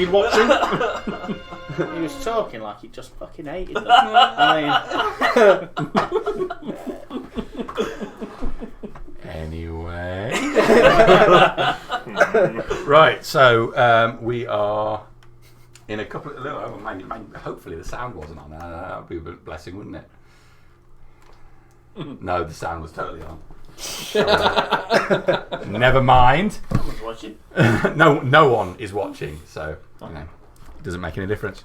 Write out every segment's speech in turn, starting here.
started watching. He was talking like he just fucking hated them. I mean... Anyway. Right, so we are in a couple of... hopefully the sound wasn't on. That would be a blessing, wouldn't it? No, the sound was totally on. Never mind. No one's watching. No one is watching, so you know, it doesn't make any difference.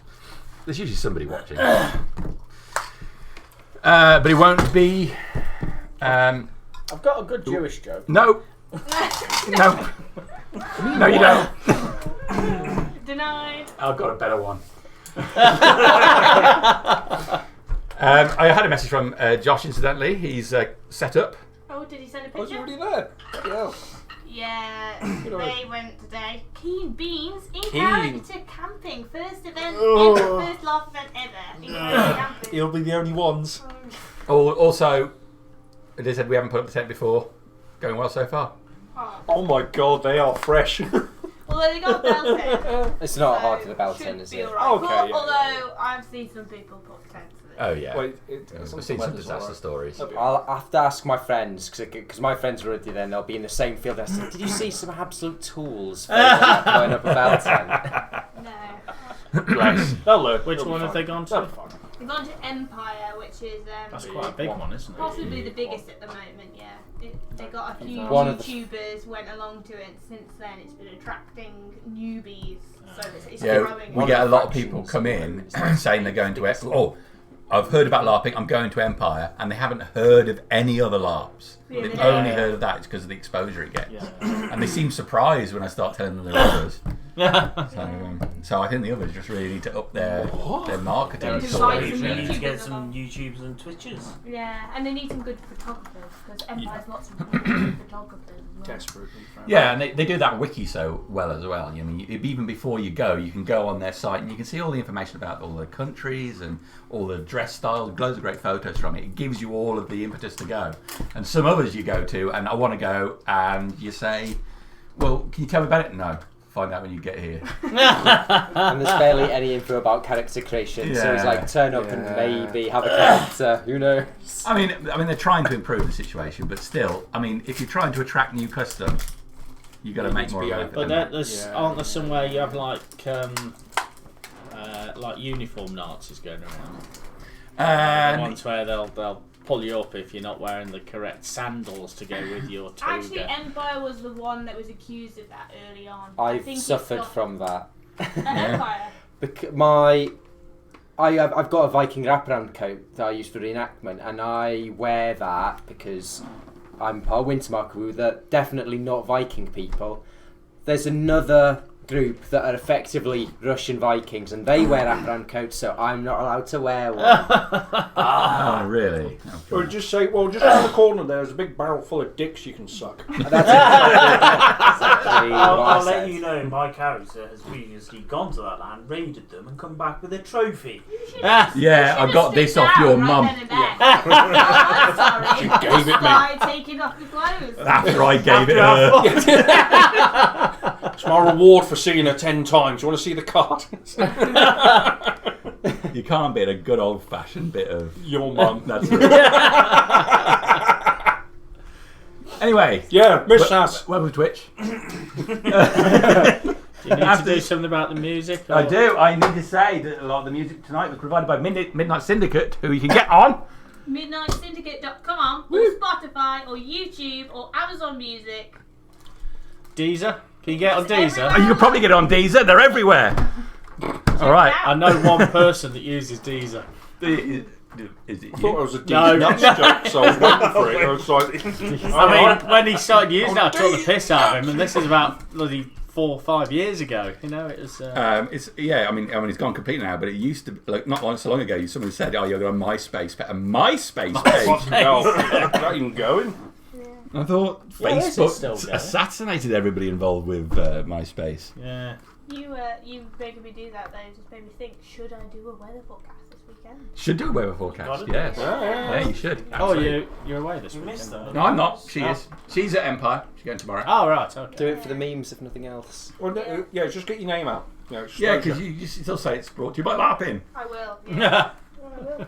There's usually somebody watching. But it won't be... I've got a good Jewish joke. No, no, no, you don't. Denied. I've got a better one. I had a message from Josh, incidentally. He's set up. Oh, did he send a I was picture? already there. Yeah. Yeah, they went today. Keen Beans in Keen. character camping. First event ever, first laugh event ever. In character camping. You'll be the only ones. Also, they said we haven't put up the tent before. Going well so far. Oh my god, they are fresh. Although they got a bell tent. It's not so hard to the bell should tent, is be it? alright. Okay, But, yeah. although I've seen some people put tents in. Oh yeah. Wait, We've seen some disaster stories. I'll have to ask my friends, because my friends are already there and they'll be in the same field. I said, did you see some absolute tools going up a bell tent? No. Bless. They'll learn. Which one have they gone to? We've gone to Empire, which is That's quite a big one, isn't it? possibly the biggest at the moment, yeah. They got a few One of the- YouTubers went along to it, and since then it's been attracting newbies, so it's Yeah, growing. we get a lot of people come in saying they're going to I've heard about LARPing, I'm going to Empire, and they haven't heard of any other LARPs. Yeah, They've they only don't. heard of that because of the exposure it gets. Yeah. And they seem surprised when I start telling them there are others. So I think the others just really need to up their marketing. They're story. designing You need to get YouTubers some along. YouTubers and Twitches. Yeah, and they need some good photographers, because Empire's lots of good photographers as well. Desperately. Yeah, and they do that wiki so well as well. I mean, even before you go, you can go on their site and you can see all the information about all the countries and all the dress styles, loads of great photos from it. It gives you all of the impetus to go. And some others you go to, and I want to go, and you say, well, can you tell me about it? No. Find out when you get here. And there's barely any info about character creation, so it's like turn up and maybe have a character. Who knows? I mean, they're trying to improve the situation, but still, I mean, if you're trying to attract new custom, you got to make more of it. But aren't there somewhere you have like uniform Nazis going around? Ones where they'll pull you up if you're not wearing the correct sandals to go with your toga. Actually, Empire was the one that was accused of that early on. I've think suffered from that. Empire. I've got a Viking wraparound coat that I use for reenactment, and I wear that because I'm part of Wintermark, who are definitely not Viking people. There's another group that are effectively Russian Vikings, and they wear wraparound coats, so I'm not allowed to wear one. Oh, really? Or just say, well, just around the corner there's a big barrel full of dicks you can suck. That's exactly what I I'll let said. you know my character has previously gone to that land, raided them, and come back with a trophy. Yeah, I got this off your mum. Sorry. She gave it me. By taking off the clothes. After I gave it her. It's my reward for seeing her 10 times. You want to see the card? You can't beat a good old-fashioned bit of... Your mum. That's it. Anyway. Yeah, Miss Sass. Welcome to Twitch. Do you need to do something about the music? I do. I need to say that a lot of the music tonight was provided by Midnight Syndicate, who you can get on... MidnightSyndicate.com or Spotify or YouTube or Amazon Music. Deezer? Can you get on Deezer? Oh, you can probably get it on Deezer. They're everywhere. All right. I know one person that uses Deezer. Is it I thought it you? was a deep No. nuts joke, so I was waiting for it. I was like, I mean, when he started using it, I took the piss out of him, and this is about bloody 4 or 5 years ago. You know, it was. I mean, it's gone completely now. But it used to, like, not so long ago. Someone said, "Oh, you're on MySpace, a MySpace page." fucking hell. Is that even going? I thought Yeah, this is still Facebook going. assassinated everybody involved with MySpace. Yeah. You making me do that though. Just made me think. Should I do a weather forecast this weekend? Should do a weather forecast, Gotta do yes. it. Yeah, you should. Oh, absolutely. you're away this You weekend. missed aren't that. you? No, I'm not. She Oh. is. She's at Empire. She's going tomorrow. Oh, right, okay. Do it for the memes, if nothing else. Well, yeah, just get your name out. Yeah, exposure. because you still say it's brought to you by LARPing. I will. Yeah. I will.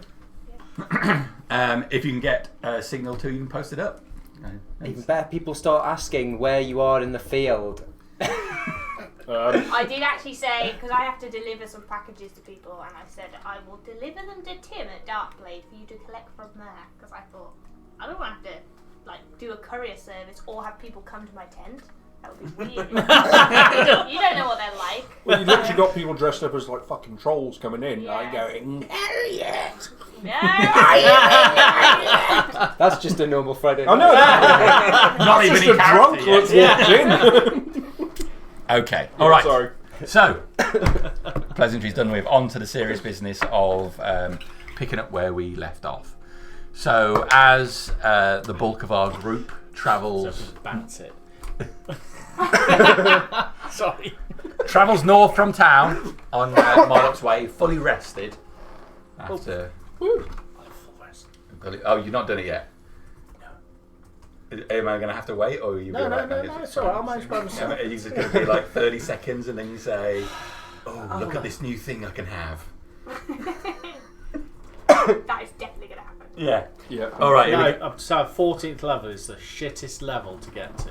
If you can get a signal to, you can post it up. Even better, people start asking where you are in the field. I did actually say, because I have to deliver some packages to people, and I said I will deliver them to Tim at Darkblade for you to collect from there. Because I thought, I don't want to have to do a courier service or have people come to my tent. That would be weird. You don't know what they're like. Well, you literally got people dressed up as like fucking trolls coming in, Yeah. like going, Harriet! That's just a normal Friday I night. know, Not just even a drunk yet. that's walked in. Okay, all right. Sorry. So, pleasantries done with. On to the serious business of picking up where we left off. So, as the bulk of our group travels Bats it. Sorry. travels north from town on Marduk's Way, fully rested. After oh, you've not done it yet. Am I going to have to wait, or are you? No, going no, it's alright. I'll manage by myself. It's going to be like 30 seconds, and then you say, "Oh, look at this new thing I can have." That is definitely going to happen. Yeah. Yeah. All right. here we go. No, so 14th level is the shittest level to get to.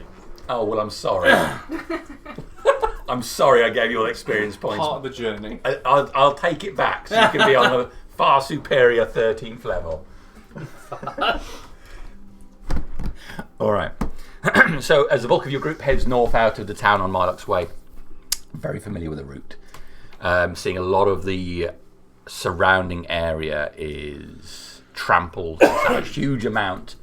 Oh well, I'm sorry. I'm sorry I gave you all experience points. Part of the journey. I'll take it back, so you can be on a far superior 13th level. All right. So, as the bulk of your group heads north out of the town on Marduk's Way, very familiar with the route. Seeing a lot of the surrounding area is trampled. A huge amount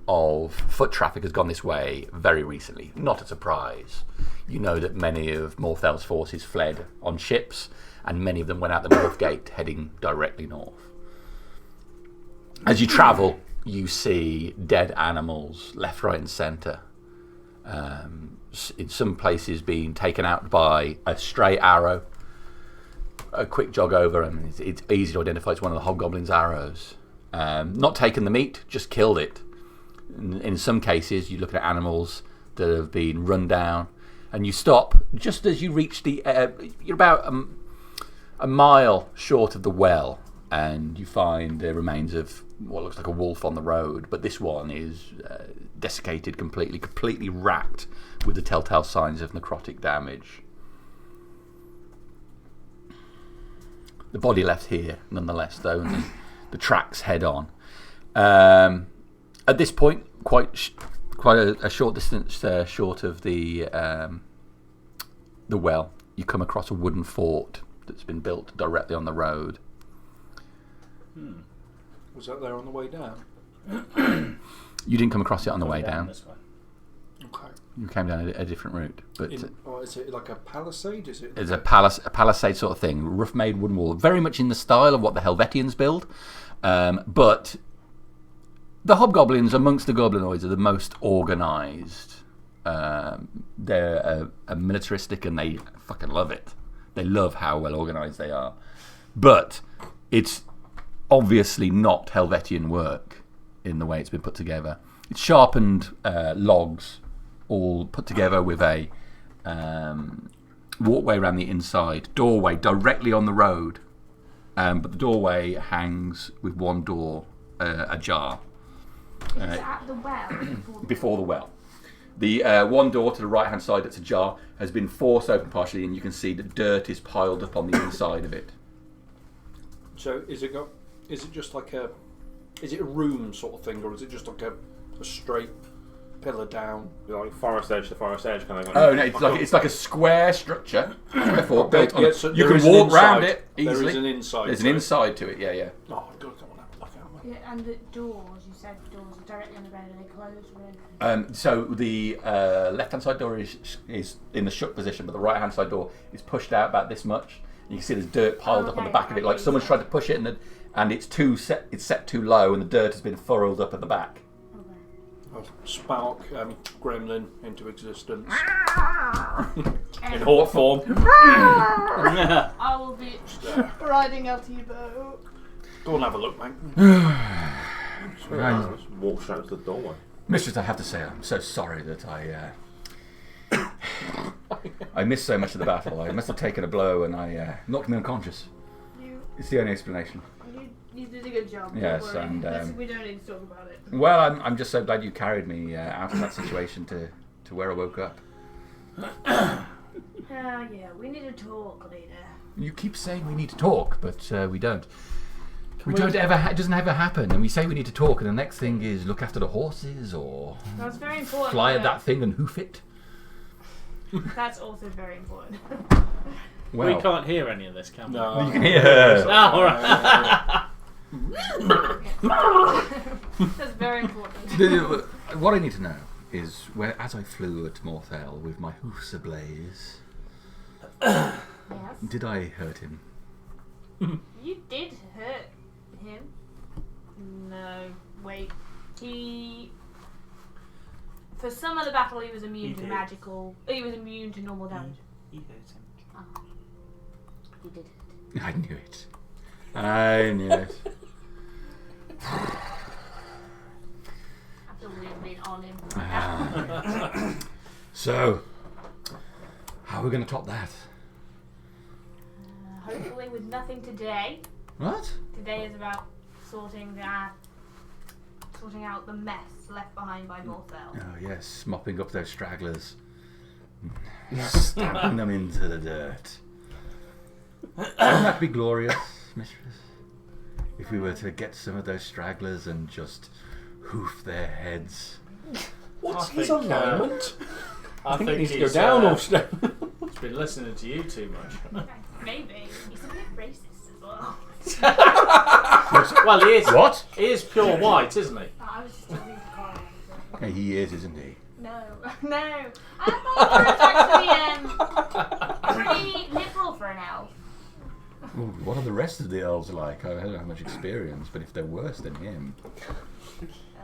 of foot traffic has gone this way very recently. Not a surprise. You know that many of Morthel's forces fled on ships, and many of them went out the north gate, heading directly north. As you travel, you see dead animals left, right, and centre. In some places being taken out by a stray arrow. A quick jog over, and it's easy to identify it's one of the hobgoblin's arrows. Not taken the meat, just killed it. In some cases, you look at animals that have been run down, and you stop just as you reach the. You're about a mile short of the well, and you find the remains of what looks like a wolf on the road. But this one is desiccated completely racked with the telltale signs of necrotic damage. The body left here, nonetheless, though, and the tracks head on. At this point, quite a short distance short of the well, you come across a wooden fort that's been built directly on the road. Was that there on the way down? You didn't come across it on the way down. This way. Okay. You came down a different route, but Is it like a palisade? Is it? it's a palisade sort of thing, rough-made wooden wall, very much in the style of what the Helvetians build, but the hobgoblins amongst the goblinoids are the most organised. They're militaristic, and they fucking love it. They love how well organised they are, but it's obviously not Helvetian work in the way it's been put together. It's sharpened logs, all put together with a walkway around the inside, doorway directly on the road, but the doorway hangs with one door ajar. Is it at the well? Before the well. The one door to the right hand side that's ajar has been forced open partially, and you can see that dirt is piled up on the inside of it. So is it just like a? Is it a room sort of thing, or is it just like a straight pillar down? Like forest edge to forest edge kind of thing. Oh no, it's like a square structure, square fort built on. Yeah, so You there can is an walk round inside. it easily. There is an inside. There's to an it. inside to it. Yeah. Oh, God, come on, have a look at me. Yeah, and the doors, you said doors are directly on the road, are they closed or anything? So the left-hand side door is in the shut position, but the right-hand side door is pushed out about this much. You can see there's dirt piled up on the back of it, like someone's tried to push it, and it's set too low, and the dirt has been furrowed up at the back. Okay. I'll spark Gremlin into existence. In hawk form. I will be riding Altibo. Go and have a look, mate. Just walk straight to the doorway. Mistress, I have to say, I'm so sorry that I missed so much of the battle. I must have taken a blow and I knocked me unconscious. It's the only explanation. You did a good job. Yes, don't worry. and we don't need to talk about it. well, I'm just so glad you carried me out of that situation to where I woke up. Yeah, we need to talk, leader. You keep saying we need to talk, but we don't. We don't ever. It doesn't ever happen, and we say we need to talk, and the next thing is look after the horses or That's very important. fly at that thing and hoof it. That's also very important. Well, we can't hear any of this, can we? No. you can hear. Oh, all right. That's very important. What I need to know is where, as I flew at Morthel with my hoofs ablaze, Yes. did I hurt him? You did hurt him. No, wait. For some of the battle, he was immune He to did. magical. He was immune to normal damage. He hurt him. He did. I knew it. I knew it. After we've been on him. So, how are we going to top that? Hopefully, with nothing today. What? Today is about sorting out the mess left behind by Morthel. Oh yes, mopping up those stragglers, stamping them into the dirt. Wouldn't that be glorious, mistress? If we were to get some of those stragglers and just hoof their heads. What's I his think, alignment? I think think he needs to he's, go down or step. stay. He's been listening to you too much. Maybe. He's a bit racist as well. Well, he is. What? He is pure white, isn't he? I was just talking to Colin. Yeah, he is, isn't he? No. No. I thought he was actually pretty liberal for an elf. Well, what are the rest of the elves like? I don't have much experience, but if they're worse than him,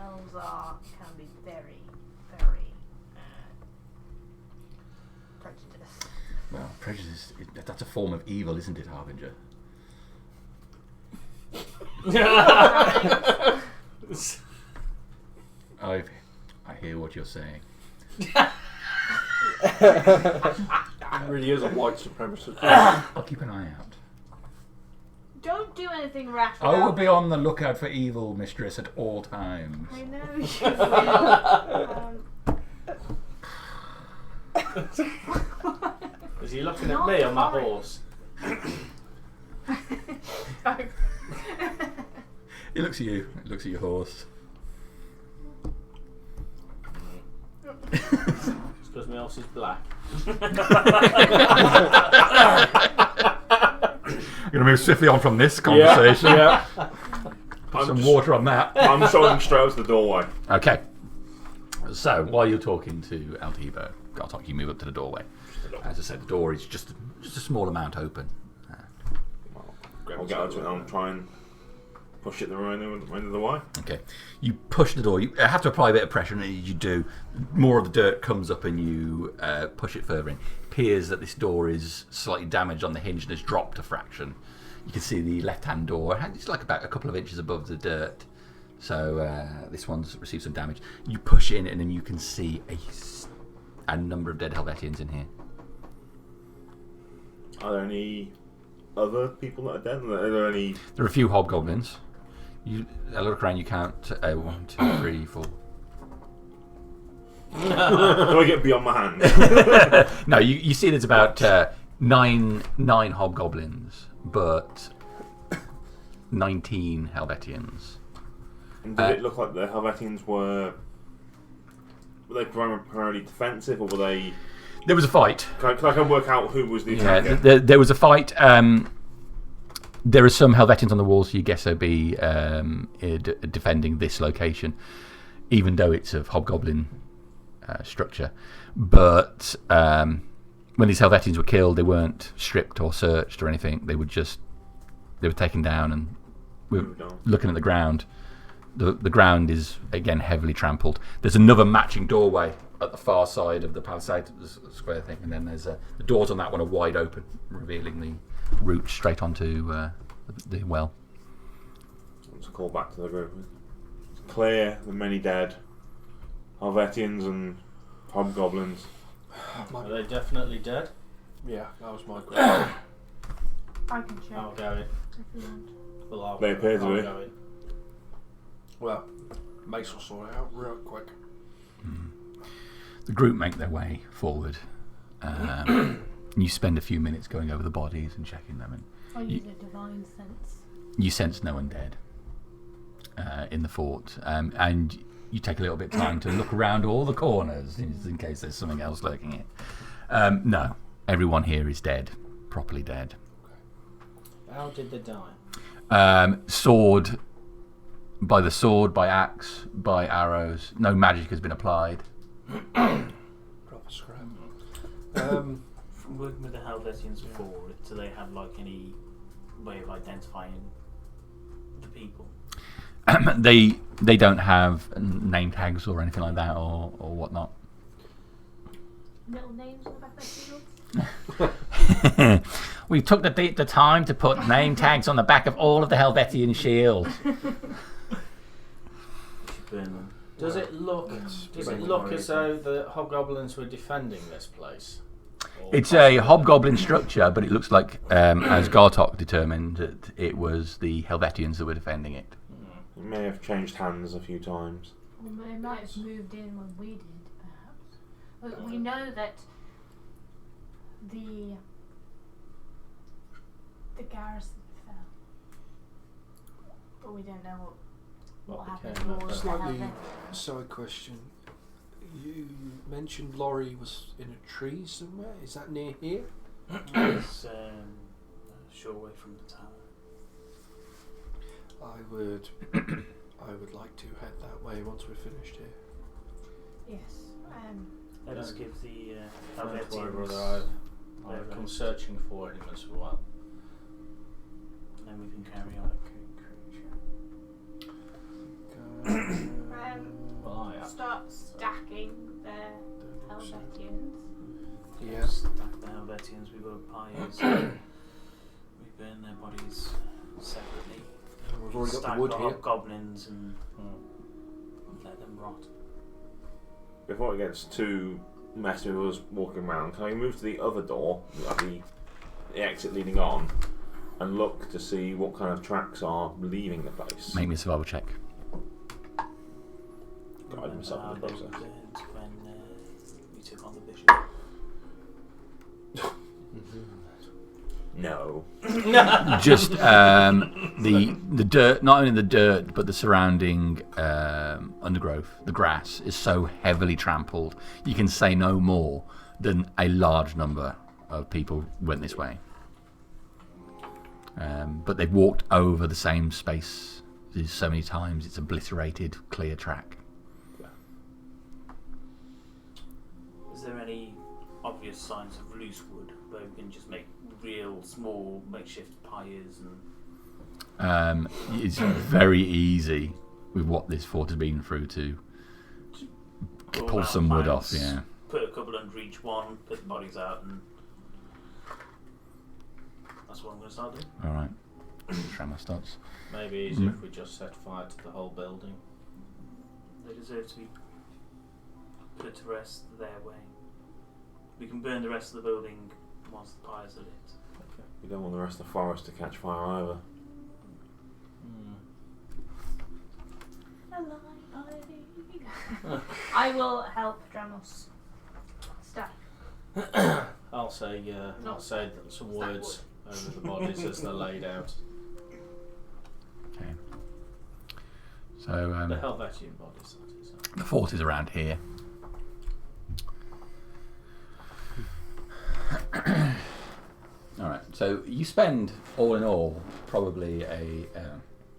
Elves can be very, very prejudiced. well, prejudice, that's a form of evil, isn't it, Harbinger? I hear what you're saying. He really is a white supremacist. I'll keep an eye out. Don't do anything rash. I will without- be on the lookout for evil, mistress, at all times. I know you will. Is he looking at Not me on my Colin. horse? He looks at you. He looks at your horse. It's because my horse is black. I'm going to move swiftly on from this conversation. Yeah. Put some water on that. I'm showing straight out to the doorway. Okay. So, while you're talking to Altibo, Gartok, you move up to the doorway. As I said, the door is just a small amount open. I'll get out to it and I'll try and push it the right end of the way. Okay. You push the door. You have to apply a bit of pressure, and as you do, more of the dirt comes up and you push it further in. It appears that this door is slightly damaged on the hinge and has dropped a fraction. You can see the left-hand door. It's like about a couple of inches above the dirt. So this one's received some damage. You push in and then you can see a number of dead Helvetians in here. Are there any other people that are dead? Are there any... There are a few hobgoblins. You look around, you count 1, 2, 3, 4. Do I get beyond my hand? No, you see there's about nine hobgoblins, but 19 Helvetians. And did it look like the Helvetians were they primarily defensive, or were they... There was a fight. Can I work out who was the Yeah, attacker? there was a fight. There are some Helvetians on the walls, so you guess they'll be defending this location, even though it's a hobgoblin structure. But when these Helvetians were killed, they weren't stripped or searched or anything. They were taken down and we were Moved on. looking at the ground. the ground is again heavily trampled. There's another matching doorway at the far side of the palisade square thing, and then there's the doors on that one are wide open, revealing the route straight onto the well. Let's call back to the group. It's clear the many dead Helvetians and hobgoblins. Are they definitely dead? Yeah, that was my question. I can check I'll go in. if you want. Well, I'll They appear to I'll be. go in. Well, Mace will sort it out real quick. The group make their way forward. You spend a few minutes going over the bodies and checking them, and I use a divine sense. you sense no one dead in the fort, and you take a little bit of time to look around all the corners in case there's something else lurking here. No, everyone here is dead, properly dead. How did they die? Sword, by axe, by arrows. No magic has been applied. Proper scrap. From working with the Helvetians before, do they have like any way of identifying the people? They don't have name tags or anything like that or whatnot. Little names on the back of their shields. We took the time to put name tags on the back of all of the Helvetian shields. Burn them. Does it look as though the hobgoblins were defending this place? Or It's a hobgoblin structure, but it looks like, as Gartok determined, that it was the Helvetians that were defending it. It may have changed hands a few times. Or they might have moved in when we did, perhaps. But we know that the garrison fell. But we don't know what happened became of more it? with the Slightly Helvetians. side question. You mentioned Laurie was in a tree somewhere. Is that near here? It's a short way from the tower. I would like to head that way once we're finished here. Yes. Let us give the Don't worry, Helvetians brother, I've their come rights, searching for him as well. and then we can carry on. Well, I have. Start stacking the Helvetians. Yeah. Stack the Helvetians, we work pyres. We burn their bodies separately. We've already got Stack the wood the here. hobgoblins and let them rot. Before it gets too messy with us walking around, can I move to the other door, the exit leading on, and look to see what kind of tracks are leaving the place? Make me a survival check. Guide myself in the They were process. burnt when we took on the bishop. No. Just the dirt, not only the dirt, but the surrounding undergrowth, the grass is so heavily trampled, you can say no more than a large number of people went this way. But they've walked over the same space so many times, it's obliterated, clear track. Is there any obvious signs of loose wood where we can just make real small makeshift pyres and It's very easy with what this fort has been through to pull out some wood off, planks, yeah. put a couple under each one, put the bodies out, and that's what I'm going to start doing. Alright. Tremor starts. Maybe easier if we just set fire to the whole building. They deserve to be put to rest their way. We can burn the rest of the building once the pyres are lit. We don't want the rest of the forest to catch fire either. I will help Dramos stack. I'll say some words over the bodies as they're laid out. Okay. So The Helvetian bodies, that is. the fort is around here. Alright, so you spend all in all probably a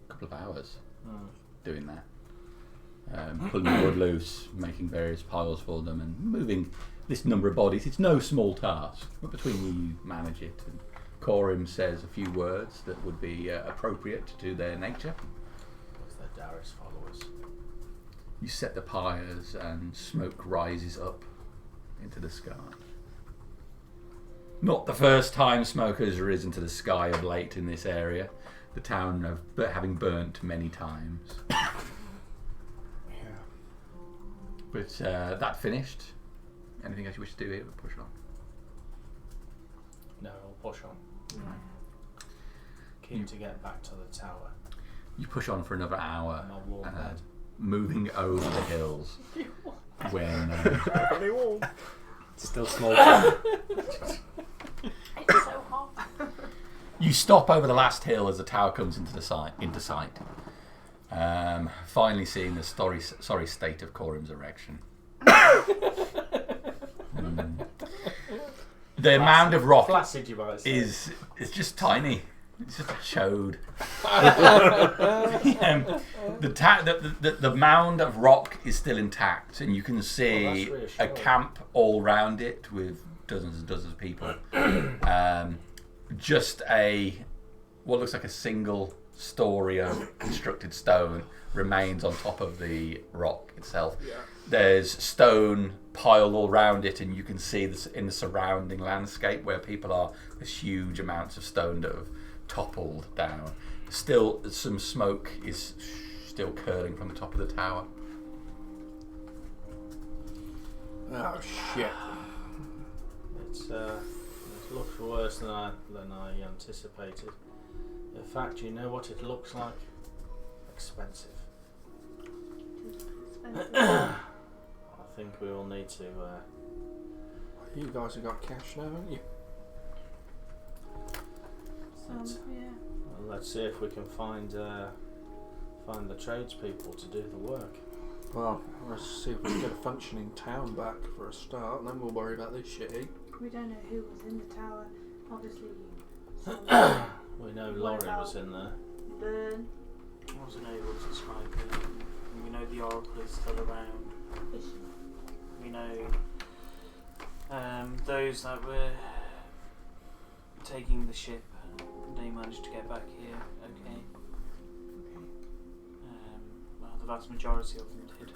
couple of hours doing that. Pulling the wood loose, making various piles for them, and moving this number of bodies. It's no small task, but between you manage it. And Corim says a few words that would be appropriate to their nature. Because they're Darius followers. You set the pyres and smoke rises up into the sky. Not the first time smoke has risen to the sky of late in this area. The town having burnt many times. But that finished. Anything else you wish to do here? We'll push on. No, we'll push on. Keen to get back to the tower. You push on for another hour, My wall bed. moving over the hills. When Still small town. It's so hot. you stop over the last hill as the tower comes into sight. Finally seeing the sorry state of Corim's erection. The mound of rock Flaccid, you might say. is just tiny. It's just a chode. The mound of rock is still intact, and you can see a camp all round it with dozens and dozens of people. Just what looks like a single story of constructed stone remains on top of the rock itself. Yeah. There's stone piled all around it, and you can see this in the surrounding landscape where people are. There's huge amounts of stone that have toppled down. Still, some smoke is still curling from the top of the tower. Oh shit! It looks worse than I anticipated. In fact, you know what it looks like? Expensive. I think we all need to. You guys have got cash now, haven't you? Well, let's see if we can find the tradespeople to do the work. Well, let's see if we can get a functioning town back for a start, and then we'll worry about this shit. Eh? We don't know who was in the tower. Obviously, We know Laurie was in there. Burn. I wasn't able to describe it. We know the Oracle is still around. We know those that were taking the ship, they managed to get back here okay. Well, the vast majority of them did.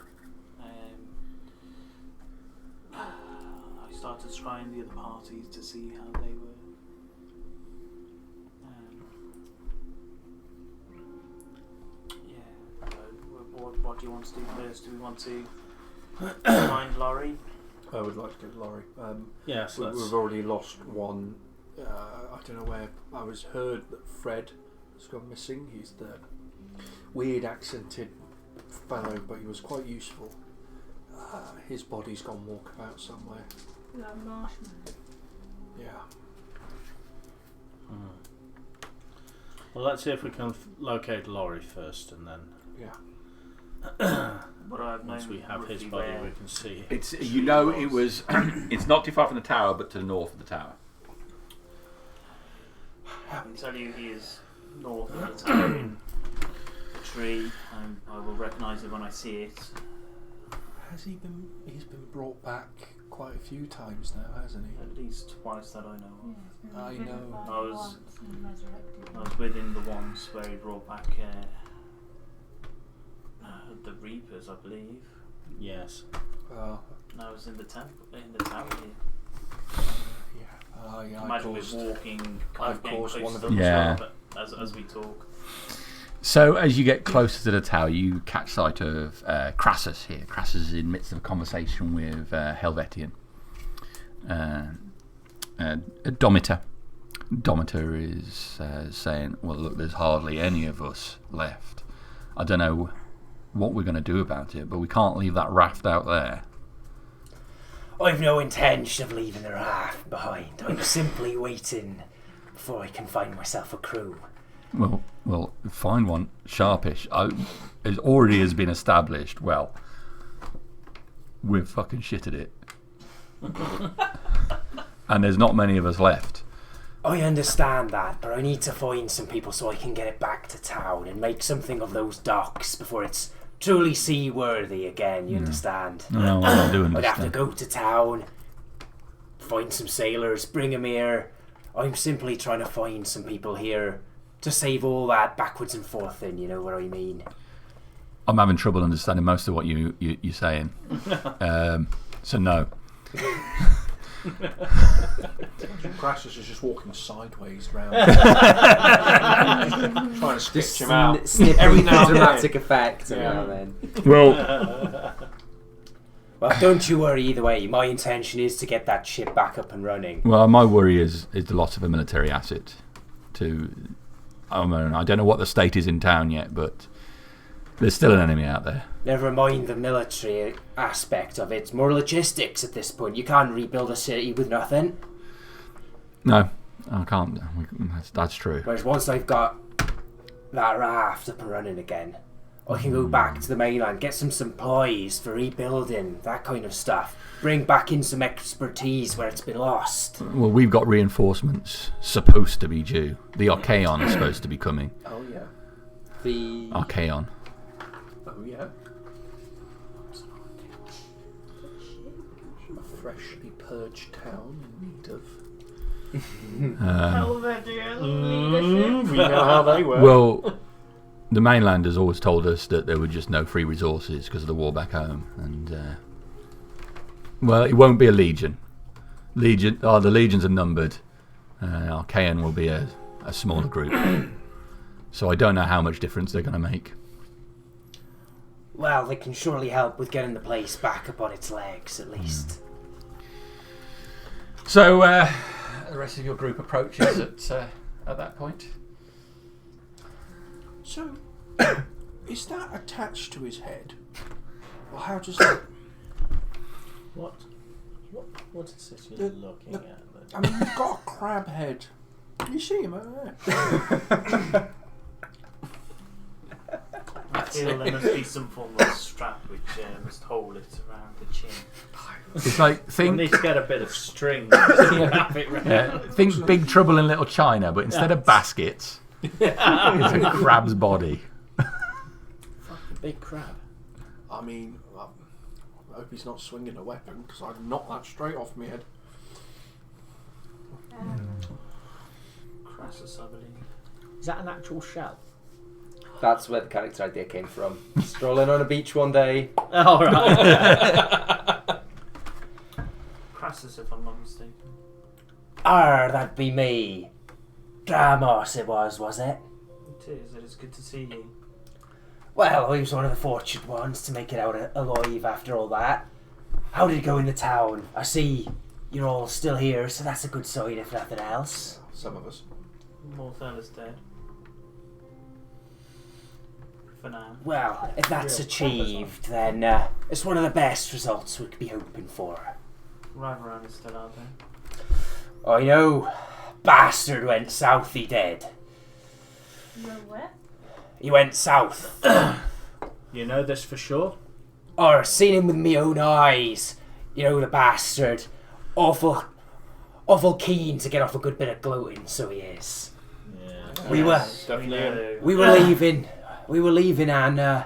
I started scrying the other parties to see how they were. What do you want to do first? Do we want to find Laurie? I would like to get Laurie. Yes, we've already lost one. I don't know where. I was heard that Fred has gone missing. He's the weird accented fellow, but he was quite useful. His body's gone walkabout somewhere. That marshman. Yeah. Well, let's see if we can locate Laurie first, and then. Yeah. Once we have his body, we can see. It's it was. It's not too far from the tower, but to the north of the tower. I can tell you he is north of the tower in a tree, and I will recognise it when I see it. Has he been? He's been brought back quite a few times now, hasn't he? At least twice that I know of. I know. I was within the once where he brought back the Reapers, I believe. Yes. Oh. And I was in the tower here. Yeah. Imagine we're walking, I've caused one of them. Yeah. As we talk. So as you get closer to the tower, you catch sight of Crassus here. Crassus is in the midst of a conversation with Helvetian. Domitor. Domitor is saying, well, look, there's hardly any of us left. I don't know what we're going to do about it, but we can't leave that raft out there. I've no intention of leaving the raft behind. I'm simply waiting before I can find myself a crew. Well, find one sharpish. It already has been established. Well, we're fucking shit at it. And there's not many of us left. I understand that, but I need to find some people so I can get it back to town and make something of those docks before it's truly seaworthy again, you understand? No, I do understand. I'd have to go to town, find some sailors, bring them here. I'm simply trying to find some people here to save all that backwards and forth in, you know what I mean? I'm having trouble understanding most of what you're saying. So no. Crassus is just walking sideways round, trying to sketch him out. Snipping Every now and dramatic then. effect. Yeah. Now and then. Well, Well, don't you worry either way. My intention is to get that ship back up and running. my worry is the loss of a military asset. I don't know what the state is in town yet, but there's still an enemy out there. Never mind the military aspect of it. It's more logistics at this point. You can't rebuild a city with nothing. No, I can't. That's true. Whereas once I've got that raft up and running again, I can go back to the mainland, get some supplies for rebuilding, that kind of stuff. Bring back in some expertise where it's been lost. Well, we've got reinforcements supposed to be due. The Archaon is supposed to be coming. Oh yeah. The Archaon. Oh yeah. A freshly purged town in need of. Belvedere leadership. We know how they work. Well, the mainland has always told us that there were just no free resources because of the war back home, and well, it won't be a legion. The legions are numbered. Archaon will be a smaller group, so I don't know how much difference they're going to make. Well, they can surely help with getting the place back up on its legs, at least. So the rest of your group approaches at that point. So, is that attached to his head, or how does that? What is it you're looking at? I mean, you've got a crab head. You see him over there. I feel there must be some form of strap which must hold it around the chin. It's like We need to get a bit of string to wrap it round. think Big Trouble in Little China, but instead of baskets, it's a crab's body. Fucking big crab. I mean, I hope he's not swinging a weapon because I'd knock that straight off my head. Crassus, I believe. Is that an actual shell? That's where the character idea came from. Strolling on a beach one day. Oh, right. Crassus, if I'm not mistaken. That'd be me. Dramos it was it? It is. It is good to see you. Well, he was one of the fortunate ones to make it out alive after all that. How did it go in the town? I see you're all still here, so that's a good sign if nothing else. Some of us. Morthal is dead. For now. Well, if that's achieved, then it's one of the best results we could be hoping for. Ravaran is still out there. I know. Bastard went south, he did. No where? He went south. You know this for sure? Or seen him with me own eyes. You know, the bastard. Awful keen to get off a good bit of gloating, so he is. Yeah. We were leaving and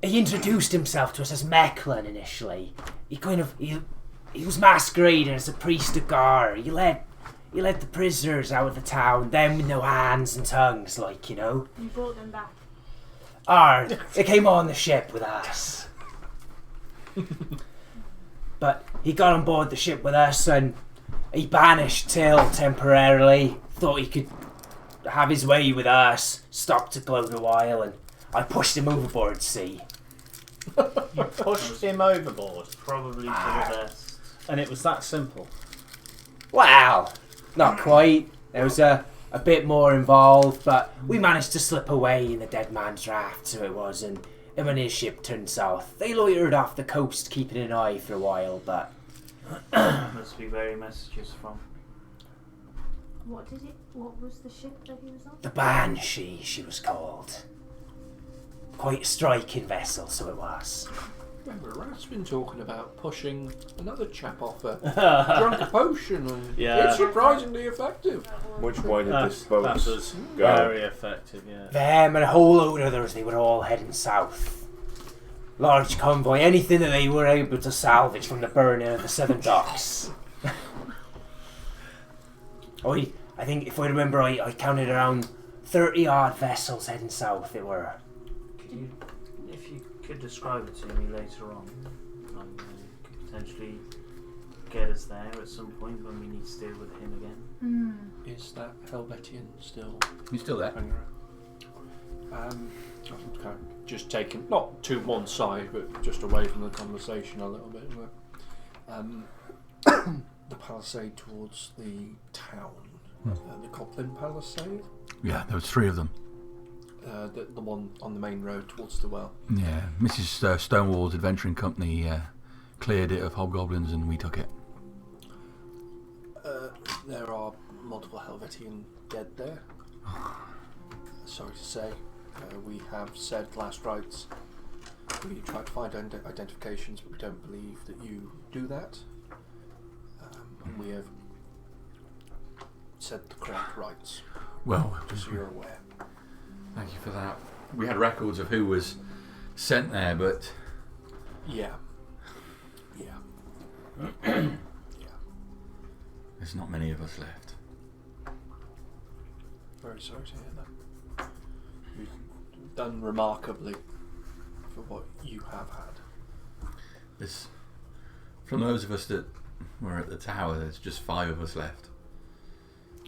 he introduced himself to us as MacLeod initially. He was masquerading as a priest of Gar. He let the prisoners out of the town, them with no hands and tongues, like, you know. You brought them back. They came on the ship with us. But he got on board the ship with us and he banished Till temporarily. Thought he could have his way with us. Stopped to gloat a while and I pushed him overboard, see. You pushed him overboard, Probably for the best. and it was that simple. Well, not quite. There was a bit more involved, but we managed to slip away in the dead man's raft, so it was, and him and his ship turned south. They loitered off the coast, keeping an eye for a while, but Must be very messages from. What was the ship that he was on? the Banshee, she was called. Quite a striking vessel, so it was. Remember, Rat's been talking about pushing another chap off a drunk potion, and Yeah. it's surprisingly effective. Which way did this boat That was go? very effective, yeah. Them and a whole load of others, they were all heading south. Large convoy, anything that they were able to salvage from the burning of the southern docks. I think, if I remember right, I counted around 30 odd vessels heading south. They were. could describe it to me later on. Like, could potentially get us there at some point when we need to deal with him again. Is that Helvetian still You still there? hanging around? I'm kind of just taking, not to one side, but just away from the conversation a little bit. The palisade towards the town, the Coplin Palisade. Yeah, there was 3 of them. The one on the main road towards the well. Yeah, Mrs. Stonewall's adventuring company cleared it of hobgoblins and we took it. There are multiple Helvetian dead there. Sorry to say. We have said last rites. We tried to find identifications, but we don't believe that you do that. And we have said the correct rites, Well, just so you're aware. thank you for that. We had records of who was sent there, but Yeah. there's not many of us left. Very sorry to hear that. You've done remarkably for what you have had. There's, from those of us that were at the tower, there's just 5 of us left.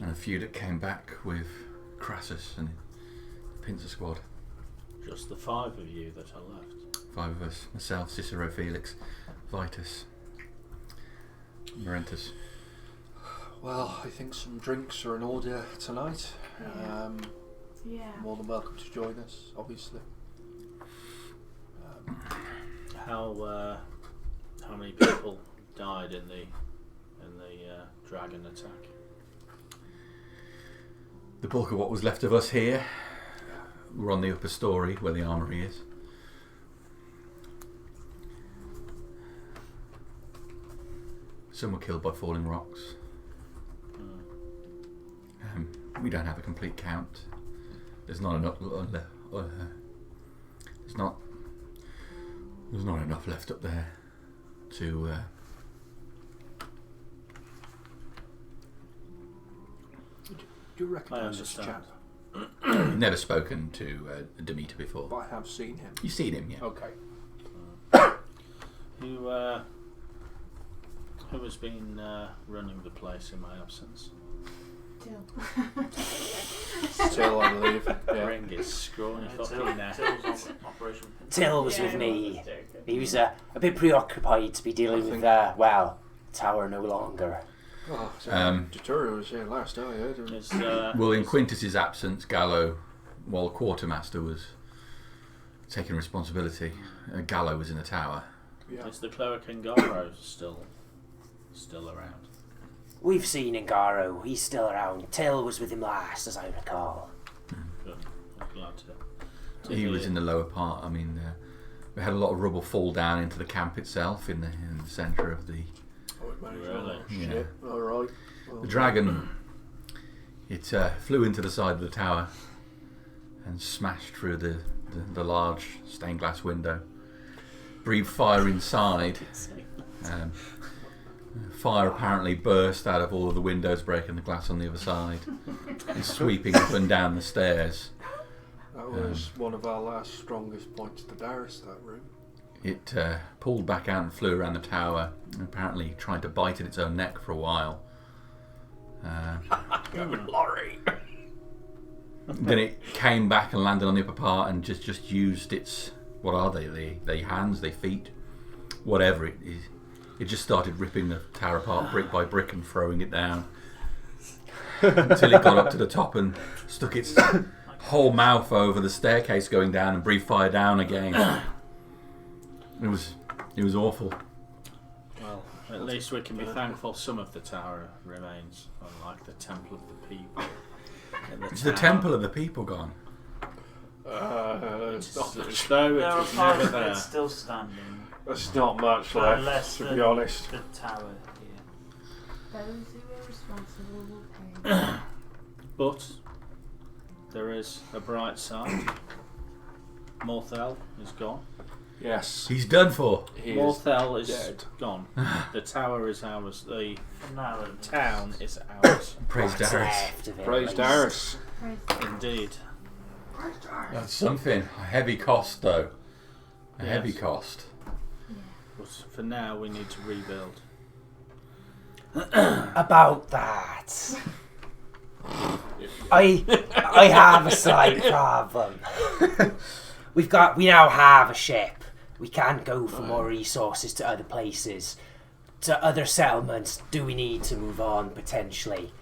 And a few that came back with Crassus and the Pincer Squad. Just the 5 of you that are left. 5 of us. Myself, Cicero, Felix, Vitus, Marentus. Well, I think some drinks are in order tonight. Yeah. More than welcome to join us, obviously. How many people died in the dragon attack? The bulk of what was left of us here were on the upper story where the armory is. Some were killed by falling rocks. We don't have a complete count. There's not enough. There's not enough left up there to. Do you recognise this understand. chap? Never spoken to Demeter before. But I have seen him. You've seen him, yeah. Okay. Who has been running the place in my absence? Still, I believe. Yeah. Ring is scrawny fucking there. Till's on Operation Till was with me. He was a bit preoccupied to be dealing I with think- the tower no longer. Oh, so Um, Tutorial was here last, I heard. Is, Well, in Quintus's absence, Gallo, while quartermaster was taking responsibility, Gallo was in the tower. Yeah. is the cleric Ngaro still around? We've seen Ngaro. He's still around. Till was with him last, as I recall. Good. I'm glad to He was hear. in the lower part. I mean, we had a lot of rubble fall down into the camp itself in the centre of the Really? Shit. Alright. Well, the dragon. It flew into the side of the tower and smashed through the large stained glass window. Breathed fire inside. Fire apparently burst out of all of the windows, breaking the glass on the other side and sweeping up and down the stairs. that was one of our last strongest points to Darius, that room. It pulled back out and flew around the tower, and apparently tried to bite at its own neck for a while. Lorry! Then it came back and landed on the upper part and just used its, what are they? They hands, they feet, whatever it is. It just started ripping the tower apart brick by brick and throwing it down until it got up to the top and stuck its whole mouth over the staircase going down and breathed fire down again. It was awful. Well, at least we can be thankful some of the tower remains, unlike the Temple of the People. Is the temple of the people gone? It's not As much, though There it are was parts never of it there. still standing. there's not much But left, less to than be honest. the tower here. Those who are responsible will pay. But there is a bright side. Morthel is gone. Yes. He's done for. He is Morthel is dead. gone. The tower is ours. The For now, at least. town is ours. Praise What's Darius. left of it, Praise at Darius. Indeed. That's something. A heavy cost, though. A heavy cost. But for now, we need to rebuild. About that, I have a slight problem. We now have a ship. We can't go for more resources to other places, to other settlements. Do we need to move on potentially?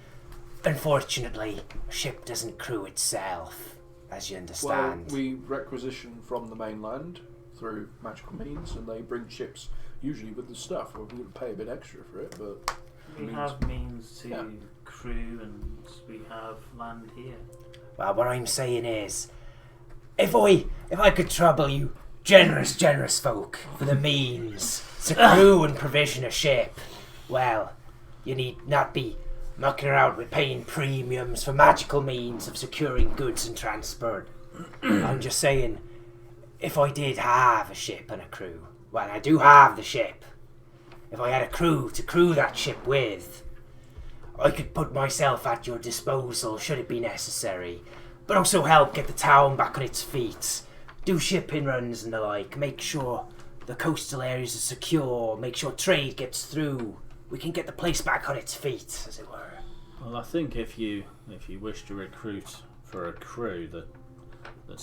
Unfortunately, a ship doesn't crew itself, as you understand. Well, we requisition from the mainland through magical means, and they bring ships usually with the stuff. Well, we would pay a bit extra for it, but we have means to crew, and we have land here. Well, what I'm saying is, if I could trouble you, generous folk, for the means to crew and provision a ship, well, you need not be mucking around with paying premiums for magical means of securing goods and transport. I'm just saying, if I did have a ship and a crew, well, I do have the ship. If I had a crew to crew that ship with, I could put myself at your disposal should it be necessary, but also help get the town back on its feet, do shipping runs and the like, make sure the coastal areas are secure, make sure trade gets through. We can get the place back on its feet, as it were. Well, I think if you wish to recruit for a crew, the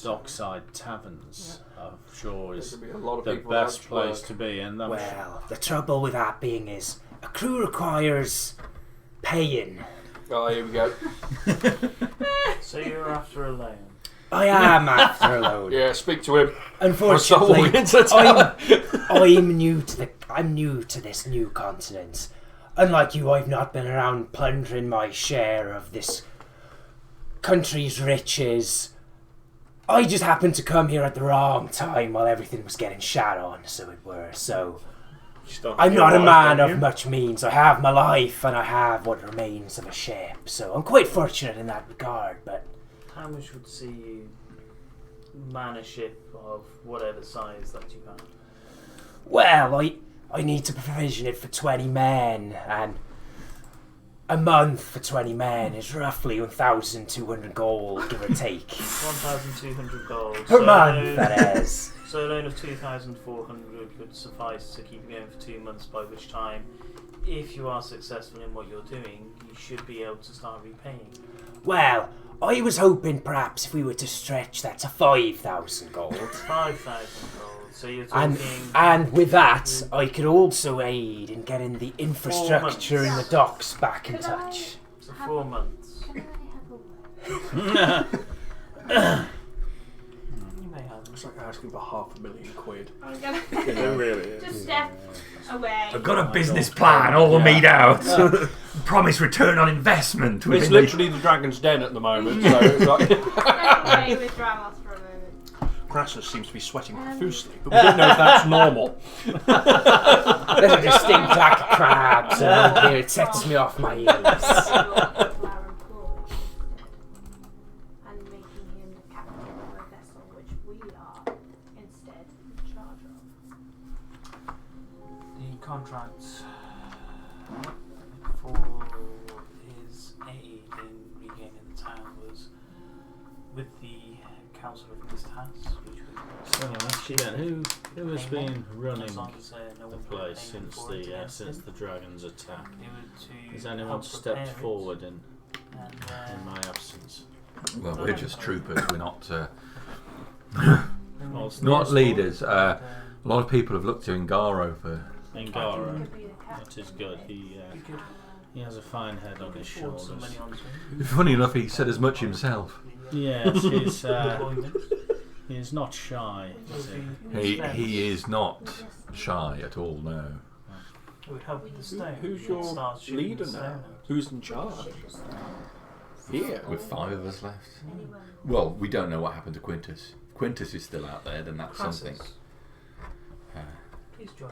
dockside taverns, I'm sure, is the best place to be. And well, the trouble with that being is a crew requires paying. Oh, here we go. So you're after a loan? I am after a loan. Yeah, speak to him. Unfortunately, I'm new to this new continent. Unlike you, I've not been around plundering my share of this country's riches. I just happened to come here at the wrong time while everything was getting shat on, so it were. So I'm not a man of much means. I have my life and I have what remains of a ship. So I'm quite fortunate in that regard, but how much would see you man a ship of whatever size that you have? Well, I need to provision it for 20 men, and a month for 20 men is roughly 1,200 gold, give or take. 1,200 gold. Per month, that is. So a loan of 2,400 could suffice to keep you going for 2 months, by which time, if you are successful in what you're doing, you should be able to start repaying. Well, I was hoping perhaps if we were to stretch that to 5,000 gold. 5,000 gold. So you're talking... And with that, I could also aid in getting the infrastructure in the docks back in touch. So 4 months. Can I have a word? You may have. It's like asking for £500,000. I'm gonna It really is. just step away. I've got a business plan all made out. Promise return on investment. It's literally the Dragon's Den at the moment, so it's like... Step away with Ramos for a moment. Crassus seems to be sweating profusely, but we don't know if that's normal. There's a distinct lack of crabs around here. It sets me off my heels. And making him the captain of a vessel which we are instead in charge of. The contract for his aid in regaining the town was with the Council of Mistas, which So actually, then, who has been running the place since the dragon's attack? Has anyone stepped forward in my absence? Well, we're just troopers. We're not Well, not leaders. A lot of people have looked to Ngaro for. Ngaro, that is good. He has a fine head on his shoulders. Funny enough, he said as much himself. Yes, he's not shy, is he? He is not shy at all. No. It would help with the stone. Who's your leader now? Who's in charge? Here. With 5 of us left. Well, we don't know what happened to Quintus. If Quintus is still out there, then that's something. Please join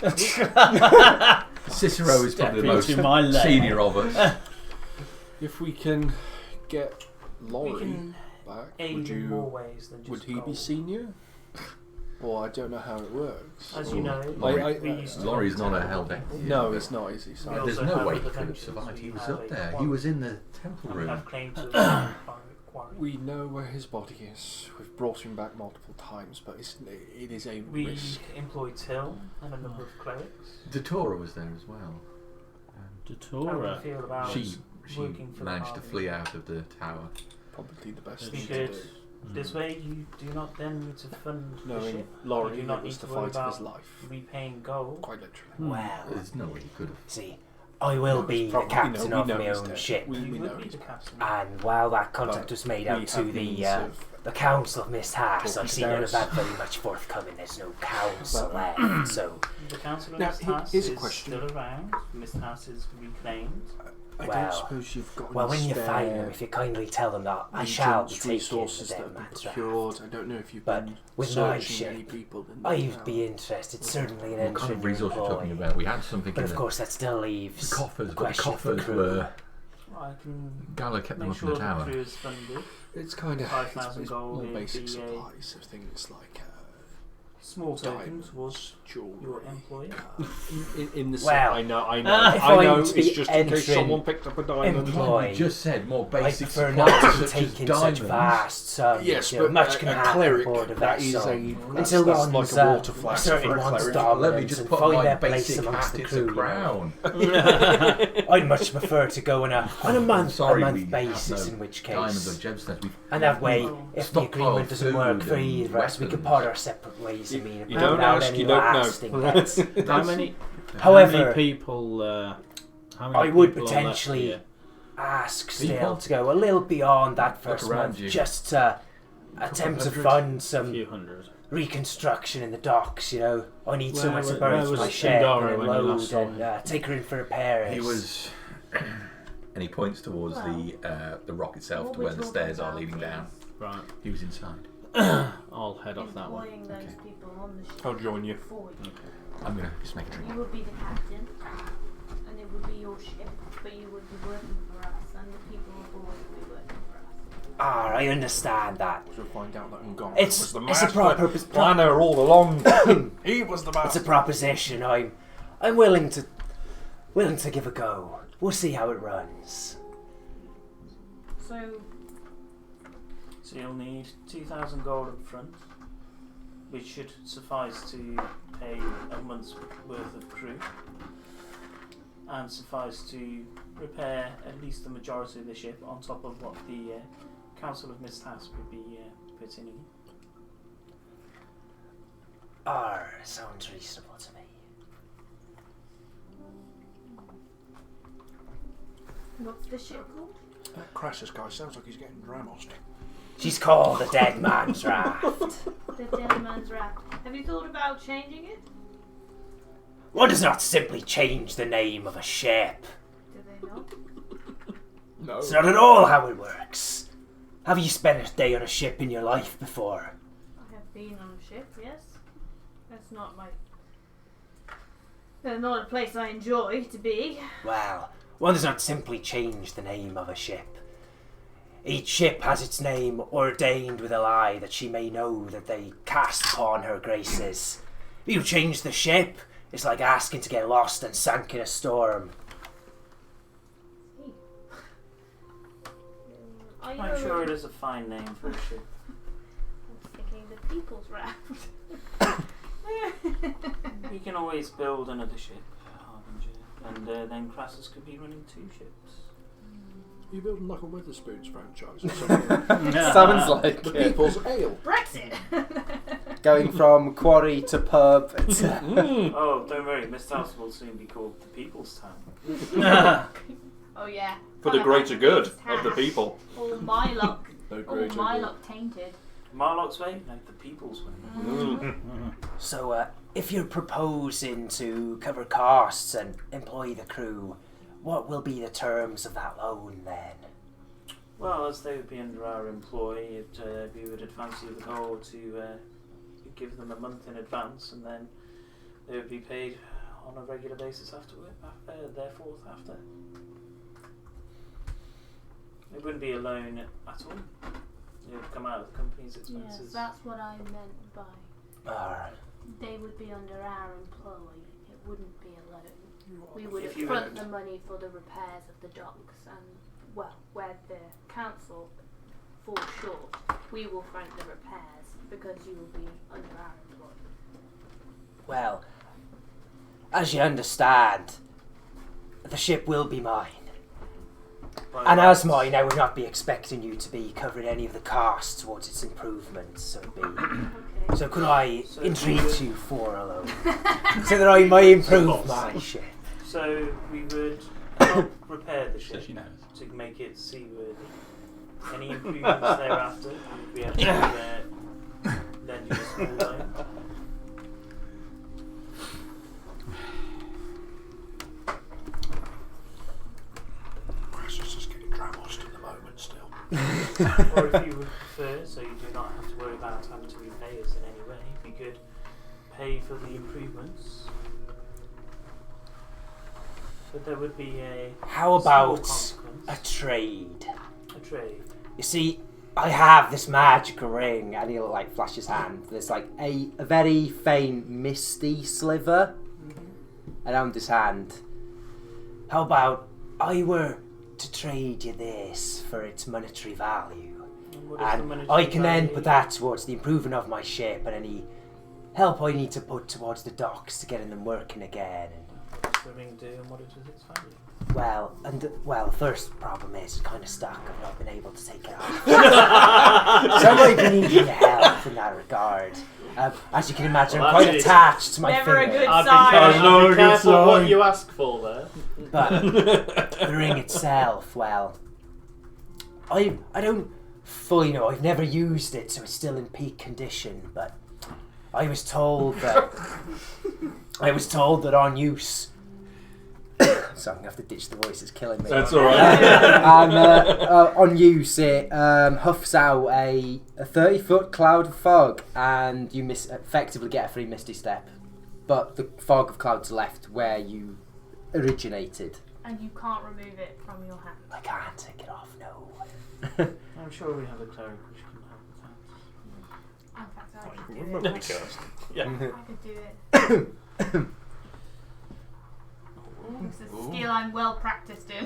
us. Cicero is probably the most into my lane. senior of us. If we can get We Laurie can back, aid in more ways than just would he be gold. senior? Or I don't know how it works. As you know, Laurie- we used to Laurie's go not to a hell deck. No, it's not, is he? So We There's also no have way he other could have countries. survived. He We was have up a there. He quad. was in the temple and we room. have claim to quarry. We know where his body is. We've brought him back multiple times, but it is a We risk. employed Till and a number of clerics. Datora was there as well. How do you Datora. feel about She working for managed the to Army? flee out of the tower. Probably the best We thing should- to do. This way, you do not then need to fund the Knowing ship. Laurie, You do not it was need the to worry fight of his about life. repaying gold. Quite literally. Well, There's no way you could have. see, I will be the captain of my own ship. We You know would be he's the captain. And while that contract But was made we out to have means the of Council of Mist Hass, I talking see none about of that very much forthcoming. There's no council Well, left, so The Council of Now, Mist Hass here's a is question. still around. Mist Hass is reclaimed. I Well, don't suppose you've got well, any when you spare find them, if you kindly tell them that I shall be agents, taking resources the that dead have been man's procured. raft. I don't know if you've But been with my searching any ship, people. I'd be interested, certainly in What kind of entering resource your you're talking employ. about? We had something But in of course, that still leaves the coffers, the but the question of the coffers crew. were. I can Gala kept them make up sure in the the tower. crew is funded. It's kind of 5,000 it's gold more in basic the, supplies of things like Small token diamonds, towards jewelry. your employer. In the Well, I know, if I know. I'm It's to be just in case entering someone picked up a diamond. employ- You just said more I basic prefer supplies not to be such as taking such diamonds. vast sums. Yes, you know, but much can a happen cleric, aboard a that is vessel. that's Until one's like a water flask certain for a one's cleric. Let me dominance just and put find my their place basic amongst hat. the It's a crew. You know. crown. I'd much prefer to go on a month Sorry, we month have basis, no in which Diamonds or case. gemstones. And that way, Oh. if the Stockpile agreement doesn't work food for and either of us, we can weapons. part our separate ways. I mean, You without don't ask, any you don't know. lasting debts. How many? However, how many people? How many I would people are left potentially here? ask still People? to go a little beyond that first around month, you. just to attempt to hundred? fund A some few hundred. reconstruction in the docks. You know, I need someone to where burn was my ship Pandora and when you load last saw and him? take her in for repairs. He was, and he points towards the rock itself What to we're where the talking stairs are about leading down. Right. He was inside. I'll head off that one. Employing those Okay. people on the ship I'll join you. for you. I'm gonna just make a drink. You would be the captain, and it would be your ship, but you would be working for us, and the people aboard would be working for us. I understand that. We'll find out that Ngong It's was the a master planner all along. He was the It's a master. proposition. I'm willing to give a go. We'll see how it runs. So you'll need 2,000 gold up front, which should suffice to pay a month's worth of crew, and suffice to repair at least the majority of the ship on top of what the Council of Mist Hass would be putting in. Sounds reasonable to me. What's the ship called? That Crassus guy sounds like he's getting Dramos. She's called the Dead Man's Raft. The Dead Man's Raft. Have you thought about changing it? One does not simply change the name of a ship. Do they not? No. It's not at all how it works. Have you spent a day on a ship in your life before? I have been on a ship, yes. That's not not a place I enjoy to be. Well, one does not simply change the name of a ship. Each ship has its name ordained with a lie that she may know that they cast upon her graces. If you change the ship, it's like asking to get lost and sunk in a storm. I'm sure it is a fine name for a ship. I was thinking the People's Raft. We can always build another ship, Harbinger, and then Crassus could be running 2 ships. You building like a Weatherspoons franchise or something? Sounds like The People's Ale. Brexit! going from quarry to pub. Oh, don't worry, Mist Hass will soon be called the People's Town. Oh yeah. For the greater good of the Hash. people. All my luck. No All greater my good. luck tainted. Marlock's way? No, the People's way. So, if you're proposing to cover costs and employ the crew, what will be the terms of that loan then? Well, as they would be under our employ, we would advance you the gold to give them a month in advance, and then they would be paid on a regular basis therefore after. It wouldn't be a loan at all. It would come out of the company's Yes, expenses. that's what I meant by they would be under our employ. It wouldn't be a loan. We would If you front would- the money for the repairs of the docks and, well, where the council fall short, we will fund the repairs because you will be under our employ. Well, as you understand, the ship will be mine. And as mine, I would not be expecting you to be covering any of the costs towards its improvements. So, Okay. so could I entreat you for a loan, so that I may improve my ship? So we would help repair the So ship she knows. to make it seaworthy. Any improvements thereafter, we have to lend you a small loan. Chris is just getting dramused at the moment still. Or if you would prefer, so you do not have to worry about having to repay us in any way, we could pay for the improvements. But there would be a How small about consequence. a trade? A trade. You see, I have this magical ring, and he'll like flash his hand. There's like a very faint misty sliver around his hand. How about I were to trade you this for its monetary value, And what is the and monetary I can then value? put that towards the improving of my ship and any help I need to put towards the docks to getting them working again. What does the ring do and what is its value? Well, the first problem is it's kind of stuck. I've not been able to take it off. So I might be needing your help in that regard. As you can imagine, Well, I'm quite that's it. attached to my Never a finger. good I'd be sign. careful, Good sign. what you ask for there. But the ring itself, well, I don't fully know. I've never used it, so it's still in peak condition. But I was told that on use. Sorry, I'm going to have to ditch the voice. It's killing me. That's alright. And on use, it huffs out a 30-foot cloud of fog, and you effectively get a free misty step. But the fog of clouds left where you originated. And you can't remove it from your hand. I can't take it off, no. I'm sure we have a cleric which can help with that. In fact, I could do Remember it. the curse. Yeah. I could do it. It's a skill I'm well practiced in.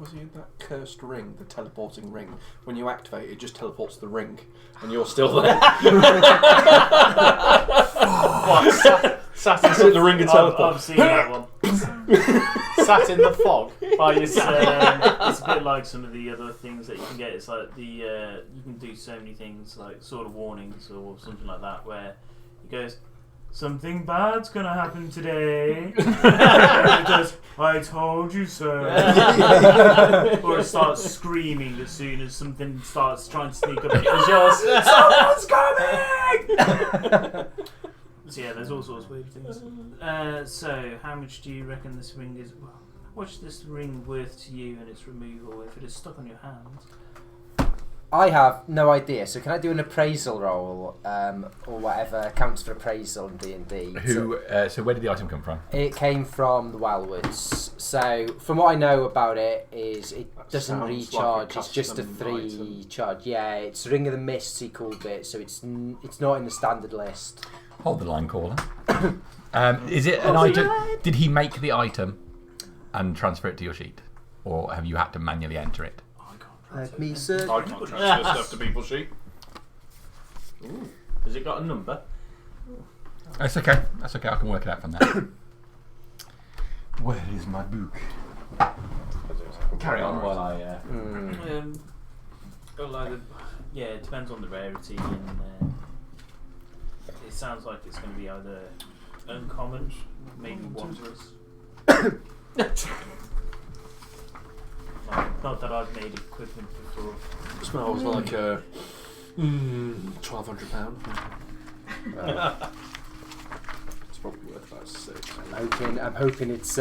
Was it that cursed ring, the teleporting ring? When you activate it, it just teleports the ring, and you're still there. Sat in the ring and teleport. I've seen that one. Sat in the fog by yourself. It's a bit like some of the other things that you can get. It's like you can do so many things, like sort of warnings or something like that, where it goes, something bad's gonna happen today. And it goes, I told you so. Or it starts screaming as soon as something starts trying to sneak up. Someone's coming! So yeah, there's all sorts of weird things. So how much do you reckon this ring is? Well, what's this ring worth to you and its removal if it is stuck on your hand? I have no idea. So can I do an appraisal roll, or whatever counts for appraisal in D&D? So where did the item come from? It came from the Wildwoods. So from what I know about it is it doesn't sounds recharge. like a It's just a custom 3 item. charge. Yeah, it's Ring of the Mists he called it. So it's not in the standard list. Hold the line, caller. Is it an item? Did he make the item and transfer it to your sheet, or have you had to manually enter it? Let me search. I can't transfer stuff to people's sheet. Ooh. Has it got a number? That's okay. That's okay. I can work it out from there. Where is my book? Carry on while I. Yeah, it depends on the rarity, and it sounds like it's going to be either uncommon, maybe wondrous. Not that I've made equipment before. It smells like £1,200. It's probably worth about 6. I'm hoping it's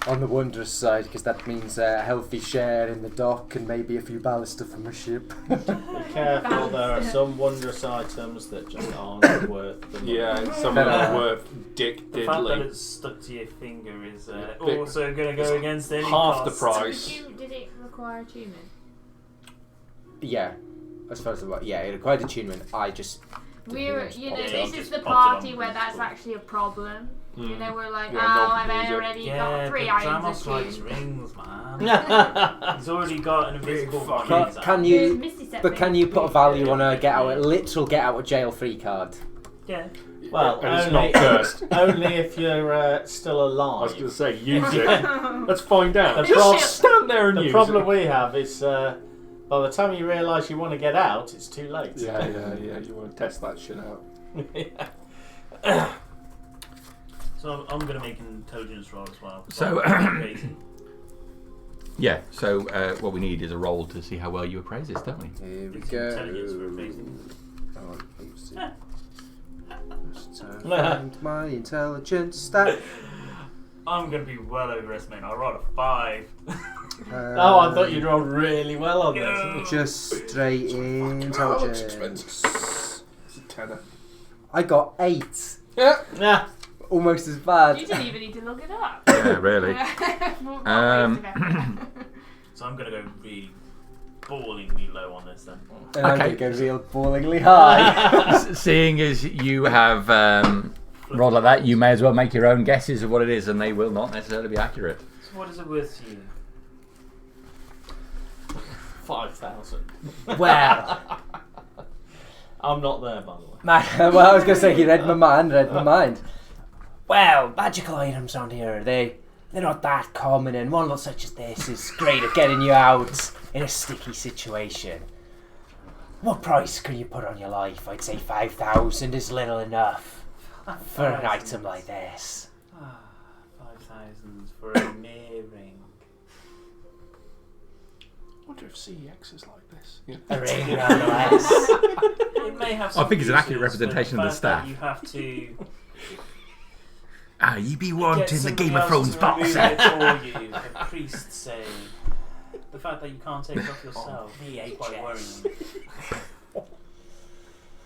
on the wondrous side, because that means a healthy share in the dock and maybe a few ballast from a ship. Be careful, there are some wondrous items that just aren't worth the money. Yeah, it's something that's worth dick The fact that diddly. it's stuck to your finger is Bit- also going to go against any half the cost. price. Did it require attunement? Yeah, as far as it required attunement. I just We're, Just you know, popped it this on. is Just the popped it party on. where that's actually a problem. You know, we're like, Yeah, I've music. already got 3 irons Dramos this likes rings, man. He's already got an invisible one. Can you put a value on a literal get out of jail free card? Yeah. Well, And it's not cursed. only if you're still I was alive. going to say, use it. Let's find out. The prob- Just stand there and The use problem it. we have is by the time you realise you want to get out, it's too late. Yeah. You want to test that shit out. So I'm going to make an intelligence roll as well. So, Crazy. yeah. So what we need is a roll to see how well you appraise this, don't we? Here we It's go. intelligence for appraising. Just find my intelligence stat. I'm going to be well overestimating. I rolled a 5. Oh, I thought you'd roll really well on this. Just straight intelligence. Expenses. It's a tenner. I got 8. Yeah. Almost as bad. You didn't even need to look it up. Yeah, really. So I'm going to go really ballingly low on this then. And I'm Okay. going to go real ballingly high. Seeing as you have rolled like that, you may as well make your own guesses of what it is, and they will not necessarily be accurate. So what is it worth to you? 5,000. Well, I'm not there, by the way. well, I was going to say, he read my mind. Well, magical items on here, they're not that common, and one such as this is great at getting you out in a sticky situation. What price can you put on your life? I'd say 5,000 is little enough for an item like this. 5,000 for a mere ring. I wonder if CEX is like this. A ring, nonetheless. It may have some I think it's an accurate uses, representation but of the staff. fact that you have to You be get wanting the Game of somebody Thrones else to box remove set. it for you. The priest say. The fact that you can't take it off yourself is quite worrying.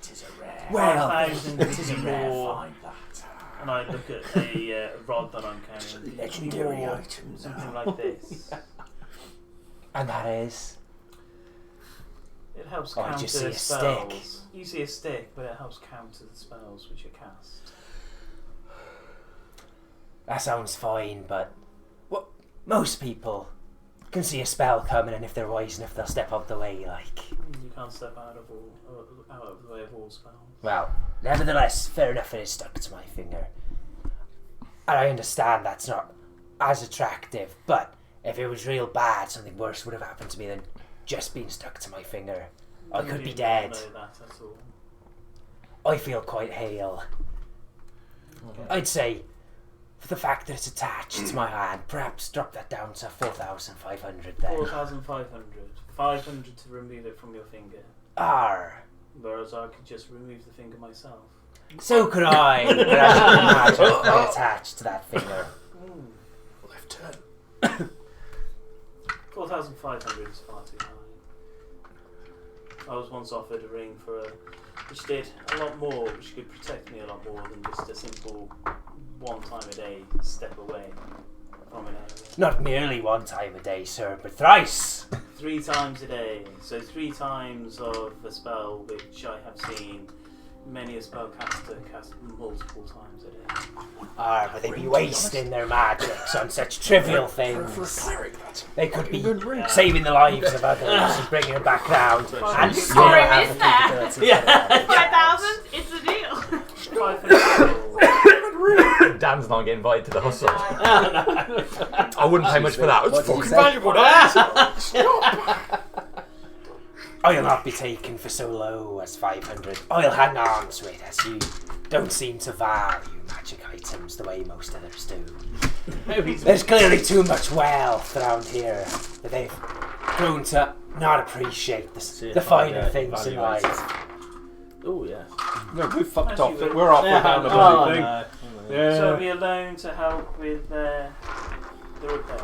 Tis a rare. Well, 5,000 it is a rare more. find, that. And I look at a rod that I'm carrying. Legendary More, items. something like this. And that is? It helps Oh, I counter just see a spells. stick. You see a stick, but it helps counter the spells which are cast. That sounds fine, but most people can see a spell coming, and if they're wise enough, they'll step out the way, like. You can't step out of the way of all spells. Well, nevertheless, fair enough, it is stuck to my finger. And I understand that's not as attractive, but if it was real bad, something worse would have happened to me than just being stuck to my finger. I could be dead. Know that at all. I feel quite hale. I'd say, for the fact that it's attached to my hand, perhaps drop that down to 4,500 then. 4,500. 500 to remove it from your finger. Arr. Whereas I could just remove the finger myself. So could I, but I should imagine quite attached to that finger. Left turn. 4,500 is far too high. I was once offered a ring which did a lot more, which could protect me a lot more than just a simple one time a day step away from an area. Not merely one time a day, sir, but thrice. 3 times a day, so 3 times of a spell which I have seen many a spellcaster cast multiple times a day. Arr, but they'd be wasting their magics on such trivial things. They could be saving the lives of others and bringing them back round. And still Scoring have is the there. capability to do that. 5,000? It's a deal. 500. Dan's not getting invited to the hustle. I wouldn't pay much for that. It's What did you fucking say? valuable. I'll not be taken for so low as 500. I'll hang on to it, as you don't seem to value magic items the way most others do. There's clearly too much wealth around here that they've grown to not appreciate the finer things in life. Oh, yeah. No, we fucked As off. you would. We're halfway down the bloody thing. no. Yeah. So be alone to help with the repairs.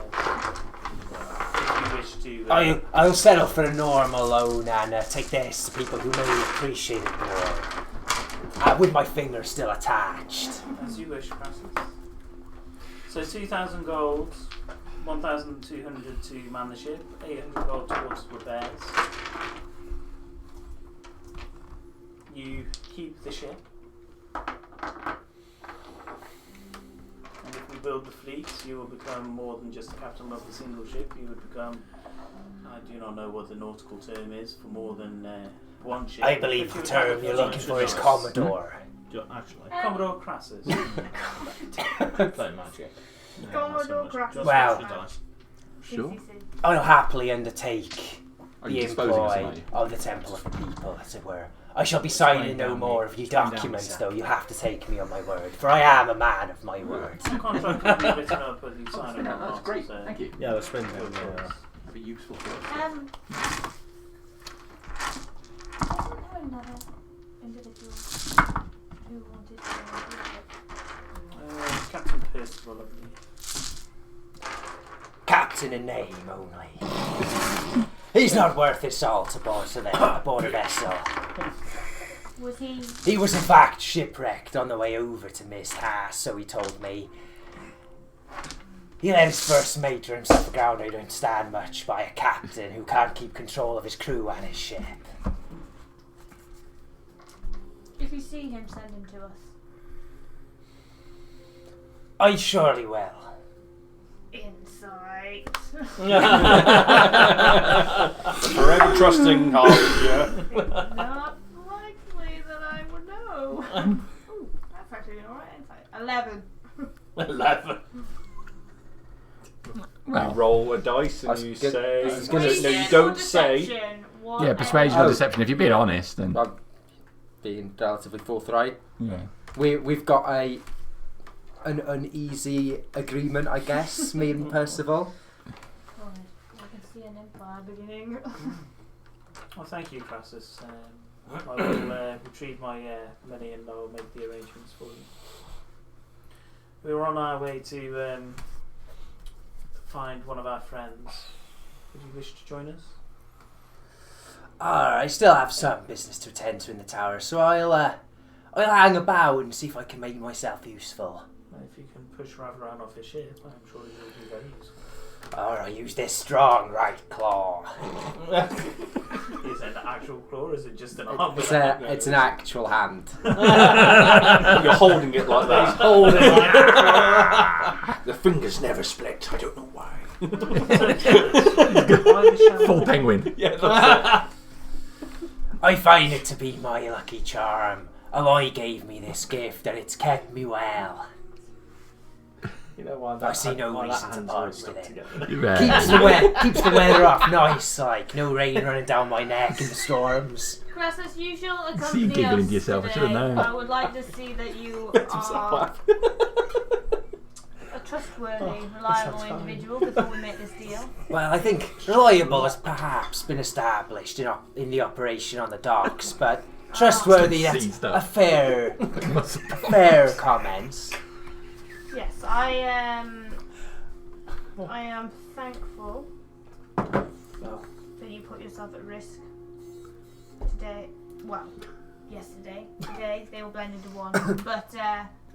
If you wish to. I'll settle for a normal loan and take this to people who may appreciate it more. With my finger still attached. As you wish, Francis. So 2,000 gold, 1,200 to man the ship, 800 gold towards repairs. You keep the ship. you build the fleet, you will become more than just a captain of a single ship. You would become, I do not know what the nautical term is for more than one ship. I believe the term you're looking for is Commodore. Actually. Commodore Crassus. Play magic. Commodore Crassus. Well, Sure. I'll happily undertake Are the you disposing of employ somebody? of the Temple of the People, as it were. I shall be signing no down more the- of your down the documents, sack. though. You have to take me on my word, for I am a man of my word. The contract can be written up and you sign it or That's not. great. So Thank you. Yeah, the spin thing. That'd be useful for us. Wasn't there another individual who wanted to Captain Percival, I believe. Captain in name only. He's not worth his salt aboard a vessel. Was he? He was in fact shipwrecked on the way over to Miss Haas, so he told me. He let his first mate throw himself aground. I don't stand much by a captain who can't keep control of his crew and his ship. If you see him, send him to us. I surely will. Insight. Forever trusting Harvey. Not likely that I would know. Ooh, that's actually an alright insight. 11. 11. You roll a dice and you say. I was gonna- No, you don't say. Yeah, persuasion or Oh. deception. If you're being honest, then I'm being relatively forthright. yeah. We've got an uneasy agreement, I guess. Me and Percival. I can see an empire beginning. Well, thank you, Crassus. I will retrieve my money and I will make the arrangements for you. We were on our way to find one of our friends. Would you wish to join us? I still have some business to attend to in the tower, so I'll hang about and see if I can make myself useful. If you can push Ravran off his ship, I'm sure it will be very useful. Or I'll use this strong right claw. Is it an actual claw or is it just an arm? It's an actual hand. You're holding it like that. Holding like The fingers never split. I don't know why. Full penguin. Yeah, that's I find it to be my lucky charm. Aloy gave me this gift and it's kept me well. You know why I see no reason to part with it. Yeah. Keeps the weather off nice, like no rain running down my neck in the storms. Crassus, you shall See you accompany giggling us to yourself, I today. should've known. I would like to see that you are a trustworthy, reliable individual before we make this deal. Well, I think reliable has perhaps been established in the operation on the docks, but trustworthy, Some that's sea stuff. a fair comment. Yes, I am thankful that you put yourself at risk today. Well, yesterday. Today they all blend into one. But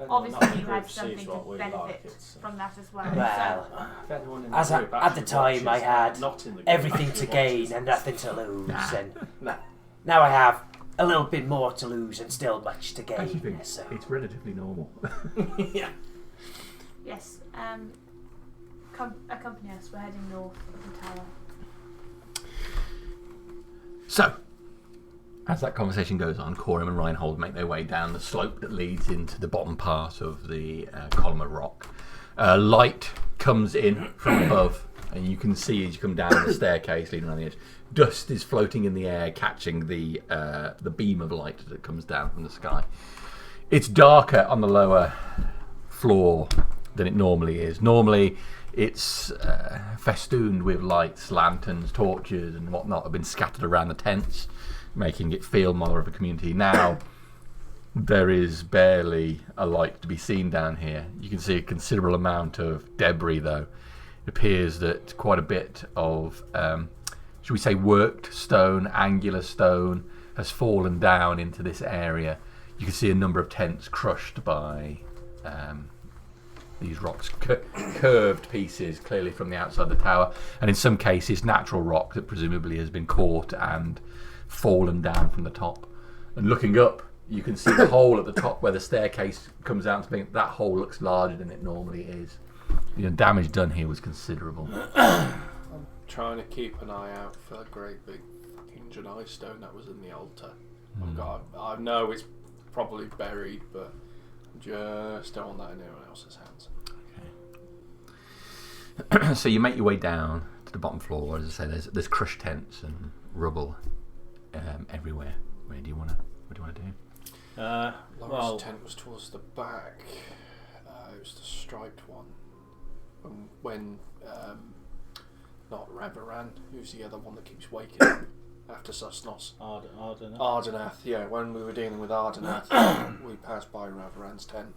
obviously you had something to benefit from that as well. Well, So, as at the time I had everything to gain and nothing to lose, and now I have a little bit more to lose and still much to I actually gain. think So. it's relatively normal. Yeah. Yes, accompany us. We're heading north of the tower. So, as that conversation goes on, Coram and Reinhold make their way down the slope that leads into the bottom part of the column of rock. Light comes in from above, and you can see as you come down the staircase leading around the edge, dust is floating in the air, catching the beam of light that comes down from the sky. It's darker on the lower floor than it normally is. Normally, it's festooned with lights, lanterns, torches, and whatnot have been scattered around the tents, making it feel more of a community. Now, there is barely a light to be seen down here. You can see a considerable amount of debris, though. It appears that quite a bit of, should we say, worked stone, angular stone, has fallen down into this area. You can see a number of tents crushed by these rocks, curved pieces, clearly from the outside of the tower, and in some cases natural rock that presumably has been caught and fallen down from the top. And looking up You can see the hole at the top where the staircase comes out to being. That hole looks larger than it normally is. The damage done here was considerable. I'm trying to keep an eye out for that great big fucking Jedi stone that was in the altar. I know it's probably buried, but just don't want that in anyone else's hands. Okay. So you make your way down to the bottom floor. As I say, there's crushed tents and rubble everywhere. What do you want to do? Laura's tent was towards the back. It was the striped one. When not Ravaran, who's the other one that keeps waking after Susnos? Ardenath, yeah. When we were dealing with Ardenath, we passed by Ravaran's tent.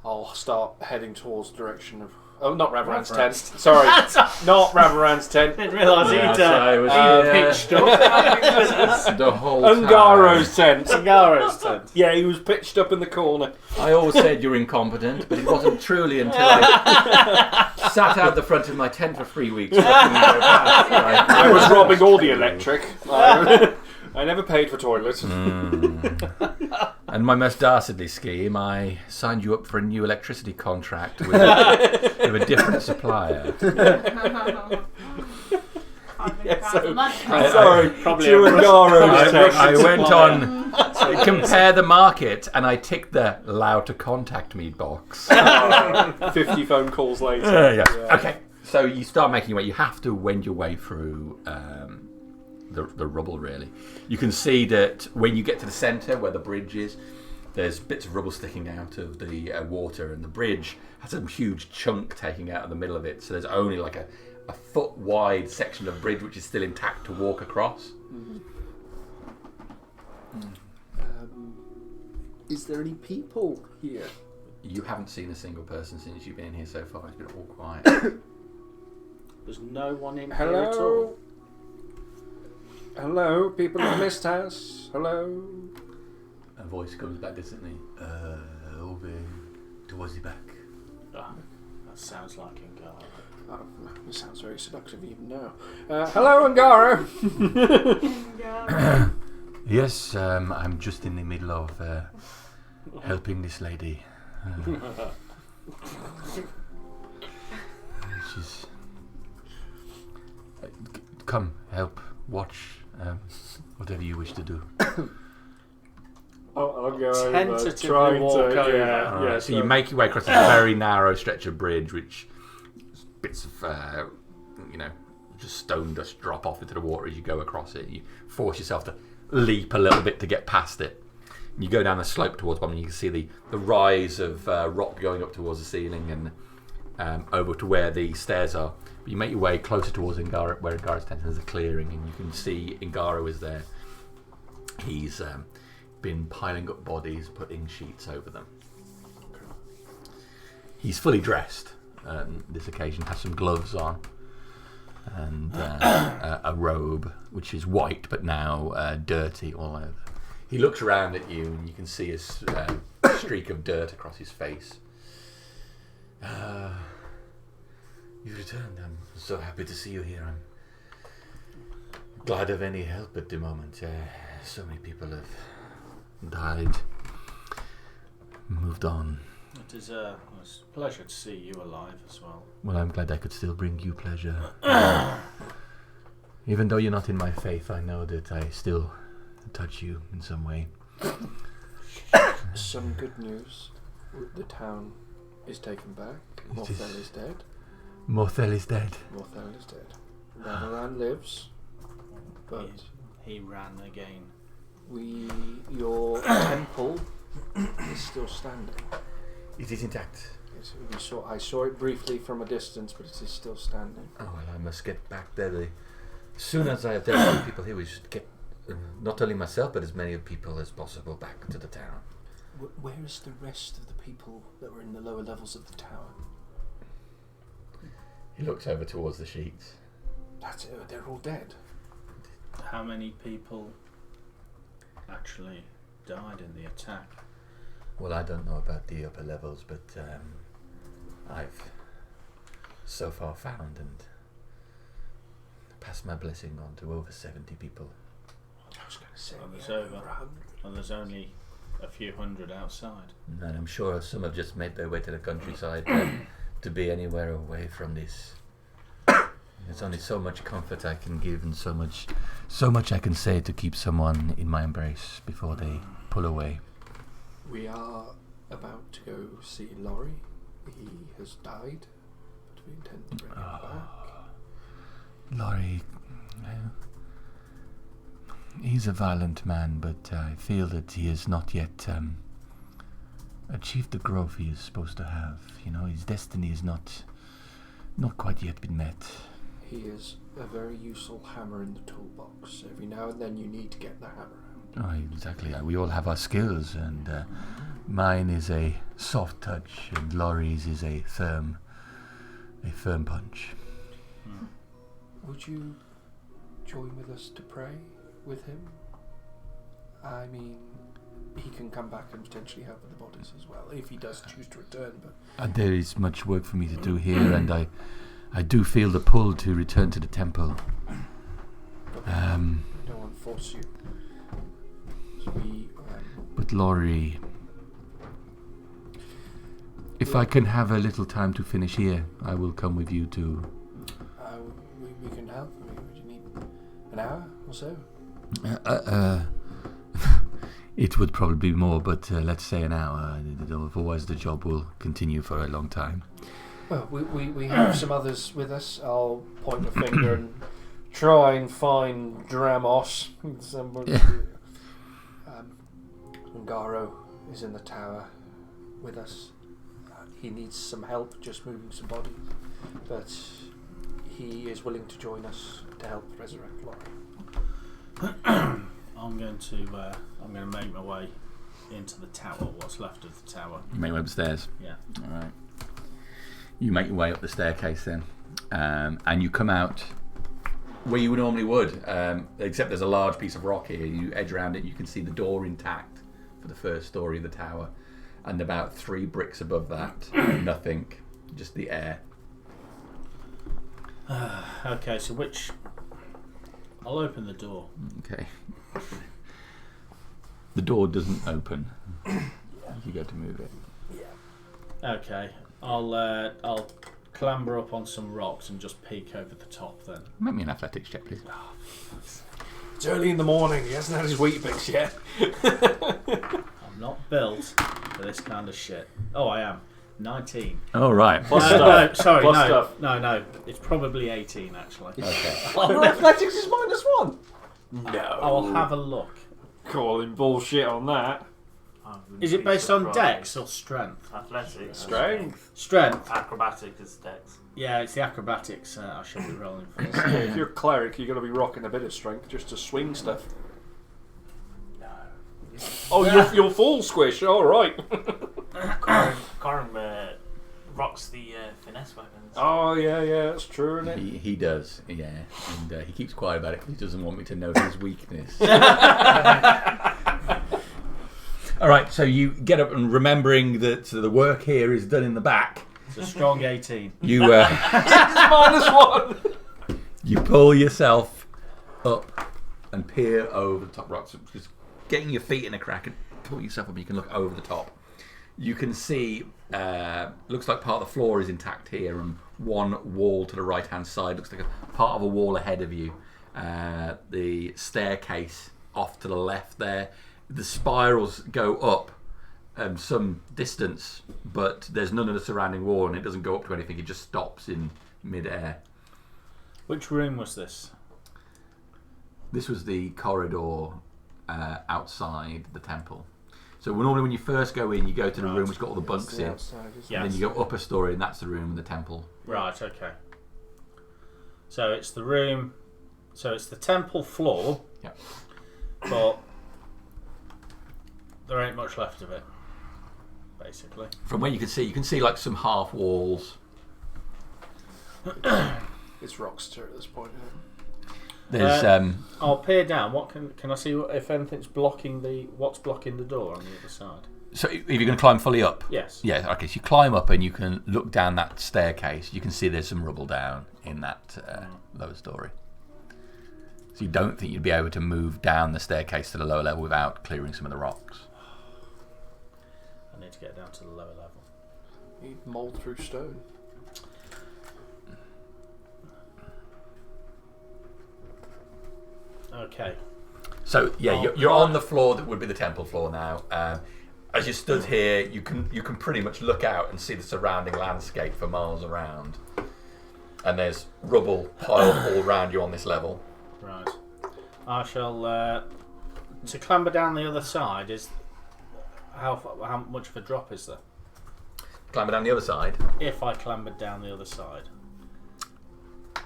I'll start heading towards the direction of... Oh, not Ravaran's tent. Sorry, not Ravaran's tent. Didn't realise he'd pitched up. The whole time. Ungaro's tent. Ungaro's tent. Yeah, he was pitched up in the corner. I always said you're incompetent, but it wasn't truly until I sat out the front of my tent for 3 weeks. I was robbing all the electric. I never paid for toilets. And my most dastardly scheme, I signed you up for a new electricity contract with a different supplier. Sorry, probably I went on compare the market, and I ticked the allowed to contact me box. 50 phone calls later. Yeah. Okay, so you start making your way. You have to wend your way through the rubble, really. You can see that when you get to the centre where the bridge is, there's bits of rubble sticking out of the water, and the bridge has a huge chunk taking out of the middle of it, so there's only like a foot wide section of bridge which is still intact to walk across. Is there any people here? You haven't seen a single person since you've been here so far. It's been all quiet. There's no one in here at all. Hello, people in the mist house. Hello. A voice comes back distantly. Over towards the back. That sounds like Angaro. It sounds very seductive even now. Hello, Angaro. Yes, I'm just in the middle of helping this lady. She's... come, help, watch, whatever you wish to do. I'll go tentatively over, walk over. Yeah, so you make your way across a very narrow stretch of bridge, which bits of, just stone dust drop off into the water as you go across it. You force yourself to leap a little bit to get past it. You go down the slope towards one, and you can see the rise of rock going up towards the ceiling and over to where the stairs are. But you make your way closer towards Ingaro, where Ingaro's tent, and there's a clearing, and you can see Ingaro is there. He's been piling up bodies, putting sheets over them. He's fully dressed. This occasion has some gloves on and a robe which is white but now dirty all over. He looks around at you, and you can see a streak of dirt across his face. You've returned. I'm so happy to see you here. I'm glad of any help at the moment. So many people have died, moved on. It is a pleasure to see you alive as well. Well, I'm glad I could still bring you pleasure. Even though you're not in my faith, I know that I still touch you in some way. Some good news. The town is taken back. Morthel is dead. Morthel is dead. Morthel is dead. Ravaran lives. But he ran again. Your temple is still standing. It is intact. I saw it briefly from a distance, but it is still standing. Oh, well, I must get back there. As soon as I have dealt with people here, we should get not only myself, but as many people as possible back to the town. Where is the rest of the people that were in the lower levels of the tower? He looks over towards the sheets. That's it. They're all dead. How many people actually died in the attack? Well, I don't know about the upper levels, but I've so far found and passed my blessing on to over 70 people. I was going to And there's only a few hundred outside. And I'm sure some have just made their way to the countryside to be anywhere away from this. There's only so much comfort I can give and so much I can say to keep someone in my embrace before they pull away. We are about to go see Laurie. He has died, but we intend to bring him back. Laurie, he's a violent man, but I feel that he has not yet achieved the growth he is supposed to have. You know, his destiny is not quite yet been met. He is a very useful hammer in the toolbox. Every now and then you need to get the hammer out. Oh, exactly. We all have our skills, and mine is a soft touch, and Laurie's is a firm punch. Would you join with us to pray with him? I mean, he can come back and potentially help with the bodies as well, if he does choose to return. But there is much work for me to do here, and I do feel the pull to return to the temple. No one force you. So but Laurie, if I can have a little time to finish here, I will come with you to... we can help. I mean, would you need an hour or so? It would probably be more, but let's say an hour. Otherwise the job will continue for a long time. Well, we have some others with us. I'll point a finger and try and find Dramos. Somebody. Ungaro is in the tower with us. He needs some help just moving some bodies, but he is willing to join us to help resurrect Laurie. I'm going to make my way into the tower. What's left of the tower? You make your way upstairs. Yeah. All right. You make your way up the staircase then, and you come out where you normally would, except there's a large piece of rock here. You edge around it, you can see the door intact for the first story of the tower, and about 3 bricks above that, nothing, just the air. Okay, so I'll open the door. Okay. The door doesn't open. You go to move it. Okay, I'll clamber up on some rocks and just peek over the top then. Make me an athletics check, please. It's early in the morning. He hasn't had his Weet-Bix yet. I'm not built for this kind of shit. Oh, I am. 19. Oh, right. No, stuff. No. It's probably 18 actually. Okay. Your athletics is -1. No. I'll have a look. Calling bullshit on that. Is it based on dex or strength? Athletics. Strength. Acrobatic is dex. Yeah, it's the acrobatics I should be rolling for. If you're a cleric, you're going to be rocking a bit of strength just to swing stuff. No. Oh, you're full squish. All right. Corin rocks the finesse weapons. Oh yeah, that's true, isn't it? He does, yeah. And he keeps quiet about it because he doesn't want me to know his weakness. All right, so you get up and remembering that the work here is done in the back. It's a strong 18. You -1. You pull yourself up and peer over the top rocks. Just getting your feet in a crack and pull yourself up. You can look over the top. You can see, looks like part of the floor is intact here, and one wall to the right-hand side looks like a part of a wall ahead of you. The staircase off to the left there. The spirals go up some distance, but there's none of the surrounding wall, and it doesn't go up to anything. It just stops in mid-air. Which room was this? This was the corridor outside the temple. So normally when you first go in, you go to the room which got all the bunks in. And then you go up a story, and that's the room in the temple. Right, okay. So it's the room... So it's the temple floor. Yeah. But there ain't much left of it, basically. From where you can see like some half walls. It's Rockster at this point. There's I'll peer down. What can I see if anything's blocking what's blocking the door on the other side? So if you're going to climb fully up? Yes. Yeah, okay, so you climb up and you can look down that staircase. You can see there's some rubble down in that lower story. So you don't think you'd be able to move down the staircase to the lower level without clearing some of the rocks? I need to get down to the lower level. You mould through stone. Okay. So yeah, you're on the floor that would be the temple floor now. As you stood here, you can pretty much look out and see the surrounding landscape for miles around, and there's rubble piled all around you on this level. Right. I shall to clamber down the other side. Is how much of a drop is there? Climber down the other side. If I clambered down the other side,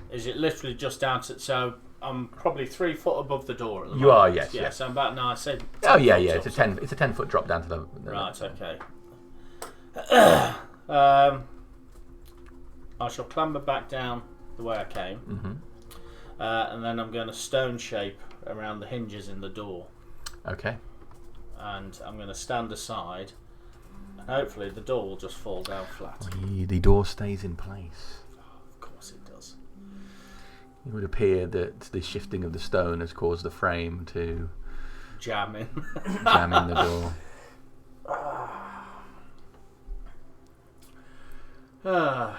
is it literally just down to? So I'm probably 3 foot above the door at the moment. You are, yes. Yeah. So I'm about now. I said. Oh yeah. It's a 10-foot drop down to the Right. Okay. I shall clamber back down the way I came, and then I'm going to stone shape around the hinges in the door. Okay. And I'm going to stand aside, and hopefully the door will just fall down flat. The door stays in place. Of course it does. It would appear that the shifting of the stone has caused the frame to jam in the door.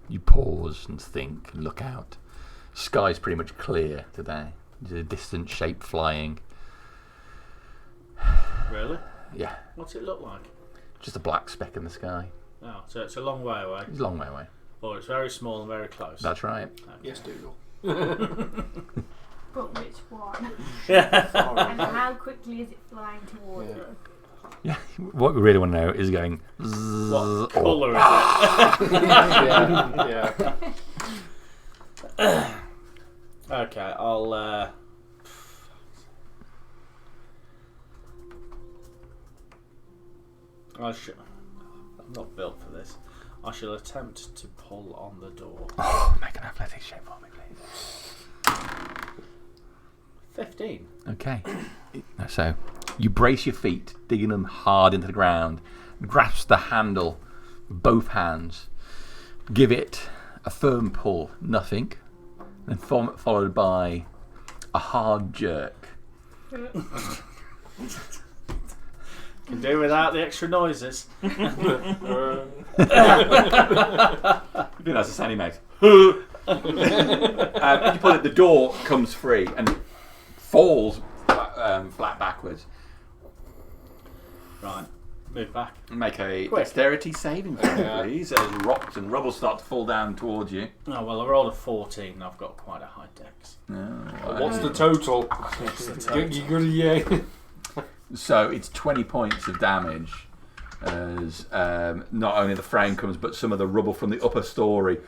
You pause and think and look out. Sky's pretty much clear today. There's a distant shape flying. Really? Yeah. What's it look like? Just a black speck in the sky. Oh, so it's a long way away. It's a long way away. Or it's very small and very close. That's right. Okay. Yes, Dougal. But which one? Yeah. And how quickly is it flying towards us? Yeah. What we really want to know is going. What colour is Yeah. Okay, I'll. I'm not built for this. I shall attempt to pull on the door. Oh, make an athletics check for me, please. 15. Okay. So you brace your feet, digging them hard into the ground, grasp the handle with both hands, give it a firm pull, nothing, then followed by a hard jerk. Can do without the extra noises. I think that's the sound he makes. You pull it, the door comes free and falls flat backwards. Right, move back. Make a Quick. dexterity saving throw, please, as rocks and rubble start to fall down towards you. Oh, well, I rolled a 14 and I've got quite a high dex. What's the total? You got a So it's 20 points of damage as not only the frame comes, but some of the rubble from the upper story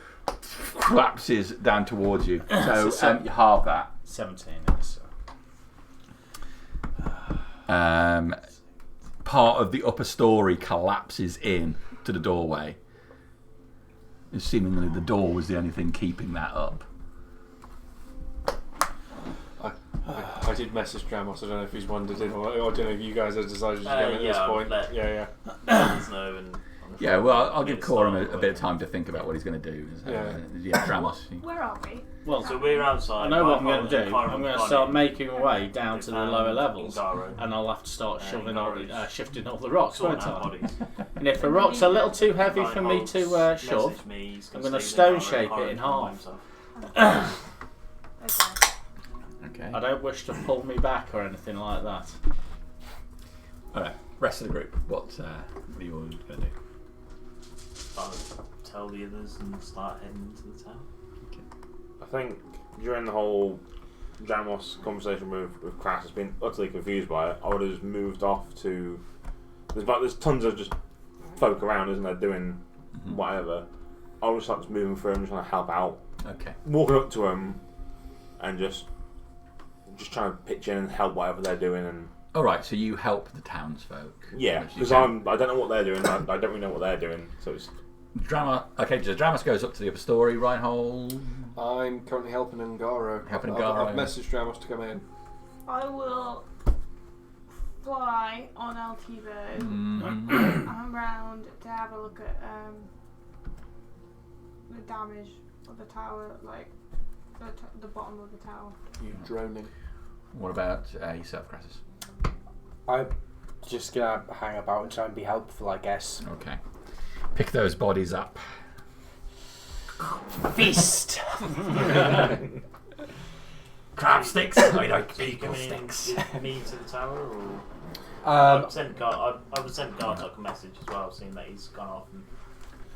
collapses down towards you. So you halve that. 17 is. Part of the upper story collapses in to the doorway. And seemingly the door was the only thing keeping that up. I did message Dramos. I don't know if he's wandered in, or I don't know if you guys have decided to go at this point. Yeah. Yeah, well, I'll give Coram a bit of time to think about what he's going to do. Dramos. Where are we? Well, So we're outside. I know what I'm going to do. I'm going to start making my way down to the lower levels, and I'll have to start shifting all the rocks, won't I? And if the rock's a little too heavy for me to shove, I'm going to stone shape it in half. Okay. I don't wish to pull me back or anything like that. Alright, rest of the group, what are you all going to do? I'll tell the others and start heading into the town. Okay. I think during the whole Dramos conversation with Crass has been utterly confused by it. I would have just moved off to. There's tons of just folk around, isn't there, doing whatever. I would just like moving through and trying to help out. Okay. Walking up to them and just trying to pitch in and help whatever they're doing. And Alright, so you help the townsfolk. yeah, because I don't know what they're doing. I don't really know what they're doing. So it's Okay, so Dramas goes up to the upper story, Reinhold. I'm currently helping Ungaro. I've messaged Dramos to come in. I will fly on Altivo around to have a look at the damage. of the tower, like the bottom of the tower. You droning. What about yourself, Crassus? I'm just gonna hang about and try and be helpful, I guess. Okay. Pick those bodies up. Feast! Crab sticks! I like So you people coming in sticks. with me to the tower, or Um, I would send Gartok a message as well, seeing that he's gone off and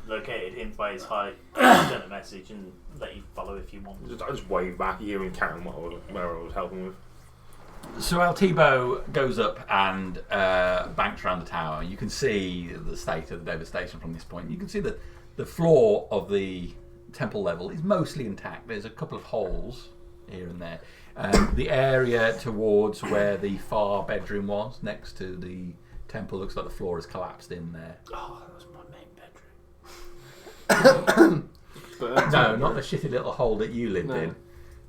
located him by his height. Sent a message and let you follow if you want. I just wave back at you and carry on where I was helping with. So Altibo goes up and banks around the tower. You can see the state of the devastation from this point. You can see that the floor of the temple level is mostly intact. There's a couple of holes here and there. The area towards where the far bedroom was, next to the temple, looks like the floor has collapsed in there. Oh, that was my main bedroom. No, not the shitty little hole that you lived in.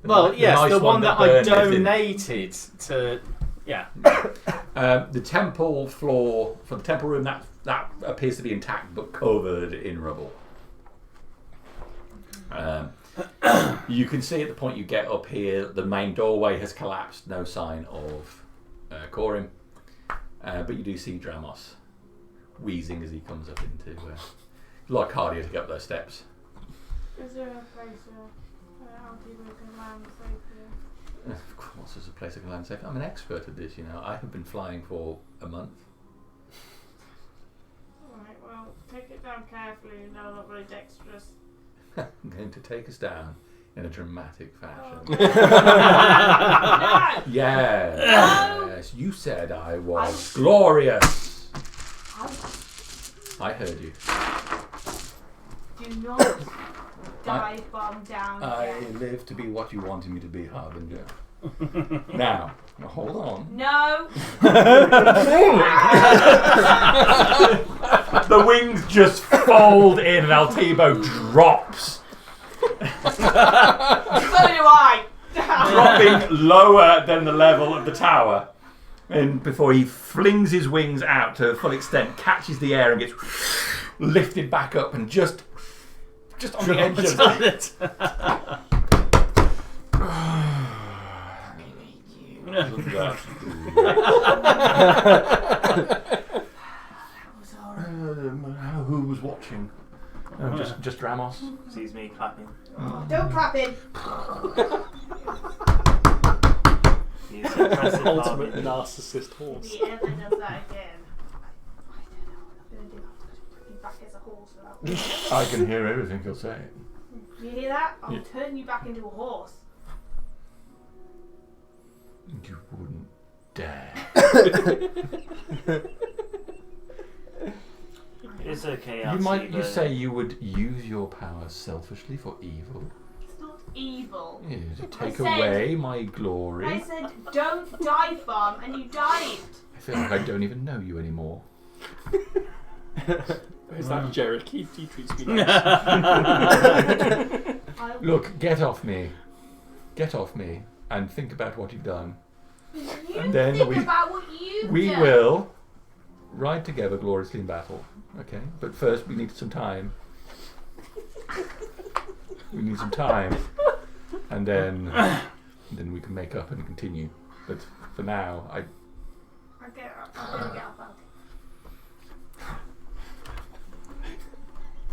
Well, yes, nice the one that I Bern lived in. donated to. Yeah. The temple floor for the temple room that appears to be intact but covered in rubble. You can see at the point you get up here, the main doorway has collapsed. No sign of Corim, but you do see Dramos wheezing as he comes up into a lot of cardio to get up those steps. Is there a place where Altibo can land safely? Of course, there's a place I can land safe. I'm an expert at this, you know. I have been flying for a month. Alright, well, take it down carefully. No, not very dexterous. I'm going to take us down in a dramatic fashion. No! Yes, you said I was glorious. I heard you. Do not dive bomb down I again. live to be what you wanted me to be, Harbinger. Now, hold on. No! The wings just fold in and Altibo drops. So do I! Dropping lower than the level of the tower. And before he flings his wings out to full extent, catches the air and gets lifted back up and just on the edge of it. Look at that. Who was watching? Oh, just Ramos. Sees me clapping. Don't clap him! He's impressive. Ultimate Harvey. narcissist horse. If he ever does that again, I don't know what I'm going to do. I'll put you back as a horse now. I can hear everything you'll say. Do you hear that? I'll turn you back into a horse. You wouldn't dare. It's okay, You say you would use your powers selfishly for evil? It's not evil. Yeah, to take said- away my glory. I said, don't dive bomb, and you dived. I feel like I don't even know you anymore. Is that Jarek? He treats me nice. Look, get off me. Get off me. And think about what you've done. You And then think we- about what you've We done. will ride together gloriously in battle. Okay? But first we need some time. We need some time. And then we can make up and continue. But for now, I'm gonna get up out.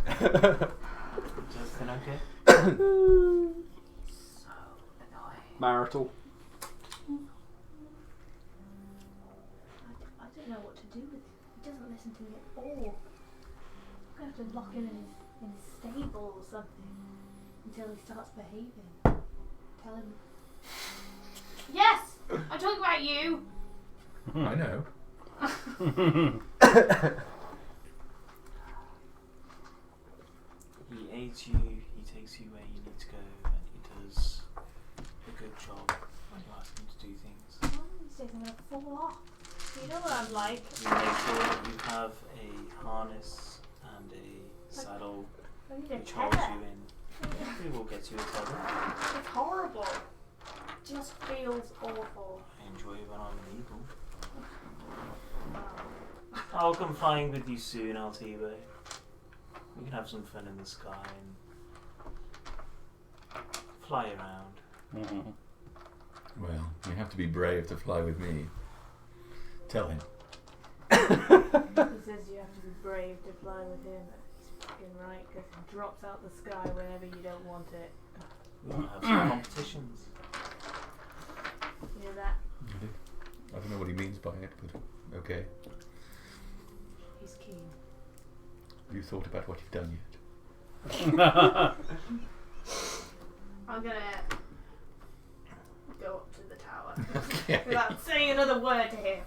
Everything okay? So annoying. Marital. I don't know what to do with him. He doesn't listen to me at all. I'm gonna have to lock him in his stable or something until he starts behaving. Tell him. Yes! I'm talking about you! I know. He aids you, he takes you where you need to go, and he does a good job when you ask him to do things. Oh, these days I'm gonna fall off. You know what I'm like. You make sure that you have a harness and a saddle I need a which holds tether. you in. We will get you a tether. It's horrible. It just feels awful. I enjoy it when I'm an eagle. Wow. I'll come flying with you soon, Altibo. We can have some fun in the sky and fly around. Mm-hmm. Well, you have to be brave to fly with me. Tell him. He says you have to be brave to fly with him. He's fucking right, because it drops out the sky whenever you don't want it. We'll have some competitions. You know that? I don't know what he means by it, but okay. He's keen. Have you thought about what you've done yet? I'm gonna go up to the tower Okay. without saying another word to him.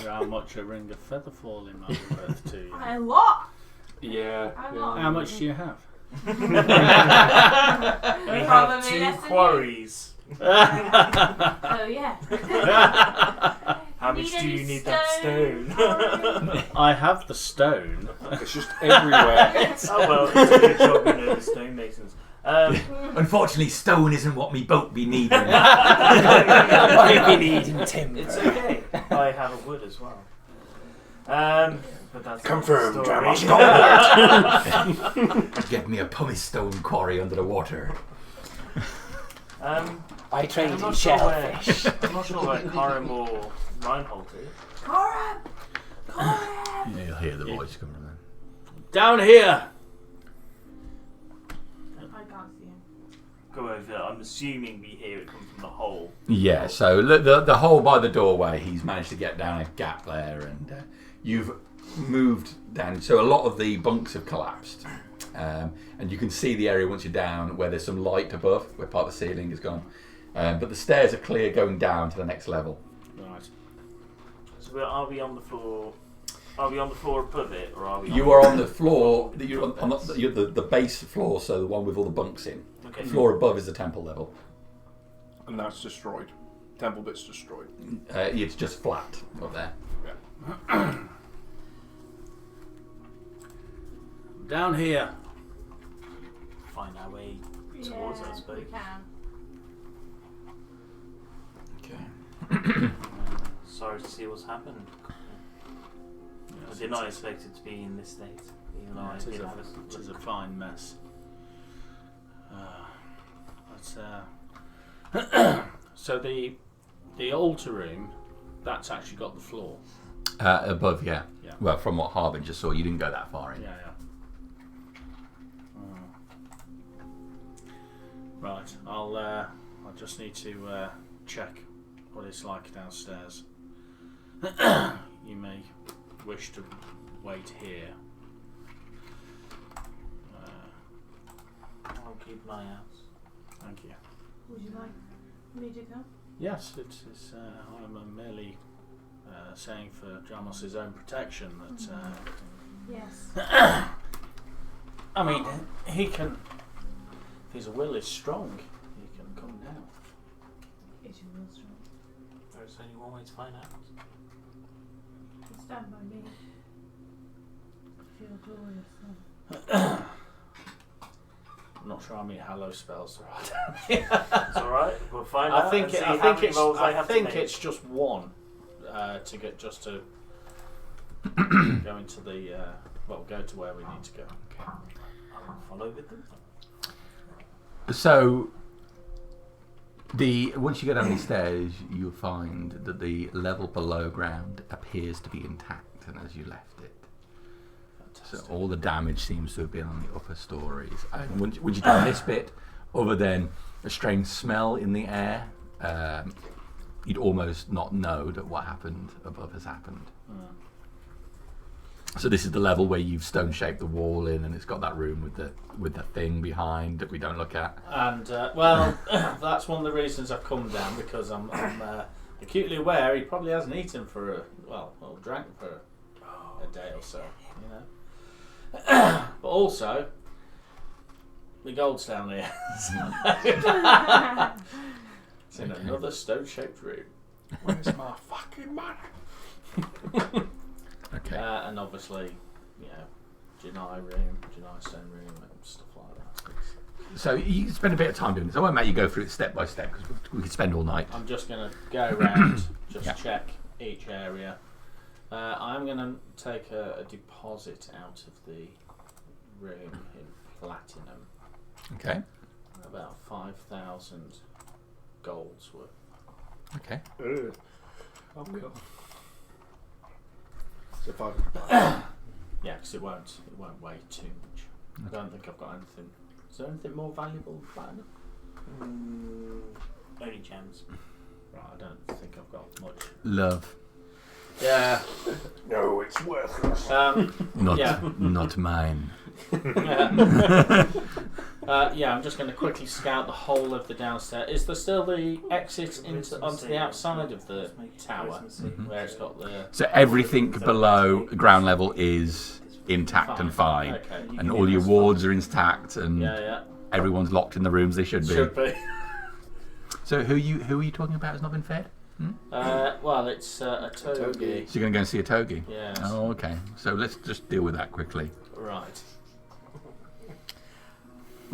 How much a ring of feather falling might be worth to you? A lot. Yeah. A lot. How much do you have? We have Probably 2 less than quarries. Oh yeah. How much do you need that stone? I have the stone. It's just everywhere. Oh well, it's a good job we know the stonemasons. Unfortunately, stone isn't what me boat be needing. Might be needing timber. It's okay. I have a wood as well. But that's Confirmed, another story. Get me a pumice stone quarry under the water. I trade I'm in not sure where. shellfish. I'm not sure where Karim or Reinhold is. Coram! Coram! Yeah, you'll hear the voice coming from them. Down here! I can't see him. Go over. I'm assuming we hear it come from the hole. Yeah, so the hole by the doorway, he's managed to get down a gap there, and you've moved down. So a lot of the bunks have collapsed, and you can see the area once you're down where there's some light above, where part of the ceiling is gone. But the stairs are clear going down to the next level. Right. So are we on the floor? Are we on the floor above it, or are we? You are on the floor. You're on the base floor, so the one with all the bunks in. Okay. The floor above is the temple level. And that's destroyed. Temple bit's destroyed. It's just flat up there. Down here. Find our way towards it, I suppose. We can. Okay. Sorry to see what's happened. I did not expect it to be in this state, even though I did have It is a fine mess. So the altar room, that's actually got the floor. Above, yeah. Yeah. Well, from what Harbinger saw, you didn't go that far in. Yeah. Right. I just need to check what it's like downstairs. You may wish to wait here. I'll keep an eye out. Thank you. Would you like me to come? Yes, it's I'm merely saying for Jamos' own protection that. Yes. I mean, he can. If his will is strong, he can come down. Is your will strong? There's only one way to find out. Stand by me. Feel glorious then. I'm not sure how many hallow spells there are. It's alright, we'll find out. I think and see how many rolls I have to make. it's just one to get just to go into the go to where we need to go. I'll follow with them. So, once you go down these stairs, you'll find that the level below ground appears to be intact, and as you left it. So all the damage seems to have been on the upper stories. And once you down this bit, other than a strange smell in the air, you'd almost not know that what happened above has happened. So this is the level where you've stone shaped the wall in, and it's got that room with the thing behind that we don't look at. And that's one of the reasons I've come down, because I'm acutely aware he probably hasn't eaten for drank for a day or so, you know. But also, the gold's down here. It's in another stone-shaped room. Where's my fucking money? Okay. And obviously, you know, Janai room, Janai stone room, and stuff like that. So you spend a bit of time doing this. I won't make you go through it step by step because we could spend all night. I'm just going to go around, just Yeah. check each area. I'm going to take a deposit out of the room in platinum. Okay. About 5,000 gold's worth. Okay. Okay. So if I Yeah, because it won't weigh too much. I don't think I've got anything. Is there anything more valuable than platinum? Only gems. Right, I don't think I've got much. Love. Yeah. no, it's worthless. Not Yeah. not mine. Yeah, I'm just going to quickly scout the whole of the downstairs. Is there still the exit onto the outside of the tower, where it's got the... So everything below ground level is intact and fine. Okay. And all your wards are intact and Yeah. everyone's locked in the rooms they should be. Should be. So who are you talking about has not been fed? Well, it's a togi. So you're going to go and see a togi? Yes. Oh, okay. So let's just deal with that quickly. Right.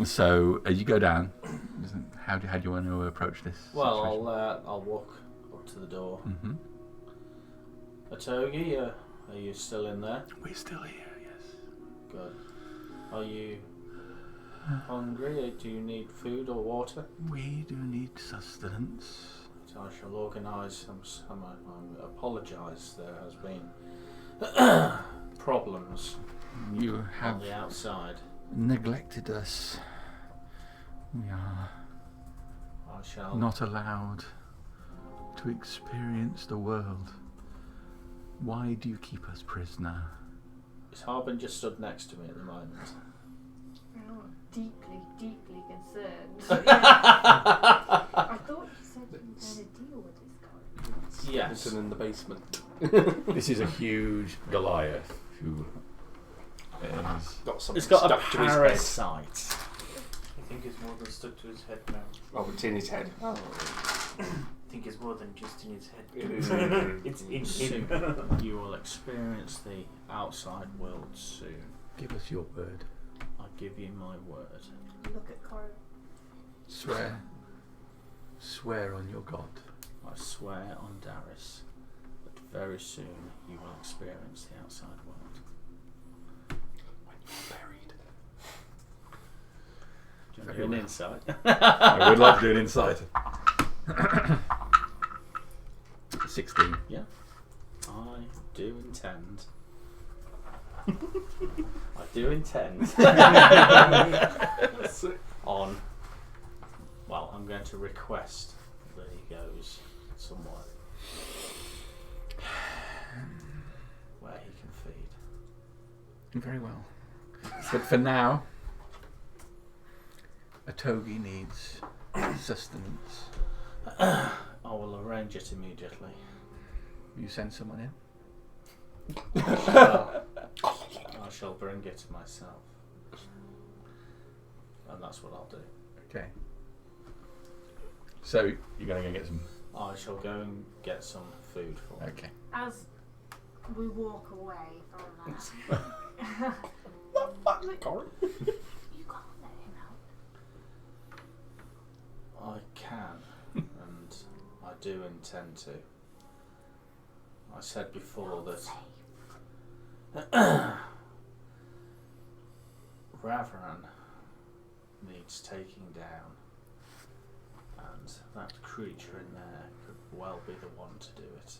So as you go down, how do you want to approach this Well, situation? I'll walk up to the door. Mm-hmm. A togi, are you still in there? We're still here, yes. Good. Are you hungry? Do you need food or water? We do need sustenance. So I shall organise some I apologise. There has been problems You have on the outside. neglected us. We are I shall not allowed to experience the world. Why do you keep us prisoner? Is Harbinger stood next to me at the moment? Deeply, deeply concerned. I thought you said you were going to deal with this guy. Yes. It's in the basement. This is a huge Goliath who is... Got something It's got a stuck to his head. parasite. I think it's more than stuck to his head now. Oh, it's in his head. I think it's more than just in his head. It's in Soon him. you will experience the outside world soon. Give us your word. I give you my word. Look at Corin. Swear on your god. I swear on Darius that very soon you will experience the outside world. When you're buried. Do you want to do an insight? I would love to do an insight. 16. Yeah. I do intend. I do intend on. Well, I'm going to request that he goes somewhere where he can feed. Very well. But for now, a togi needs sustenance. I will arrange it immediately. You send someone in? I shall bring it myself. And that's what I'll do. Okay. So you're going to go get some... I shall go and get some food for him. Okay. As we walk away from that. Corin? You can't let him out. I can, and I do intend to. I said before that Ravran needs taking down, and that creature in there could well be the one to do it.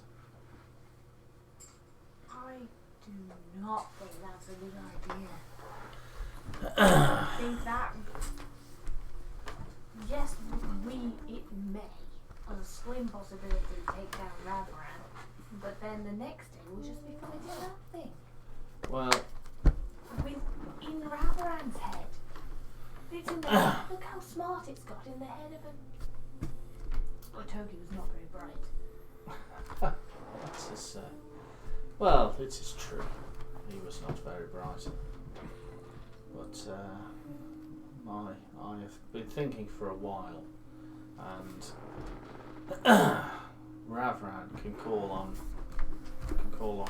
I do not think that's a good idea. I think that, yes, it may, on a slim possibility, take down Ravran, but then the next day we'll just be fighting nothing. Well, In Ravran's head. It's in the look how smart it's got in the head of a... Well, Togi was not very bright. this is, well, it is true. He was not very bright. But I have been thinking for a while, and Ravran can call on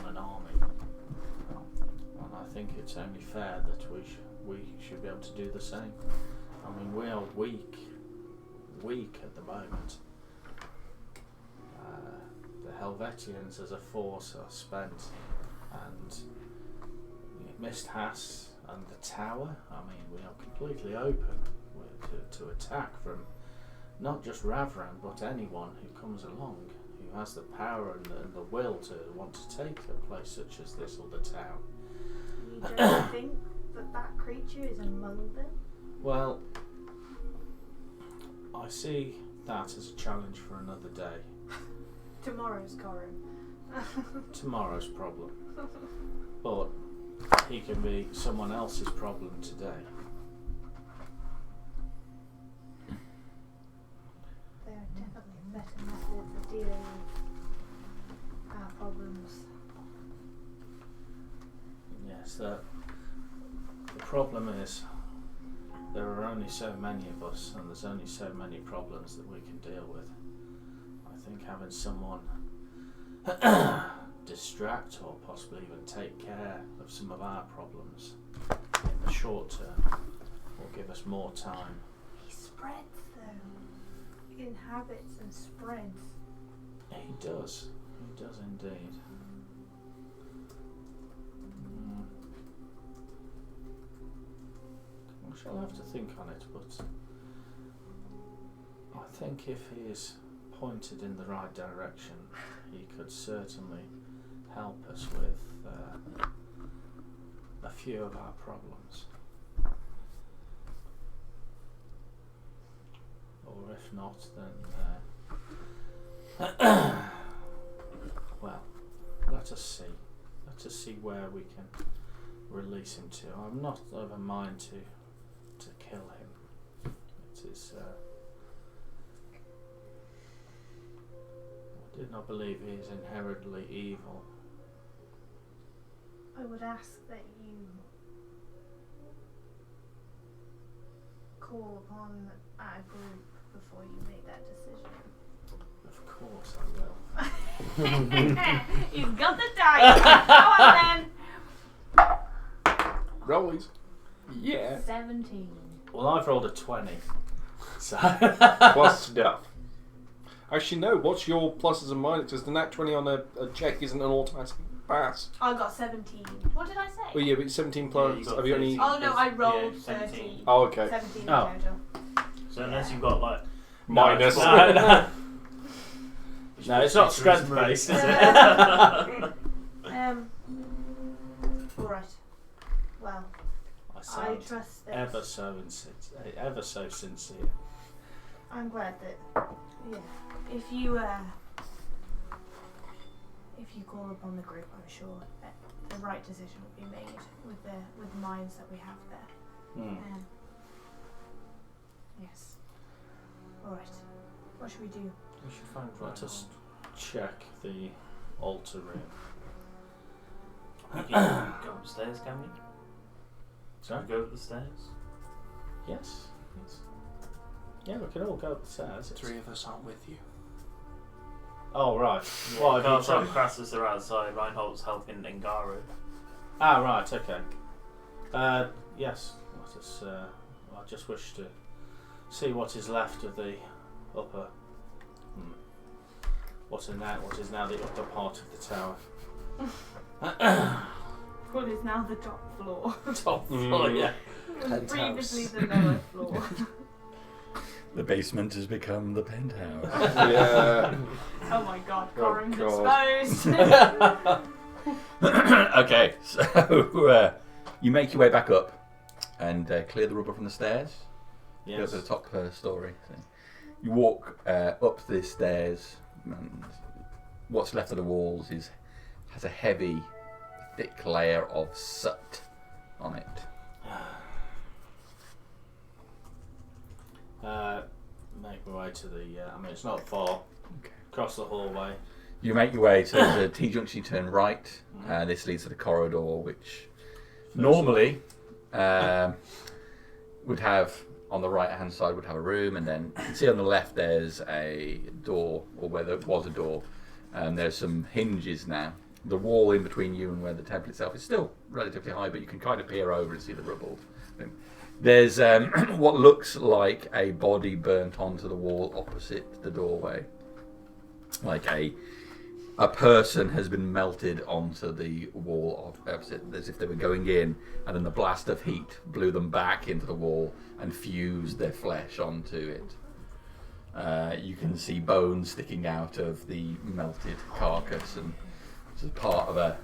an army, and I think it's only fair that we should be able to do the same. I mean, we are weak at the moment. The Helvetians as a force are spent, and Mist Hass And the tower, I mean, we are completely open to attack from not just Ravran, but anyone who comes along, who has the power and the will to want to take a place such as this or the town. You don't think that creature is among them? Well, I see that as a challenge for another day. Tomorrow's Corin. Tomorrow's problem. But he can be someone else's problem today. There are definitely better methods of dealing with our problems. Yes, the problem is there are only so many of us, and there's only so many problems that we can deal with. I think having someone distract or possibly even take care of some of our problems in the short term will give us more time. He spreads though. He inhabits and spreads. He does indeed. I shall have to think on it, but I think if he is pointed in the right direction, he could certainly help us with a few of our problems. Or if not, then well, let us see. Let us see where we can release him to. I'm not of a mind to kill him. It is. I do not believe he is inherently evil. I would ask that you call upon our group before you make that decision. Of course I will. He's got the dice. Go on then. Rollies. Yeah. 17. Well, I've rolled a 20. So Plus stuff. Actually, no. What's your pluses and minuses? Because the nat 20 on a check isn't an automatic pass. I got 17. What did I say? Oh yeah, but 17 plus. you got Have you got any? 13. Oh no, I rolled Yeah, 13. 17. Oh, okay. 17 in Oh. total. So unless you've got like Minus. no, it's not strength based, is it? Alright. Well, I I sound trust that. ever so sincere. I'm glad that. Yeah. If you call upon the group, I'm sure that the right decision will be made with the minds that we have there. Yes. Alright. What should we do? we should find Let us check the altar room. We can go upstairs, can we? Sorry? Can we go up the stairs? Yes. Yeah, we can all go upstairs. Three of us aren't with you. Oh, right. Yeah, What have you Carl done? and Crassus are outside. Reinhold's helping Ngaru. Ah, right, okay. Yes, let us, I just wish to see what is left of the upper... What is now the upper part of the tower. What is now the top floor? Top floor, yeah. It was previously the lower floor. The basement has become the penthouse. Yeah. Oh my god, Oh Corin's God. exposed. Okay, so you make your way back up and clear the rubble from the stairs. Go Yes. to the top story. So you walk up the stairs, and what's left of the walls has a heavy, thick layer of soot on it. Make my way to the... I mean, it's not far. Okay. Across the hallway. You make your way to the T-junction, you turn right, this leads to the corridor, which normally would have, on the right-hand side, would have a room, and then you can see on the left there's a door, or where there was a door, and there's some hinges now. The wall in between you and where the temple itself is still relatively high, but you can kind of peer over and see the rubble. There's what looks like a body burnt onto the wall opposite the doorway. Like a a person has been melted onto the wall of opposite, as if they were going in, and then the blast of heat blew them back into the wall and fused their flesh onto it. You can see bones sticking out of the melted carcass, and it's part of a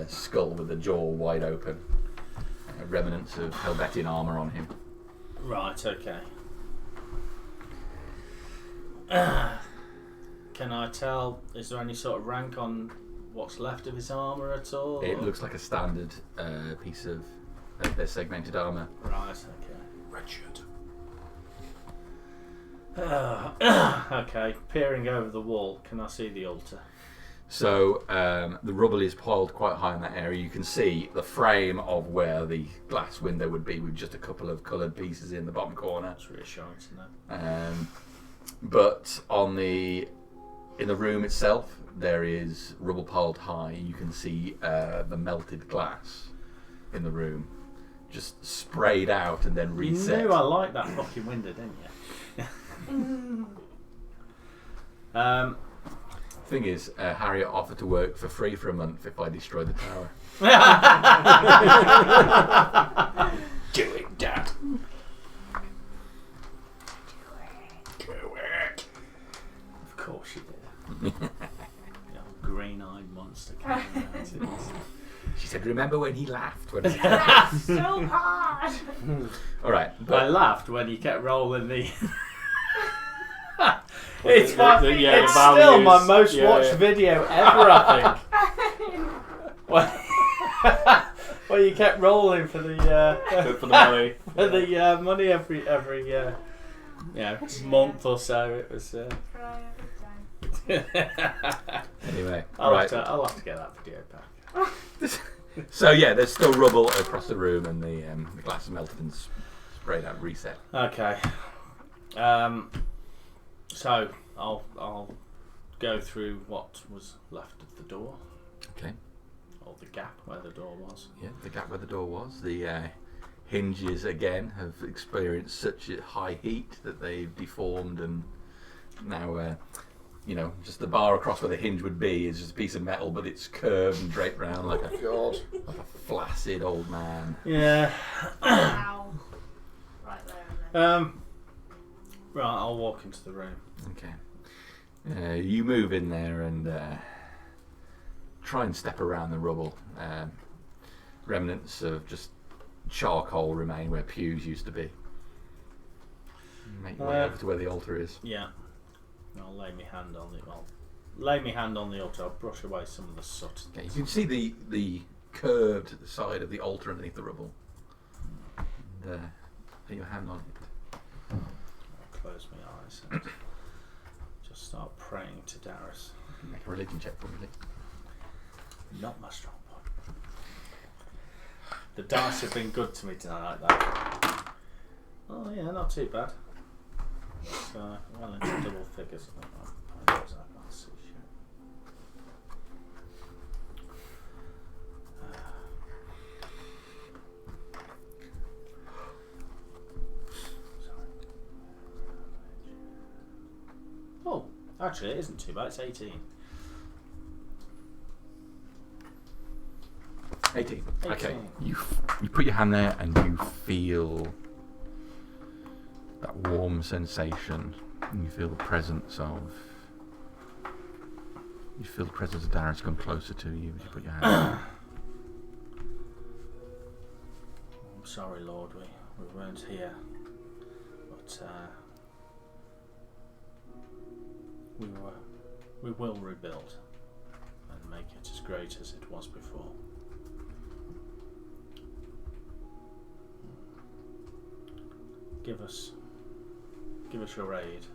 skull with the jaw wide open. Remnants of Helvetian armour on him. Right, okay. Can I tell, is there any sort of rank on what's left of his armour at all? It looks like a standard piece of their segmented armour. Right, okay. Red shirt. Okay, peering over the wall, can I see the altar? So the rubble is piled quite high in that area. You can see the frame of where the glass window would be, with just a couple of coloured pieces in the bottom corner. That's reassuring to know. But in the room itself, there is rubble piled high. You can see the melted glass in the room, just sprayed out and then reset. You knew I liked that fucking window, didn't you? Thing is, Harriet offered to work for free for a month if I destroyed the tower. Do it, Dad. Do it. Of course you did. You green-eyed monster came around. She said, "Remember when he laughed?" When he... So hard. All right, I but laughed when you kept rolling the... The it's values, still my most watched yeah. video ever, I think. Well, you kept rolling for the For the money. for the money every month or so. It was. anyway, I'll right. have to get that video back. So yeah, there's still rubble across the room, and the glass is melted and sprayed out. Reset. Okay. So I'll go through what was left of the door. Okay. Or the gap where the door was. Yeah, the gap where the door was. The hinges again have experienced such a high heat that they've deformed, and now just the bar across where the hinge would be is just a piece of metal, but it's curved and draped around like a flaccid old man. Yeah. Wow. Right there. Right, I'll walk into the room. Okay. You move in there and try and step around the rubble. Remnants of just charcoal remain where pews used to be. Make your way over to where the altar is. Yeah. I'll lay my hand on the altar. I'll brush away some of the soot. Okay, you can see the curved side of the altar underneath the rubble. And lay your hand on it. I'll close my eyes and just start praying to Darius. Make a religion check for me. Not my strong point. The dice have been good to me tonight, though. Oh yeah, not too bad. It's well into double figures. I can't see shit. Sorry. Oh, actually, it isn't too bad. It's 18. 18. Okay. You put your hand there and you feel that warm sensation. And you feel the presence of. You feel the presence of Darius come closer to you as you put your hand there. I'm sorry, Lord, we weren't here, but we will rebuild and make it as great as it was before. Give us your aid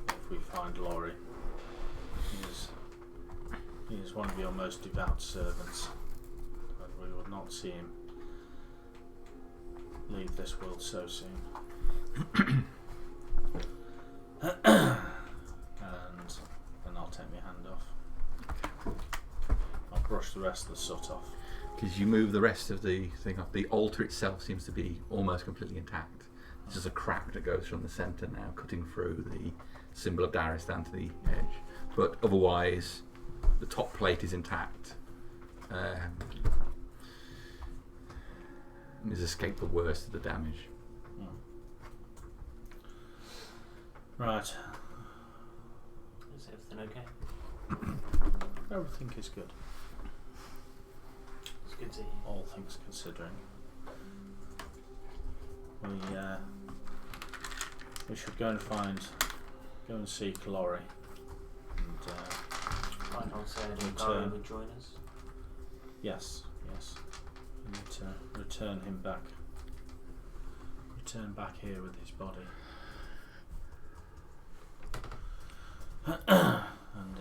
if we find Laurie. He is one of your most devout servants, and we will not see him leave this world so soon. And I'll take my hand off. I'll brush the rest of the soot off. Because you move the rest of the thing off. The altar itself seems to be almost completely intact. There's just a crack that goes from the centre now, cutting through the symbol of Darius down to the edge. But otherwise, the top plate is intact. He's escaped the worst of the damage. Right. Is everything okay? Everything is good. It's good to hear. All things considering. We should go and see Glory. And Find out say return. Glory would join us. Yes. We need to return him back. Return back here with his body. And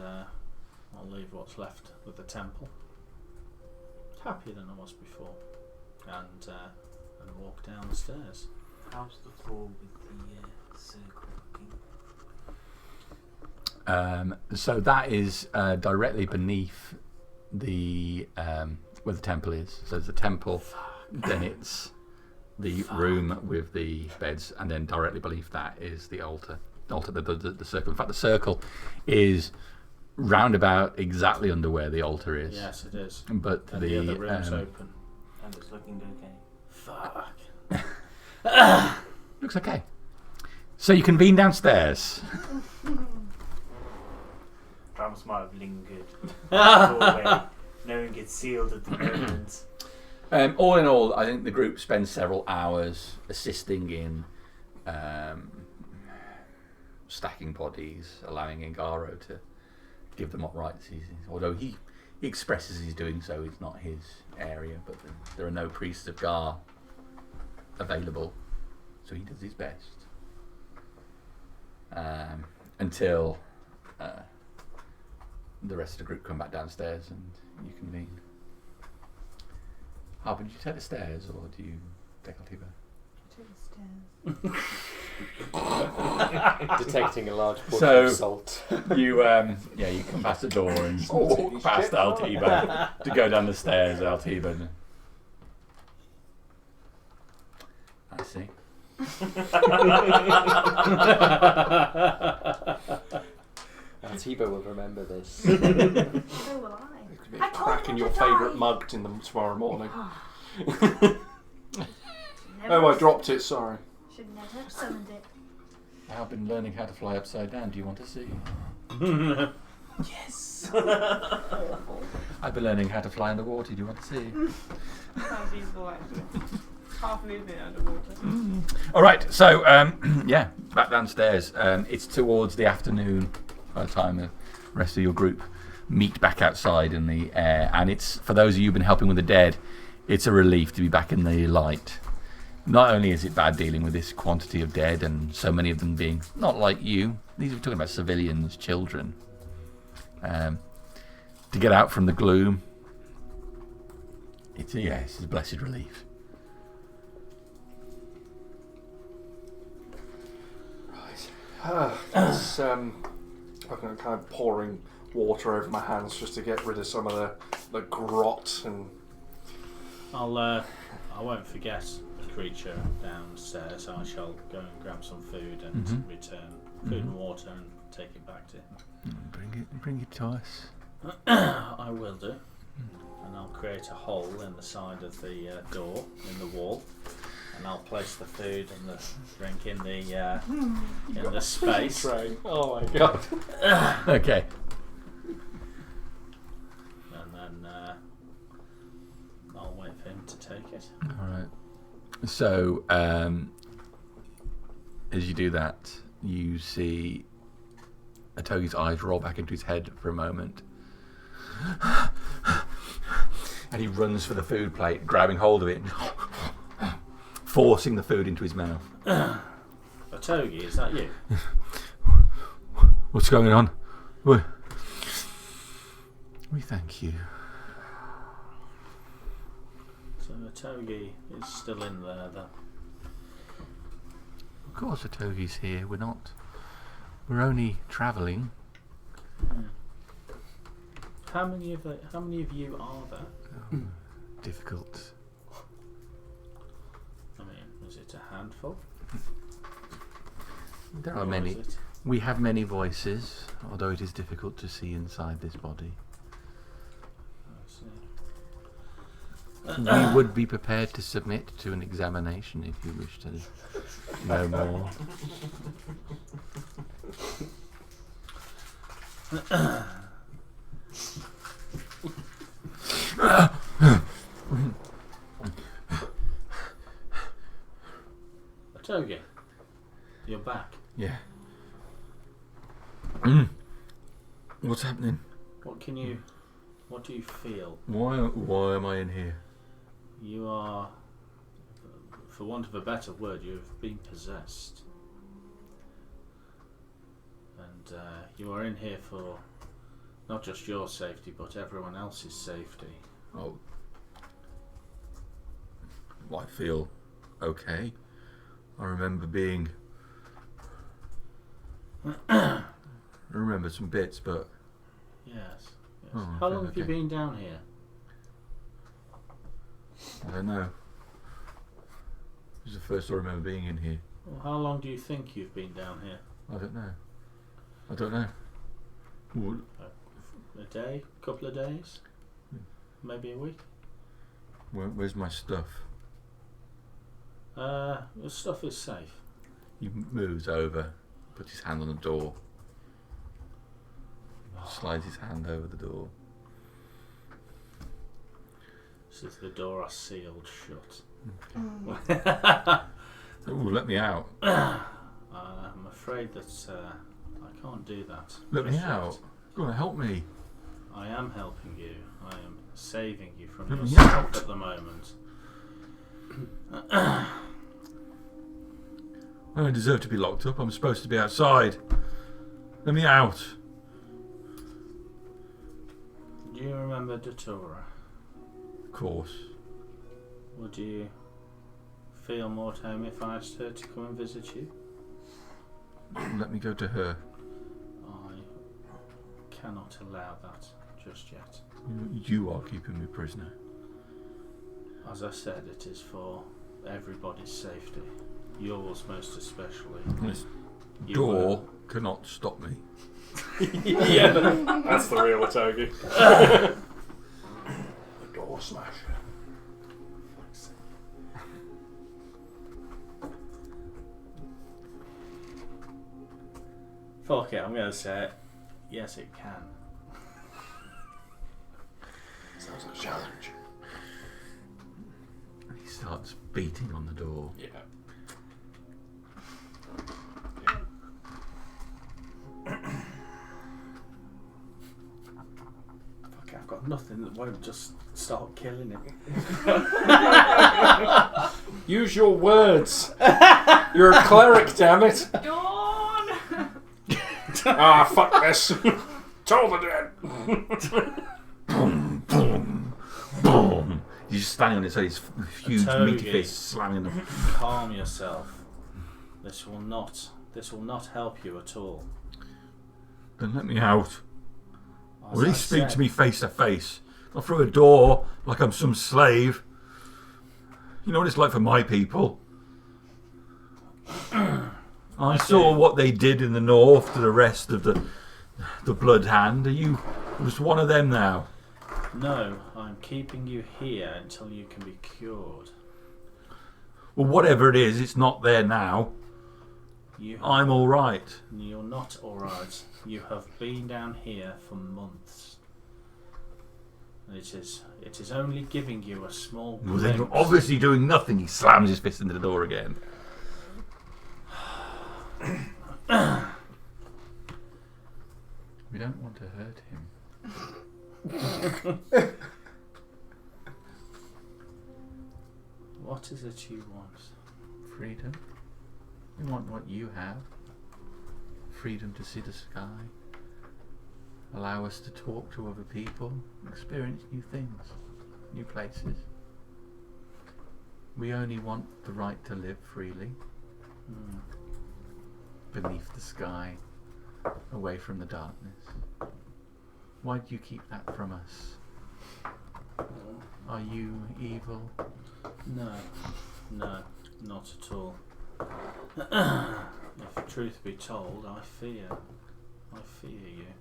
I'll leave what's left with the temple. Happier than I was before. And walk down the stairs. How's the floor with the circle looking? So that is directly beneath the where the temple is. So there's a temple, then it's the room with the beds, and then directly beneath that is the altar. The circle. In fact, the circle is roundabout exactly under where the altar is. Yes, it is. But and the other room's open. And it's looking okay. Fuck. Looks okay. So you convene downstairs. Drums might have lingered. Doorway, knowing it's sealed at the moment. All in all, I think the group spends several hours assisting in stacking bodies, allowing Ngaro to give them what rights he's. Although he expresses he's doing so, it's not his area, but there are no priests of Gar available, so he does his best. Until the rest of the group come back downstairs and you convene. Harper, do you take the stairs or do you take Altiba? Take the stairs. Detecting a large portion of salt. You you come past the door and walk past Altiba to go down the stairs. Altiba. I see. Altiba will remember this. So will I. It could be a crack in your favourite mug in them tomorrow morning. Oh, I dropped it, sorry. Should never have summoned it. I've been learning how to fly upside down. Do you want to see? Yes! I've been learning how to fly underwater. Do you want to see? Sounds useful actually. Half moving underwater. All right, so back downstairs. It's towards the afternoon by the time the rest of your group meet back outside in the air, and it's for those of you who've been helping with the dead. It's a relief to be back in the light. Not only is it bad dealing with this quantity of dead and so many of them being not like you. These are talking about civilians, children. To get out from the gloom. It's a blessed relief. It's I'm kind of pouring water over my hands just to get rid of some of the grot and. I won't forget the creature downstairs. I shall go and grab some food and return food and water and take it back to him. Bring it to us. I will do. And I'll create a hole in the side of the door in the wall. And I'll place the food and the drink in the space. Tray. Oh my god. Okay. And then I'll wait for him to take it. All right. So, as you do that, you see Atogi's eyes roll back into his head for a moment. And he runs for the food plate, grabbing hold of it, forcing the food into his mouth. Atogi, is that you? What's going on? We thank you. So Atogi is still in there, though. Of course, Atogi's here. We're only travelling. How many of you are there? Difficult. I mean, is it a handful? There are Or many. is it- We have many voices, although it is difficult to see inside this body. We would be prepared to submit to an examination if you wish to know more. Togi, you're back. Yeah. What's happening? What do you feel? Why am I in here? You are, for want of a better word, you've been possessed. And you are in here for not just your safety, but everyone else's safety. Oh. I feel okay. I remember I remember some bits, but... Yes. Oh, How long have you been down here? I don't know. This is the first I remember being in here. Well, how long do you think you've been down here? I don't know. Well, A day? A couple of days? Maybe a week? where's my stuff? Your stuff is safe. He moves over, puts his hand on the door. Slides his hand over the door. Says the door are sealed shut. Oh, let me out. I'm afraid that I can't do that. Let me just out. yet. Go on, help me. I am helping you. I am saving you from Let me yourself out. at the moment. I don't deserve to be locked up. I'm supposed to be outside. Let me out. Do you remember Datura? Of course. Would you feel more at home if I asked her to come and visit you? Let me go to her. I cannot allow that just yet. You are keeping me prisoner. As I said, it is for everybody's safety. Yours most especially. This You door cannot stop me. Yeah, that's the real Togi. The door smasher. Fuck it, I'm going to say it. Yes, it can. Sounds like a challenge. He starts beating on the door. Yeah. Fuck it, I've got nothing that won't just start killing him. Use your words. You're a cleric, damn it. Dawn! Ah, fuck this. Told the dead. Boom, boom, boom. He's just standing on his huge Togi. meaty fist slamming them. Calm yourself. This will not help you at all. Then let me out. As Or at I least speak said, to me face to face. Not through a door like I'm some slave. You know what it's like for my people. I saw what they did in the north to the rest of the Blood Hand. Are you just one of them now? No, I'm keeping you here until you can be cured. Well, whatever it is, it's not there now. I'm all right. You're not alright. You have been down here for months. It is only giving you a small Well, then you're glimpse. obviously doing nothing. He slams his fist into the door again. We don't want to hurt him. What is it you want? Freedom. We want what you have. Freedom to see the sky. Allow us to talk to other people. Experience new things. New places. We only want the right to live freely. Beneath the sky. Away from the darkness. Why do you keep that from us? Are you evil? No, not at all. If truth be told, I fear you.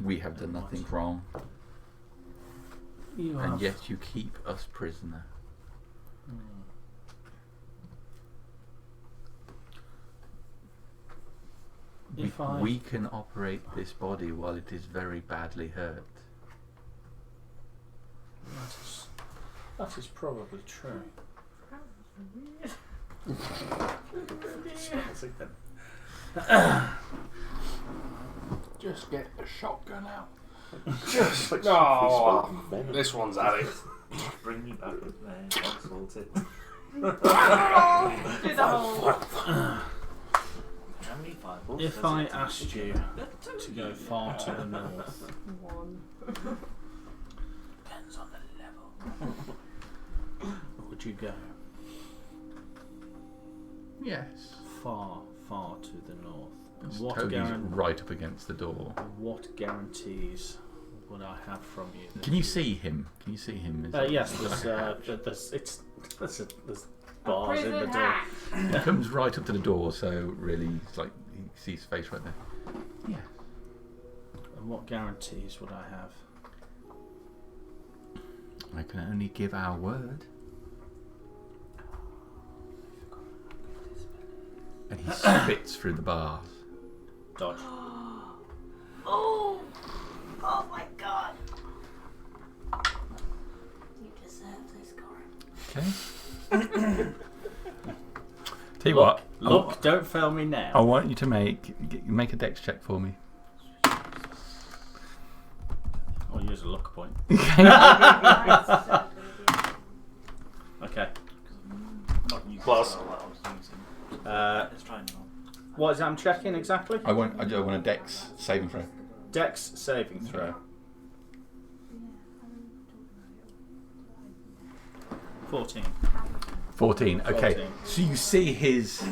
We have done nothing wrong. and yet you keep us prisoner. We can operate this body while it is very badly hurt. That is probably true. Just get the shotgun out. Just this one's at it. Bring me back with me. I'll sort it. Do the whole. If I asked you to go far to the north, One. depends on the level, would you go? Yes. Far to the north. And Toby's right up against the door. what guarantees would I have from you? Can you see him? Can you see him? Yes, there's bars in the door. He comes right up to the door, so really, it's like he sees his face right there. Yeah. And what guarantees would I have? I can only give our word. And he spits through the bars. Dodge. Oh my god. You deserve this, Corin. Okay. Tell you what. Look, don't fail me now. I want you to make a dex check for me. I'll use a luck point. Okay. Plus. What is it I'm checking exactly? I want a dex saving throw. Dex saving throw. 14. 14. Okay. 14. So you see his,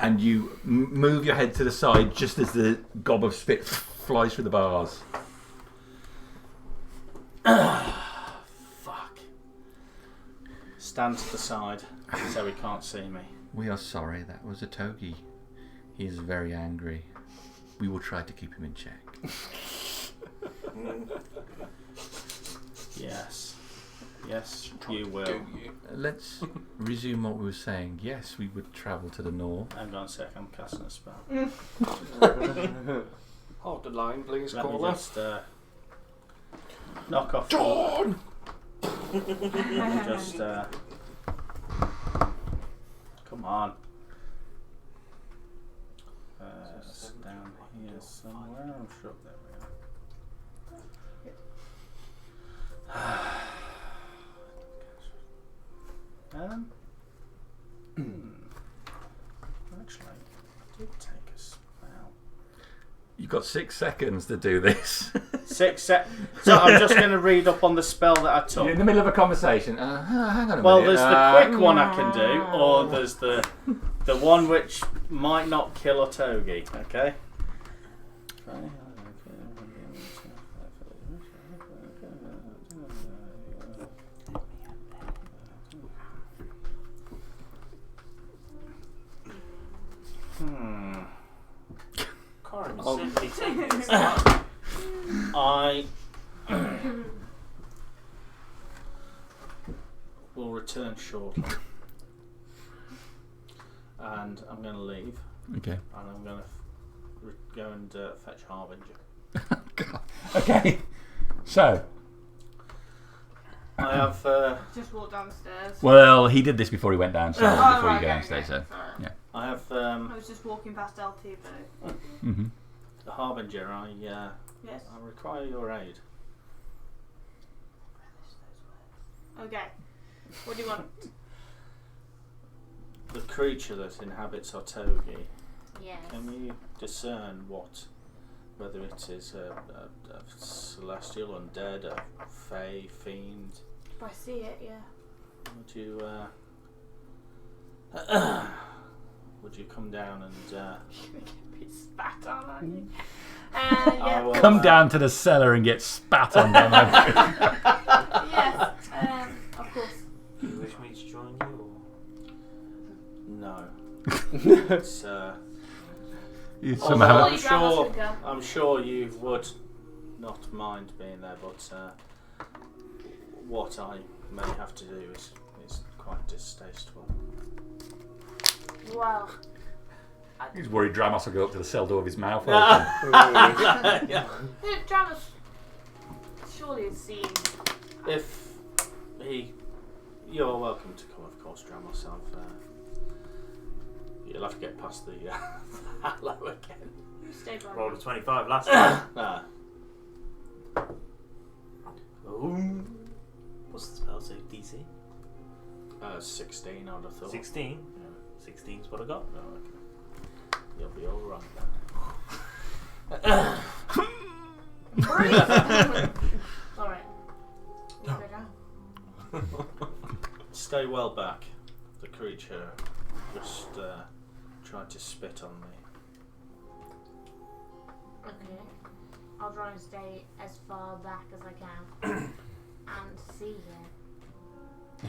and you move your head to the side just as the gob of spit flies through the bars. Fuck. Stand to the side so he can't see me. We are sorry, that was a togi. He is very angry. We will try to keep him in check. Yes. Yes, you will. Let's resume what we were saying. Yes, we would travel to the north. Hang on a sec, I'm casting a spell. Hold the line, please, Let me caller. just knock off. Dawn! Just come on. It's down here somewhere. I'm sure there we are. Actually, I did take a spell. You've got 6 seconds to do this. 6 seconds. So I'm just going to read up on the spell that I took. You're in the middle of a conversation. Hang on a Well, minute. there's the quick one I can do, or there's the one which might not kill a togi. Okay. Corin, Oh. simply taking this time. I will return shortly, and I'm going to leave, Okay. and I'm going to go and fetch Harbinger. Okay. So. I have. Just walk down the stairs. Well, he did this before he went downstairs. Oh, before right, you go okay, downstairs, okay, so sorry. yeah. I have I was just walking past LT, but Mm-hmm. Harbinger. I yes. require your aid. Okay. What do you want? The creature that inhabits our togi. Yes. Can you discern whether it is a celestial, undead, a fey, fiend? If I see it, yeah. Would you come down and Be spat on, aren't you? I Yeah. will, Come down to the cellar and get spat on. Yes. Of course. Do you wish me to join you? No. It's, You although somehow. Grandma's gonna go. I'm sure you would not mind being there, but what I may have to do is quite distasteful. Well, He's worried Dramos will go up to the cell door of his mouth. Dramus surely has seen. If you're welcome to come, of course, Dramos. You'll have to get past the hello again. You stay by Rolled me. a 25 last time. What's the spell save DC? 16, I would have thought. 16? Yeah. 16's what I got. No, okay. You'll be all right then. Alright. You go down. Stay well back. The creature just tried to spit on me. Okay. I'll try and stay as far back as I can and see him.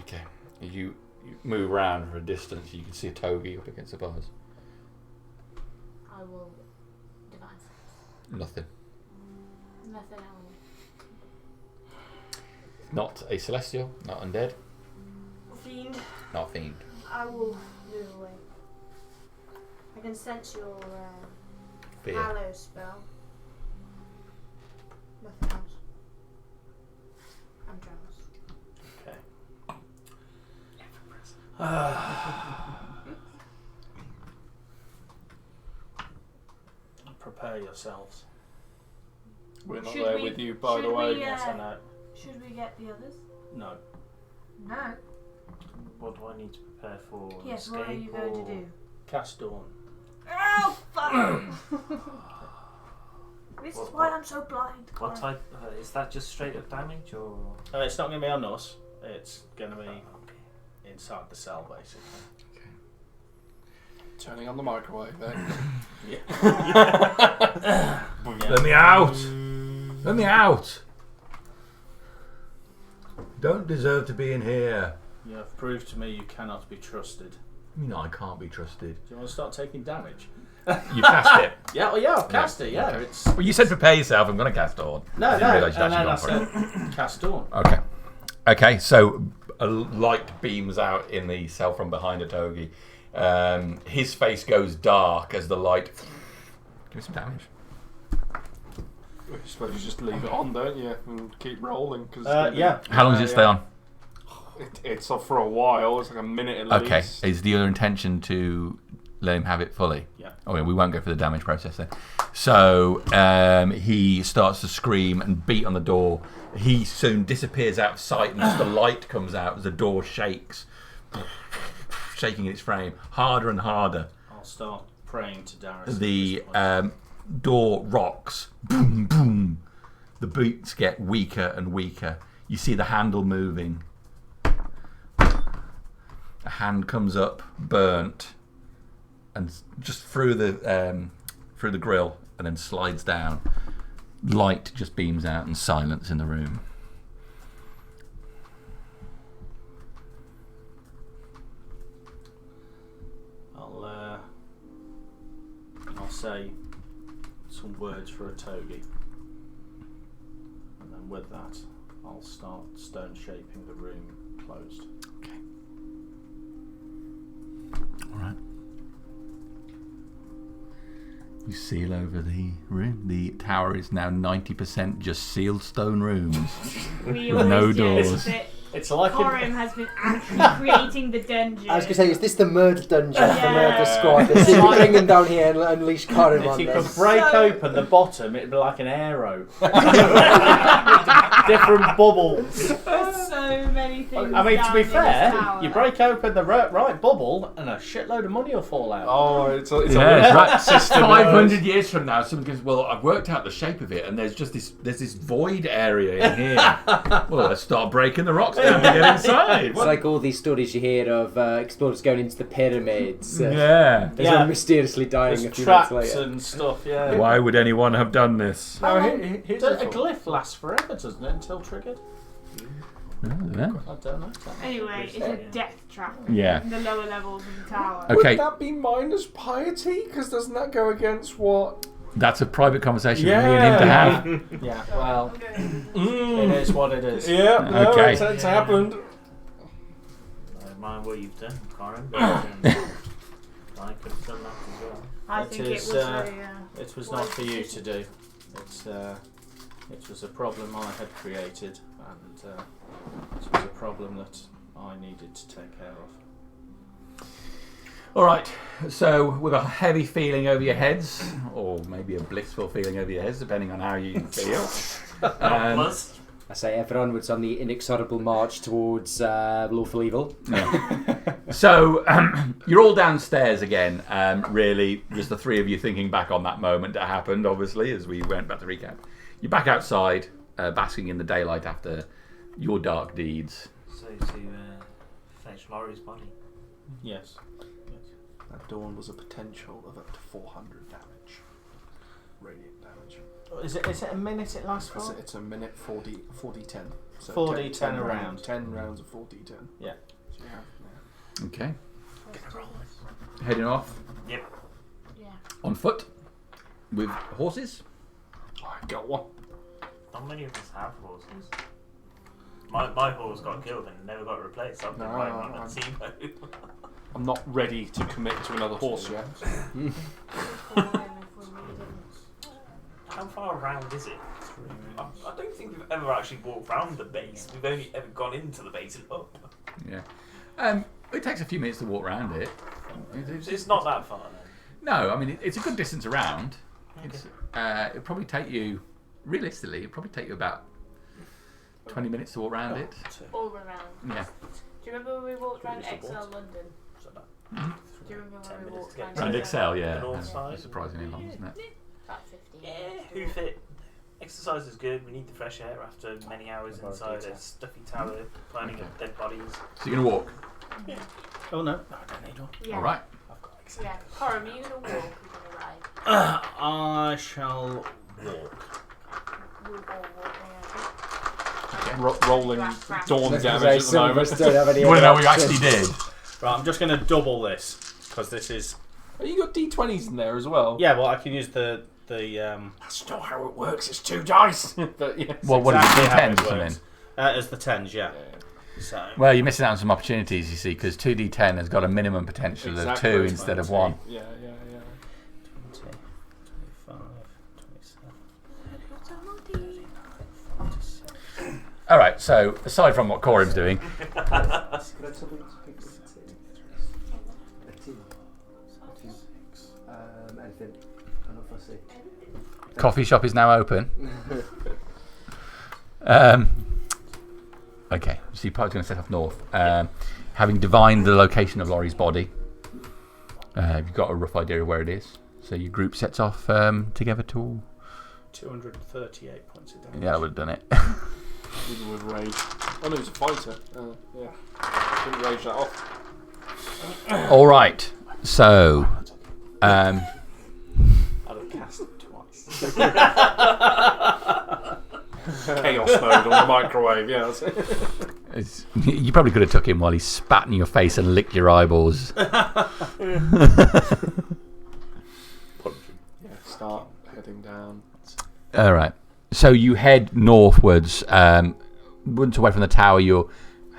Okay. You move around for a distance, you can see a togi up against the bars. I will devise Nothing. nothing else. Not a celestial, not undead, Fiend, not fiend. I will move away. I can sense your Fear. hallow spell. Nothing else. I'm Travis. Prepare yourselves. We're not Should there we- with you, by should the way. we, Yes, I know. Should we get the others? No. No. What do I need to prepare for? Yes, Escape what are you going or... to do? Cast Dawn. Oh, fuck! This is What- why I'm so blind. What type? Is that just straight up damage or? It's not going to be on us. It's going to be inside the cell, basically. Turning on the microwave then. Let me out! Let me out! Don't deserve to be in here. You have proved to me you cannot be trusted. I can't be trusted. Do you want to start taking damage? You cast it. Yeah, well, yeah, I've cast it, yeah. Okay. It's... Well, you said prepare yourself. I'm going to cast Dawn. No, I didn't no, realise you'd and actually then I gone for it. said cast Dawn. Okay. Okay, so a light beams out in the cell from behind a togi. His face goes dark as the light... Give me some damage. I suppose you just leave it on, don't you? And keep rolling. Cause Yeah. How long does it stay on? It's off for a while. It's like a minute at Okay. least. Is the other intention to let him have it fully? Yeah. Oh, yeah, we won't go for the damage process then. So he starts to scream and beat on the door. He soon disappears out of sight, and just the light comes out as the door shakes, shaking its frame harder and harder. I'll start praying to Darius. The door rocks. Boom, boom. The boots get weaker and weaker. You see the handle moving. A hand comes up, burnt, and just through the grill, and then slides down. Light just beams out and silence in the room. I'll say some words for a togi, and then with that, I'll start stone shaping the room closed. Okay. All right. You seal over the room. The tower is now 90% just sealed stone rooms. We With no always do doors. it. It's like Corim has been actually creating the dungeon. I was going to say, is this the murder dungeon, the Yeah. murder squad? Is it bring them down here and unleash Corim if on you them? could break open the bottom, it'd be like an arrow. Different bubbles. There's so many things. I mean, to down be in this fair, tower. you break open the right bubble, and a shitload of money will fall out. Oh, it's a Yeah, right. system. 500 years from now, someone goes, well, I've worked out the shape of it, and there's just this void area in here. Well, let's start breaking the rocks down to get inside. It's like all these stories you hear of explorers going into the pyramids. Yeah. There's one mysteriously dying There's a few minutes traps later. and stuff, yeah. Why would anyone have done this? How long- here's a a thought. glyph lasts forever, doesn't it, until triggered? I don't know. I don't know. Anyway, it's a death trap. Yeah. In the lower levels of the tower. Okay. Would that be minus piety? Because doesn't that go against what That's a private conversation for me and him to have. Yeah, well, it is what it is. Yeah, no, Okay. it's happened. I don't mind what you've done, Corin, but I could have done that as well. I think it was It was not for you to do. It was a problem I had created, and it was a problem that I needed to take care of. All right, so with a heavy feeling over your heads, or maybe a blissful feeling over your heads, depending on how you feel. I say ever onwards on the inexorable march towards lawful evil. Yeah. So you're all downstairs again, really, just the three of you thinking back on that moment that happened, obviously, as we went back to recap. You're back outside, basking in the daylight after your dark deeds. So to fetch Laurie's body. Yes. That dawn was a potential of up to 400 damage. Radiant damage. Is it a minute it lasts for? It's a minute 4d10. So 4d10 a round. 10 rounds of 4d10. Yeah. So you have, Okay. Heading off Yeah. on foot with horses. Oh, I got one. Not many of us have horses. My horse got killed and never got replaced. I've been riding on a Timo. I'm not ready to commit to another horse yet. How far around is it? I don't think we've ever actually walked round the base. We've only ever gone into the base and up. Yeah. It takes a few minutes to walk around it. It's not that far then. No, I mean it's a good distance around. Okay. It'll probably take you, realistically, it'll probably take you about 20 minutes to walk around it. All around. Yeah. Do you remember when we walked around Excel London? Do you remember when we walked around Round Excel, yeah. The north side. Surprisingly long, isn't it? About 15 Yeah, who fit? Exercise is good. We need the fresh air after many hours inside a stuffy tower, planning up dead bodies. So you're going to walk? Oh no, I don't need one. Yeah. All right. Yeah. Corum, are you going to walk or are you going to ride? I shall walk. We'll all walk Rolling dawn Let's damage say at the some of moment. us don't have any You want to know what you other actually options. did? Right, I'm just going to double this because this is. Oh, you got d20s in there as well. Yeah, well, I can use the. That's not how it works. It's 2 dice. But yeah. Well, what is exactly it, how it D10s or something? works. As the 10s, yeah. So. Well, you're missing out on some opportunities, you see, because 2d10 has got a minimum potential Exactly, of 2 it's instead of 20. 1. Yeah. 20, 25, 27. All right, so aside from what Corim's doing, Anything? I'm not fussy. coffee shop is now open. Okay, so you're probably going to set off north. Having divined the location of Laurie's body, you've got a rough idea of where it is. So your group sets off together to... 238 points of damage. Yeah, that would have done it. Even with rage. Oh no, he's a fighter. Yeah. Didn't rage that off. All right, so... I'd have cast it twice. Chaos mode on the microwave, yeah. That's it. You probably could have took him while he spat in your face and licked your eyeballs. Yeah, start heading down. All right. So you head northwards. Once away from the tower, you're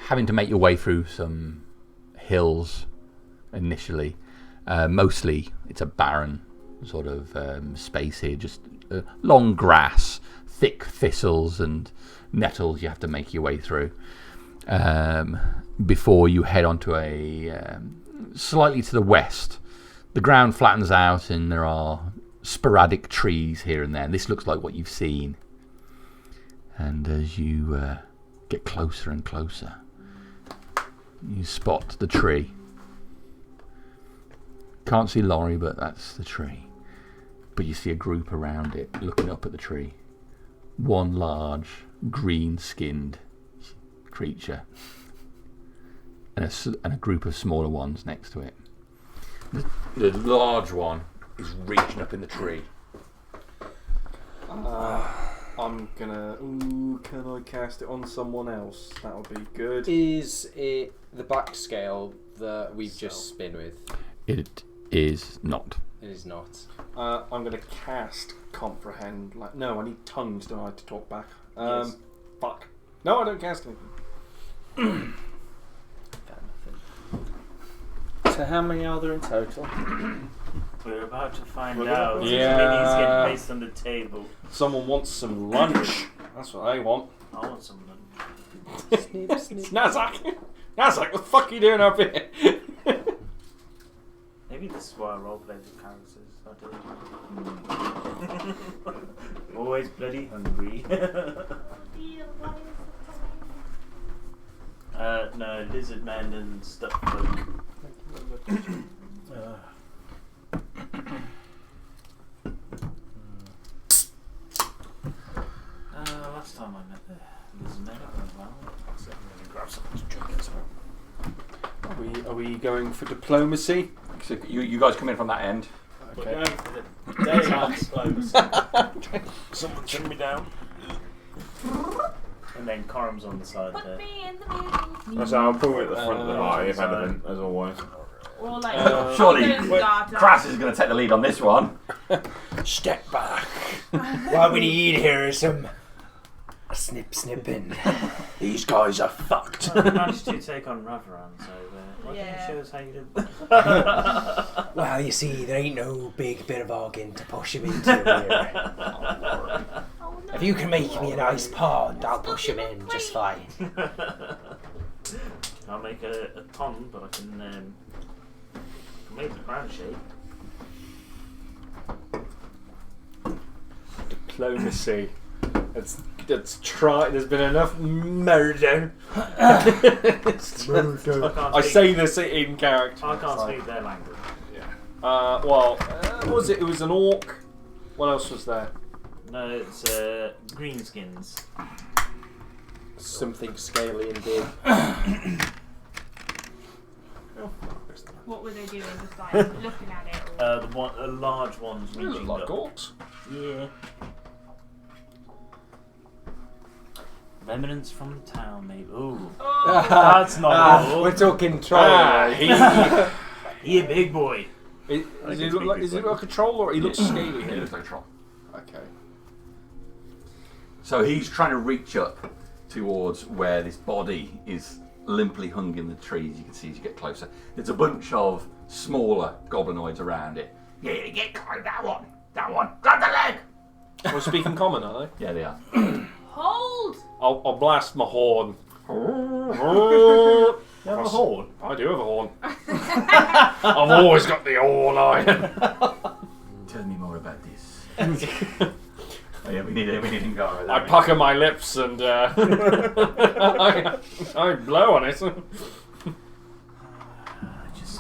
having to make your way through some hills initially. Mostly, it's a barren sort of space here. Just long grass, thick thistles and nettles you have to make your way through before you head onto a slightly to the west. The ground flattens out and there are sporadic trees here and there. This looks like what you've seen. And as you get closer and closer, you spot the tree. Can't see Laurie, but that's the tree. But you see a group around it looking up at the tree. One large, green-skinned creature. And a group of smaller ones next to it. The large one is reaching up in the tree. I'm gonna... Ooh, can I cast it on someone else? That would be good. Is it the back scale that we've just been with? It is not. It is not. I'm going to cast comprehend. No, I need tongues, don't I, to talk back? Yes. Fuck. No, I don't cast anything. So how many are there in total? We're about to find out. Yeah. Minis get placed on the table. Someone wants some lunch. That's what I want. I want some lunch. It's Nazak. Nazak, what the fuck are you doing up here? Maybe this is why I roleplay with characters. I do. Always bloody hungry. No, lizard men and stuff folk. Last time I met the lizard men, it went well. So I'm going to grab something to drink as well. Are we going for diplomacy? So you guys come in from that end. We're going for the daylight diplomacy. Someone turn me down. And then Coram's on the side Put there. me in the middle. So I'll put it at the front of the party if anything, as always. Or like, Surely guard Crass is going to take the lead on this one. Step back. What we need here is some snipping. These guys are fucked. Well, we managed to take on Ravaran, so why don't you show us how you did? Well, you see, there ain't no big bit of organ to push him into here. Oh, no. If you can make me a nice pond, I'll push him in just fine. I'll make a pond, but I can make the ground shape. Diplomacy. Let's try. There's been enough murder. I say this in character. I can't speak their language. What was it? It was an orc. What else was there? No, it's greenskins. Something scaly and big. What were they doing? Just like looking at it? Or... The large ones They look reaching like up. orcs. Yeah. Remnants from the town, maybe. Ooh. Oh. That's not all. We're talking troll. He a big boy. Does he look like a troll or he looks scaly? He looks like a troll. Okay. So he's trying to reach up towards where this body is limply hung in the trees. You can see as you get closer. There's a bunch of smaller goblinoids around it. Yeah, get close. That one. Grab the leg. We're speaking common, are they? Yeah, they are. Hold! I'll blast my horn. You have a horn? I do have a horn. I've always got the horn, Tell me more about this. Oh yeah, we need Ingara. I pucker my lips and I blow on it.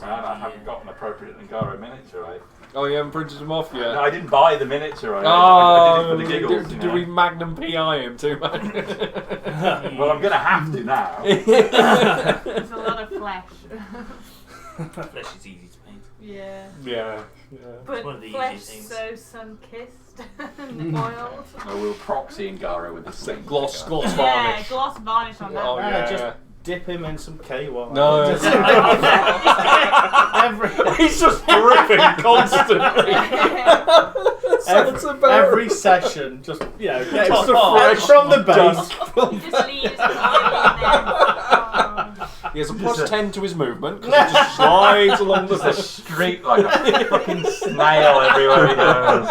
I haven't got an appropriate Ingara miniature, right? Oh, you haven't printed them off yet? No, I didn't buy the miniature, right? Oh, I did it for the giggles. do we Magnum PI him too much? Well, I'm going to have to now. There's a lot of flesh. Flesh is easy to paint. Yeah. Yeah. But one of the flesh easy things. so sun-kissed and oiled. I will proxy Ingara with this thing. Gloss Yeah, varnish. gloss varnish on that. Oh, yeah. Just dip him in some KY. No. He's just dripping constantly. Every session, just get him Just fresh from the base. He just leaves the oil in there. He has a plus 10 to his movement because he just slides along the Just a streak like a fucking snail everywhere he goes.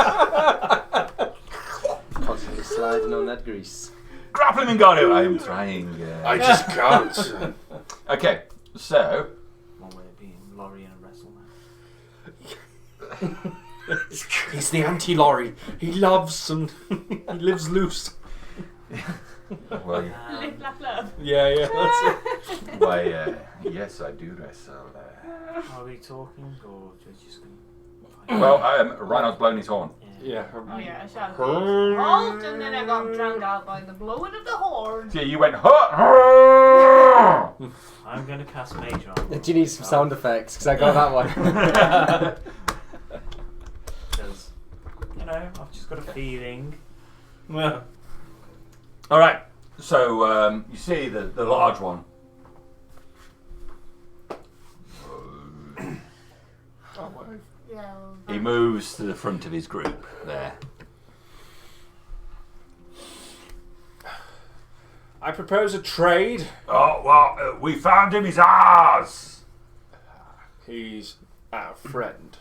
Constantly sliding on that grease. Grapple him, Ingara. I am trying. I just can't. Okay, so One way of being Laurie and a wrestleman. He's the anti-Laurie. He loves and he lives loose. well, Live, laugh, love. Yeah, that's it. why? Yes, I do wrestle. Are we talking or just going Well, Reinhardt's blown his horn. Yeah. Oh yeah, I shouted. Hold, and then I got drowned out by the blowing of the horn. So you went, huh? I'm going to cast Mage Armor. Do you need some sound effects? Because I got that one. Because, I've just got a feeling. Well. All right. So you see the large one. Yeah. He moves to the front of his group there. I propose a trade. Oh, well, we found him. He's ours. He's our friend.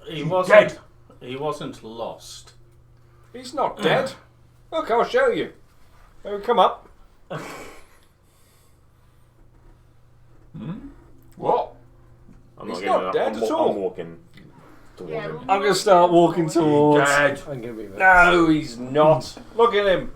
He wasn't dead. He wasn't lost. He's not dead. Look, I'll show you. Come up. What? He's not dead at all. I'm walking towards him. I'm going to start walking towards. Dead. I'm going to be. No, he's not. Look at him.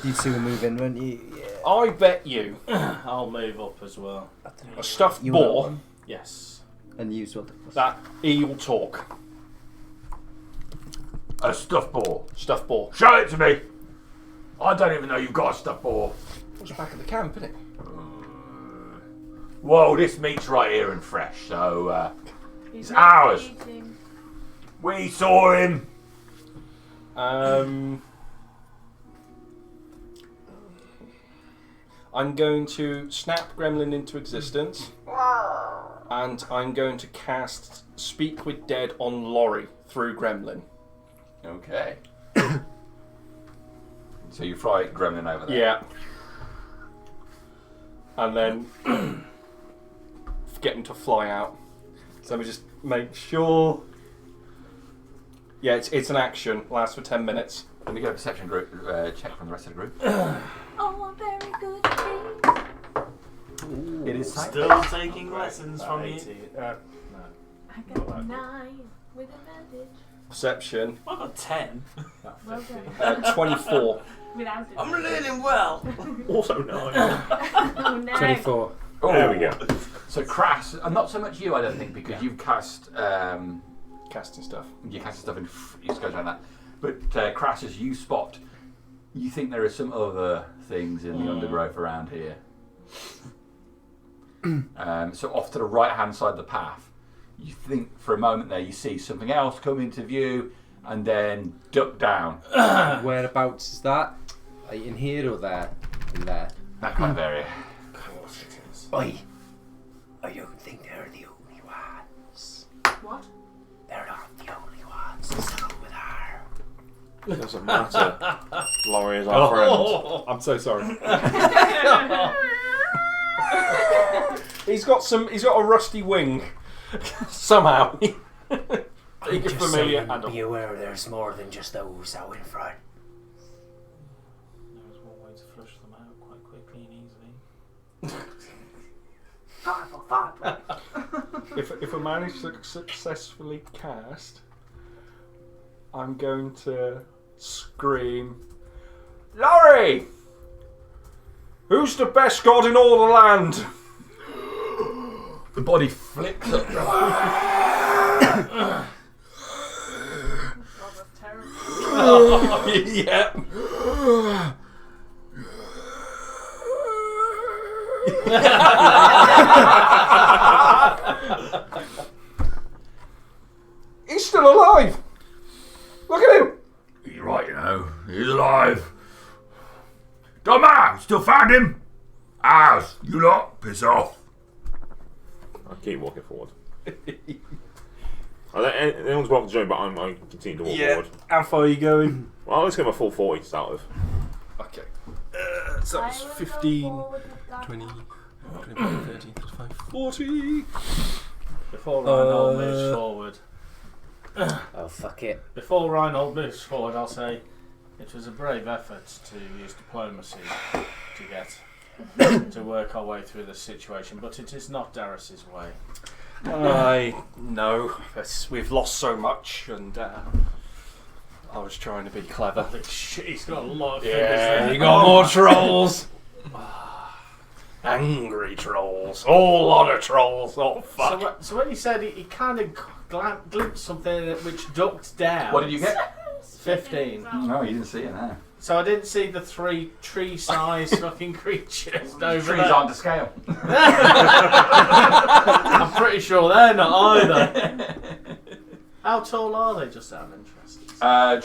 You'd see him move in, wouldn't you? Yeah. I bet you I'll move up as well. a stuffed You want boar one? Yes. And use what? that he will talk. A stuffed boar. Stuffed boar. Show it to me. I don't even know you've got a stuffed boar. It's back at the camp, isn't it? Whoa, this meat's right here and fresh, so it's ours. We saw him. I'm going to snap Gremlin into existence, and I'm going to cast Speak with Dead on Laurie through Gremlin. Okay. So you fly Gremlin over there. Yeah. And then get him to fly out. So let me just make sure. Yeah, it's an action. Lasts for 10 minutes. Let me get a perception group check from the rest of the group. Oh, very good thing. It is Still taking lessons from you. No. I got 9 with advantage. Perception. I got 10. Well done. 24. Without it. I'm learning well. Also 9. Oh no. 24. Oh, There we go. So Crass, and not so much you, I don't think, because you've cast Casting stuff. you cast stuff and you just go down that. But Crass, as you spot, you think there are some other things in the undergrowth around here. So off to the right hand side of the path, you think for a moment there you see something else come into view and then duck down. Whereabouts is that? Are you in here or there? In there. That kind of area. Oi! I don't think they're the only ones. What? They're not the only ones. So with her. It doesn't matter. Laurie is our friend. I'm so sorry. He's got a rusty wing. Somehow. Big and familiar handle. Be aware there's more than just those out in front. There's one way to flush them out quite quickly and easily. If I manage to successfully cast, I'm going to scream, Laurie! Who's the best god in all the land? The body flips up. God, that's terrible. Yep. He's still alive. Look at him. You're right, you know. He's alive. Don't matter. Still found him. Ours. You lot. Piss off. I keep walking forward. Anyone's welcome to join, but I continue to walk forward. How far are you going? Well, let's go my full 40 to start with. Okay. So that's 15, 20, 25, 30, 35, 40. Before Reinhold moves forward. Oh, fuck it. Before Reinhold moves forward, I'll say it was a brave effort to use diplomacy to get to work our way through this situation, but it is not Darius's way. I know. We've lost so much, and I was trying to be clever. Holy shit, he's got a lot of fingers Yeah, there. you got more trolls. Angry trolls. Oh, lot of trolls. Oh, fuck. So when he said he kind of glimpsed something which ducked down. What did you get? 15. No, you didn't see it there. So I didn't see the 3 tree-sized fucking creatures over Trees there. aren't to scale. I'm pretty sure they're not either. How tall are they, just out of interest?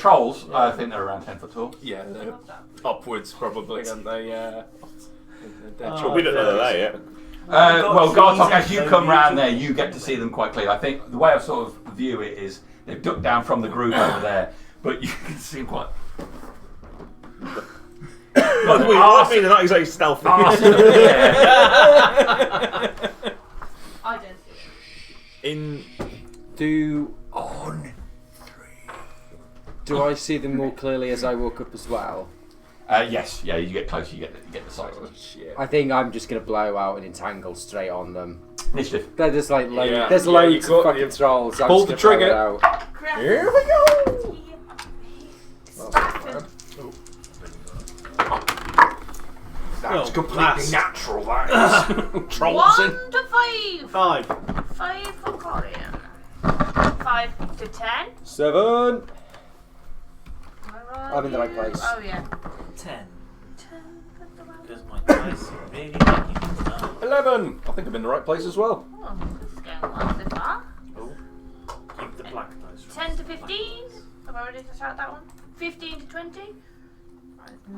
Trolls, I think they're around 10 foot tall. Yeah, they're upwards probably, aren't they? They're Oh, We don't know they're there yet. Well, Gartok, as you come round there, you get to see them quite clearly. I think the way I sort of view it is they've ducked down from the group over there, but you can see them quite. They're not exactly stealthy. I don't see it. Do I see them more clearly as I walk up as well? Yes, yeah, you get closer, you get the sight. I think I'm just going to blow out and entangle straight on them. Initiative. There's like Yeah. there's Yeah, loads you of got- fucking trolls. I'm pull just the gonna blow trigger. it out. Here we go! That's completely natural, that is. 1 to 5. 5 for Corian. 5 to 10. 7. Where are I'm in the right you? place. Oh yeah. 10. 10. Because my dice really make you start. 11. I think I'm in the right place as well. Oh, this is going well so far. Oh. Keep the black dice. 10 to 15. I've already shot that one. 15 to 20.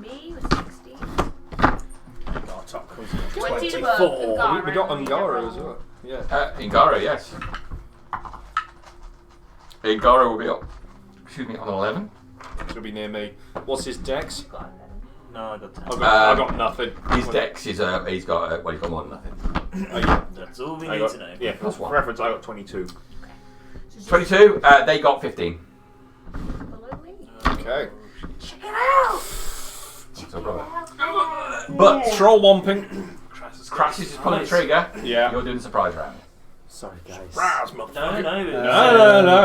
Me with 16. 20 to above. We got Angara as well. Yeah. Ingara, yes. Ingara will be up. Excuse me, on 11. Should be near me. What's his dex? You've got 11. No, I got 10. I got nothing. His dex is he's got well, he's got more than nothing. Oh, yeah. That's all we I need got, to know. yeah, Plus one. for reference, I got 22. 22. They got 15. Below me. Okay. Check it out. So, brother. But Troll Womping. Crassus is pulling the trigger. Yeah. You're doing the surprise round. Sorry, guys. No.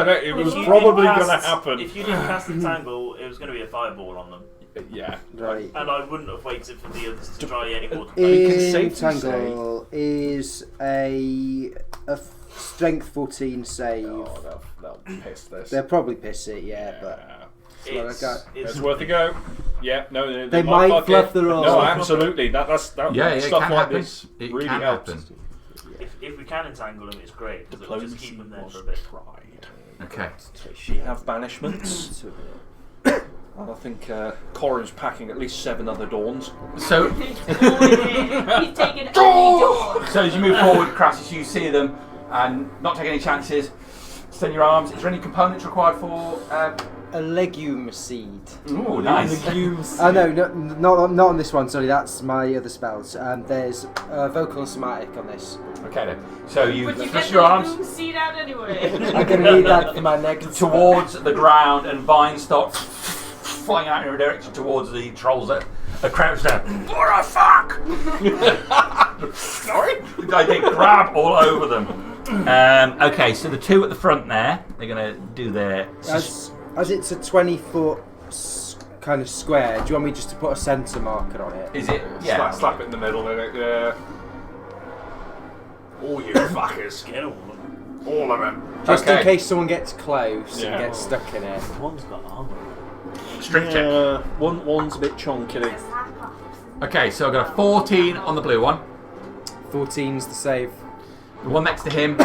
No. It was probably going to happen. If you didn't cast Entangle, it was going to be a fireball on them. Yeah. Right. And I wouldn't have waited for the others to try any more. Entangle is a strength 14 save. Oh, they'll piss this. They'll probably piss it, yeah, but It's worth a go. Yeah, no, they might fuck fluff it. the rolls. No, absolutely. That Yeah, it stuff can like happen. this It really can helps. happen. If we can entangle them, it's great because it'll just keep them there for a bit. Okay. She have banishments. And I think Corin's packing at least 7 other dawns. So, He's taking any door. so as you move forward, Crassus, you see them and not take any chances. Extend your arms. Is there any components required for? A legume seed. Ooh, nice. Oh no, not on this one. Sorry, that's my other spells. There's vocal and somatic on this. Okay then. So you But you push get your the arms Gloom seed out anyway. I'm gonna need that for my next. towards the ground, and vines start flying out in a direction towards the trolls that are crouched down. What a fuck! Sorry? They grab all over them. Okay, so the 2 at the front there, they're going to do their... As it's a 20-foot kind of square, do you want me just to put a centre marker on it? Is it? Yeah. Slap it in the middle. Yeah. All you fuckers. Get all of them. All of them. Just in Okay. case someone gets close Yeah. and gets stuck in it. One's got armor. Strength check. One's a bit chunky. Okay, so I've got a 14 on the blue one. 14's the save. The one next to him,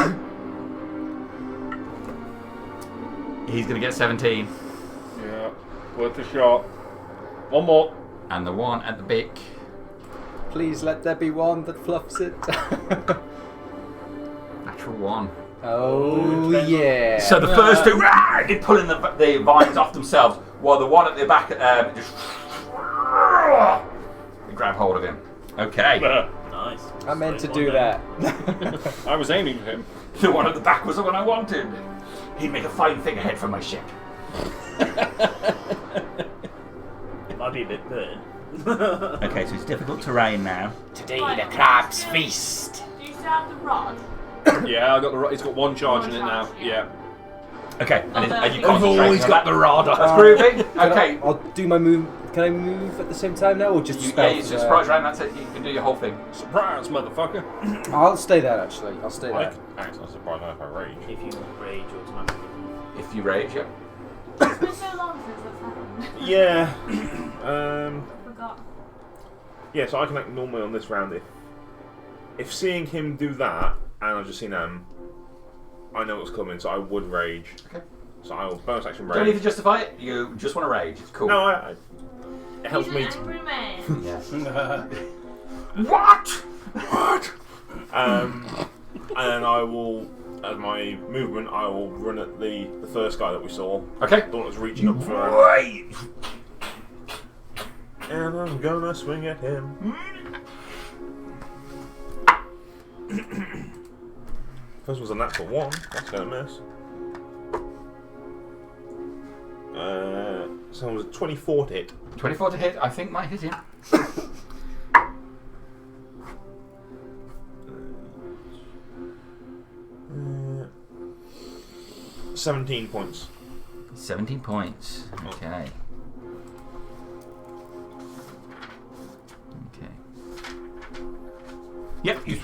he's going to get 17. Yeah, worth a shot. One more. And the one at the beak, Please let there be one that fluffs it. natural 1. Oh yeah. So the first 2, they're pulling the vines off themselves, while the one at the back just they grab hold of him. Okay. Nice. I meant to Same do one that. I was aiming for him. The one at the back was the one I wanted. He'd make a fine figurehead for my ship. It might be a bit burnt. Okay, so it's difficult terrain now. Today the crab's feast. Do you still have the rod? Yeah, I got the. It's got 1 charge in it now. Yeah. Okay, and you I've concentrating always on got that. the rod. That's groovy. Okay. I'll do my move. Can I move at the same time now, or just Yeah, spell? it's a surprise round, that's it. You can do your whole thing. Surprise, motherfucker. I'll stay there actually. I'll stay there. Thanks, I'm surprised I have a rage. If you rage automatically. If you rage, yeah. It's been so long since that's happened. Yeah. I forgot. Yeah, so I can act normally on this round if seeing him do that, and I've just seen I know what's coming, so I would rage. Okay. So I will bonus action Don't need rage. to justify it, you just want to rage. It's cool. No, it helps He's me. an angry man. What? What? And then I will, as my movement, I will run at the first guy that we saw. Okay. The one that was reaching up for him. Right. And I'm gonna swing at him. First was a natural 1. That's gonna miss. So it was a 24 to hit. 24 to hit, I think might hit him. 17 points. 17 points. Okay. Okay. Yep, you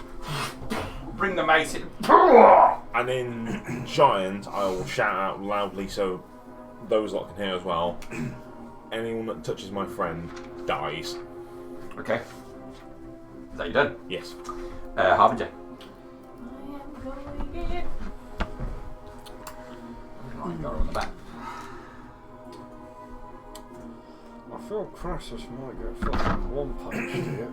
bring the mace in. And in Giant, I will shout out loudly so those lot can hear as well. Anyone that touches my friend dies. Okay. Is that you done? Yes. Harbinger. I am going in. Right, go on the back. I feel Crassus might get fucking one punch here.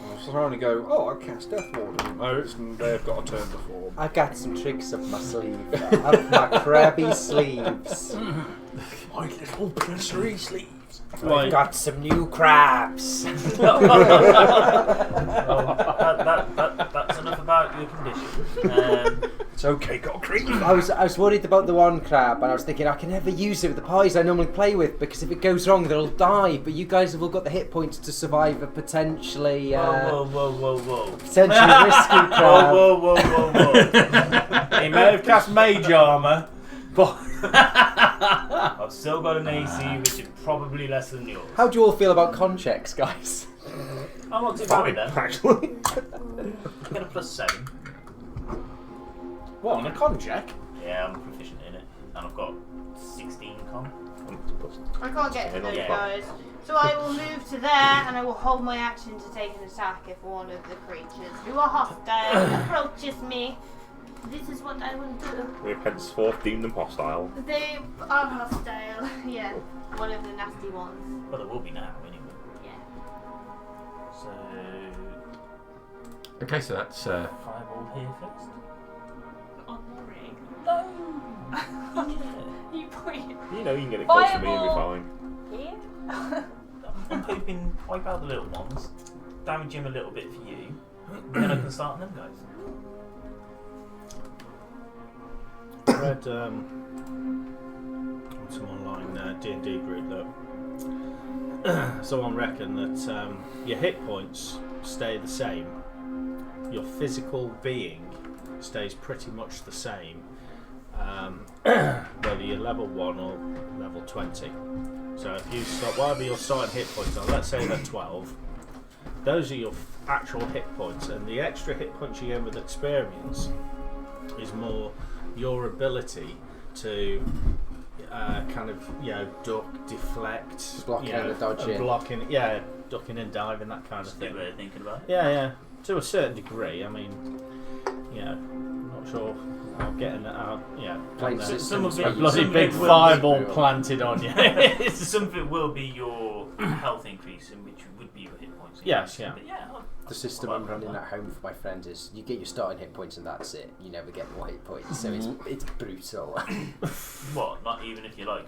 I was trying to go, oh, I cast Death Ward. No, they've got a turn before. I got some tricks up my sleeve. I have my crabby sleeves. My little pressury sleeves. I've got some new crabs. That's enough about your condition. It's okay, got a creep. I was worried about the one crab, and I was thinking I can never use it with the pies I normally play with because if it goes wrong, they'll die. But you guys have all got the hit points to survive a potentially Whoa. potentially risky crab. Whoa. He may have cast mage armour, but I've still got an AC which is probably less than yours. How do you all feel about con checks, guys? I'm not too bad then. Actually. Get a +7. What, on a con check? Yeah, I'm proficient in it. And I've got 16 con. I can't get to those Yeah. guys. So I will move to there and I will hold my action to take an attack if one of the creatures who are hostile approaches me. This is what I will do. We have henceforth deemed them hostile. They are hostile. Yeah. One of the nasty ones. Well, there will be now, anyway. Yeah. So... Okay, so that's Fireball here first. On the ring. No! You point. You know, you can get it close to me and Fireball. be fine. Here? I'm hoping wipe out the little ones, damage him a little bit for you, and then I can start on them guys. I read on some online D&D group that someone reckoned that your hit points stay the same, your physical being stays pretty much the same, whether you're level 1 or level 20. So if you start, whatever your starting hit points are, let's say they're 12, those are your actual hit points, and the extra hit points you gain with experience is more your ability to kind of, duck, deflect, Blocking and dodging. blocking, ducking and diving, that kind of That's a good thing. way of thinking about it. Yeah, to a certain degree. I mean, I'm not sure how getting that out. Plain a systems. Some of it- bloody some of big it will fireball be real. planted on you. Some of it will be your health increasing, which would be your hit points. Yes, yeah. But yeah, The system I'm running at home for my friends is you get your starting hit points and that's it. You never get more hit points, so it's brutal. What? Not even if you go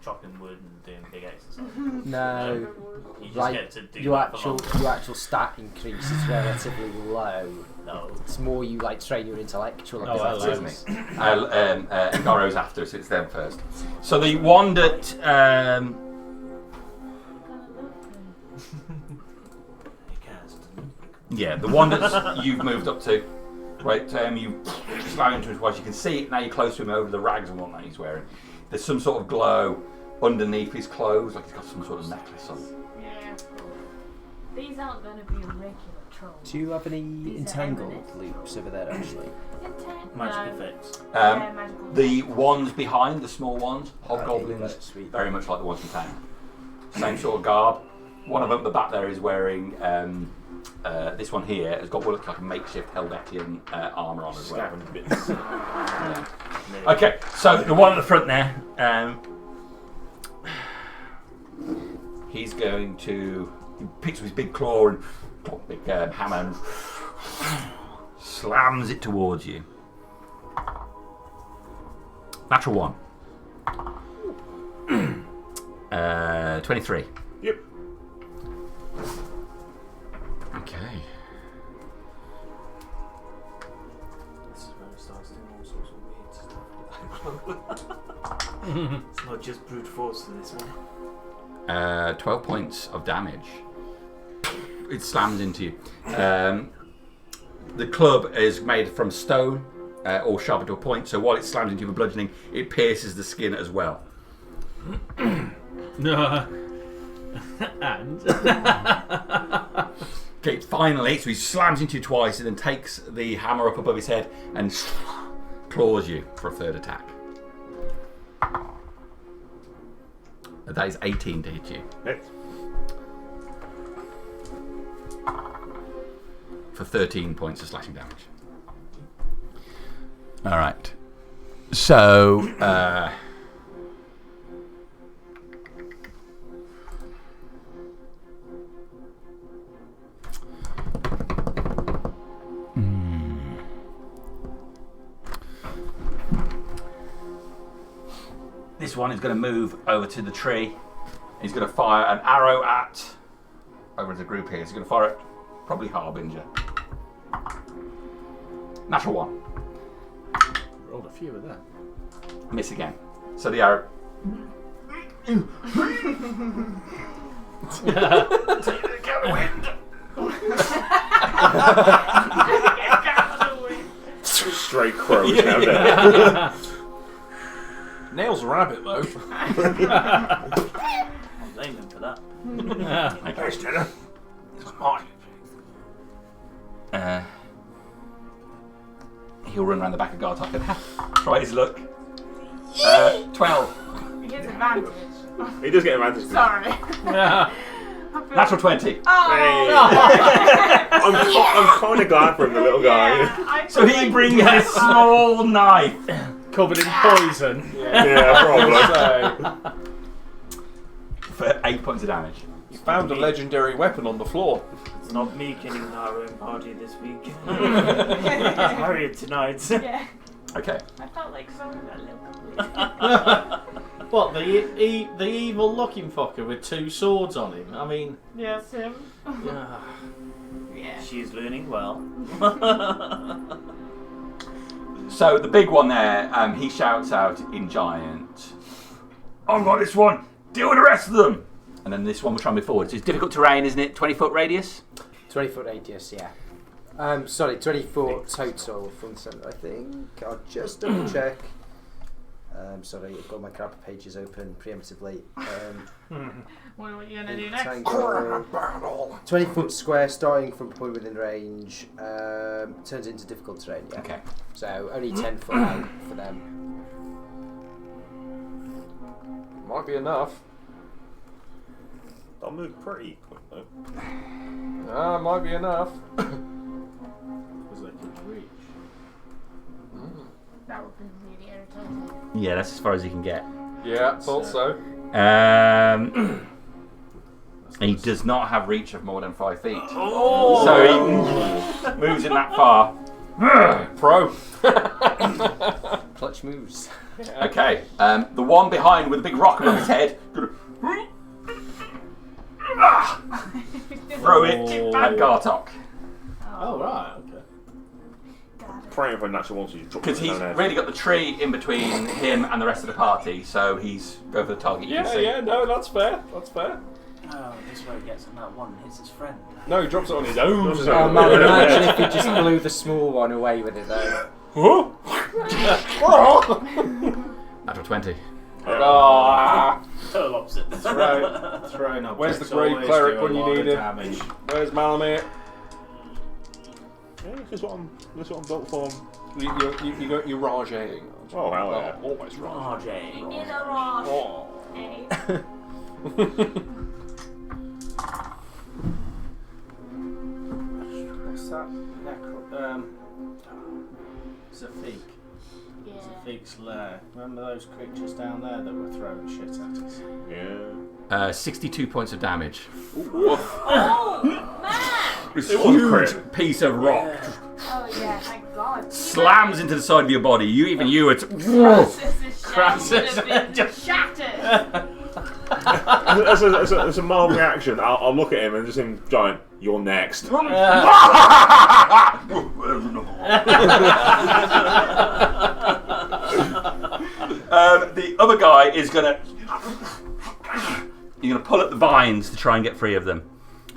chopping wood and doing big exercise. No, You just like get to do your that for actual stat increase is relatively low. No. It's more you train your intellectual Oh, abilities. isn't it? Ngoro's after us, it's them first. So the one that the one that you've moved up to, right? You slam into his watch. You can see it now. You're close to him over the rags and whatnot he's wearing. There's some sort of glow underneath his clothes, like he's got some sort of necklace on. Yeah. These aren't going to be regular trolls. Do you have any These are entangled eminent. loops over there actually? Magic No. effects. Yeah, magical. The ones behind, the small ones, hobgoblins, that's sweet. very much like the ones from town. Same sort of garb. One of them at the back there is wearing. This one here has got what looks like a makeshift Helvetian armour on as well. Scavenged bits. Yeah. Okay, so the one at the front there, he's going to he picks up his big claw and big hammer and slams it towards you. Natural 1. 23. Yep. Okay. This is where it starts doing all sorts of weird stuff. It's not just brute force to this one. 12 points of damage. It slams into you. The club is made from stone or sharpened to a point, so while it slams into you with bludgeoning, it pierces the skin as well. And Okay, finally, so he slams into you twice and then takes the hammer up above his head and claws you for a third attack. That is 18 to hit you. Hit. For 13 points of slashing damage. Alright. So, this one is going to move over to the tree. He's going to fire an arrow at over the group here. He's going to fire at probably Harbinger. Natural 1. rolled a few of that. Miss again. So the arrow. Straight crows down there. Nails a rabbit though. I'll blame him for that. Okay. Dinner. He'll run around the back of Gartok and try his luck. 12. He gets advantage. He does get advantage. Sorry. Natural 20. Oh. Hey. I'm kind of glad for him, the little guy. Yeah, So he brings a small knife. Covered in poison. Yeah, probably. For 8 points of damage. You found a legendary weapon on the floor. It's not me killing the Harrowing party this week. Harriet tonight. Yeah. Okay. I felt like someone got a little complete. What, the evil looking fucker with 2 swords on him? I mean, Yes, him. yeah. Yeah. She's learning well. So the big one there, he shouts out in Giant, I've got this one, deal with the rest of them. And then this one will try and move forward. So it's difficult terrain, isn't it? 20-foot radius? 20-foot radius, yeah. Sorry, 24 total from center, I think. I'll just double check. Sorry, I've got my crap pages open preemptively. What are you gonna do next? 20-foot square starting from point within range. Turns into difficult terrain, yeah. Okay. So only 10 foot out for them. Might be enough. They'll move pretty quick though. Might be enough. Because they can reach. That would be really irritating. Yeah, that's as far as he can get. Yeah, thought so. He does not have reach of more than 5 feet. Oh! So he moves in that far. Pro. Clutch moves. Okay, the one behind with a big rock above his head, throw it at Gartok. Oh, right, okay. Praying for a natural one, so you drop Because it he's down there. really got the tree in between him and the rest of the party, so he's going for the target you can see. No, that's fair. That's fair. Oh, this is where he gets on that one and hits his friend. No, he drops it on his own. Drops it Oh on- man, imagine if he just blew the small one away with it though. Natural 20. Ah, Total opposite. Throwing up. Where's the grave cleric when you need him? Damage. where's Malamir? Yeah, that's what I'm built for. You're Rajang. Oh, hell yeah. Always Rajang. RJ. In a rush. Oh. Hey. What's that? Zafik. Yeah. Zafik's lair. Remember those creatures down there that were throwing shit at us? Yeah. 62 points of damage. Oh, man! this It was a huge crit. piece of rock Oh yeah, thank God. slams into the side of your body. Even you, it's Crassus' shell would have been shattered. It's a mild reaction. I'll look at him and just him giant. You're next. The other guy is gonna. You're gonna pull up the vines to try and get free of them.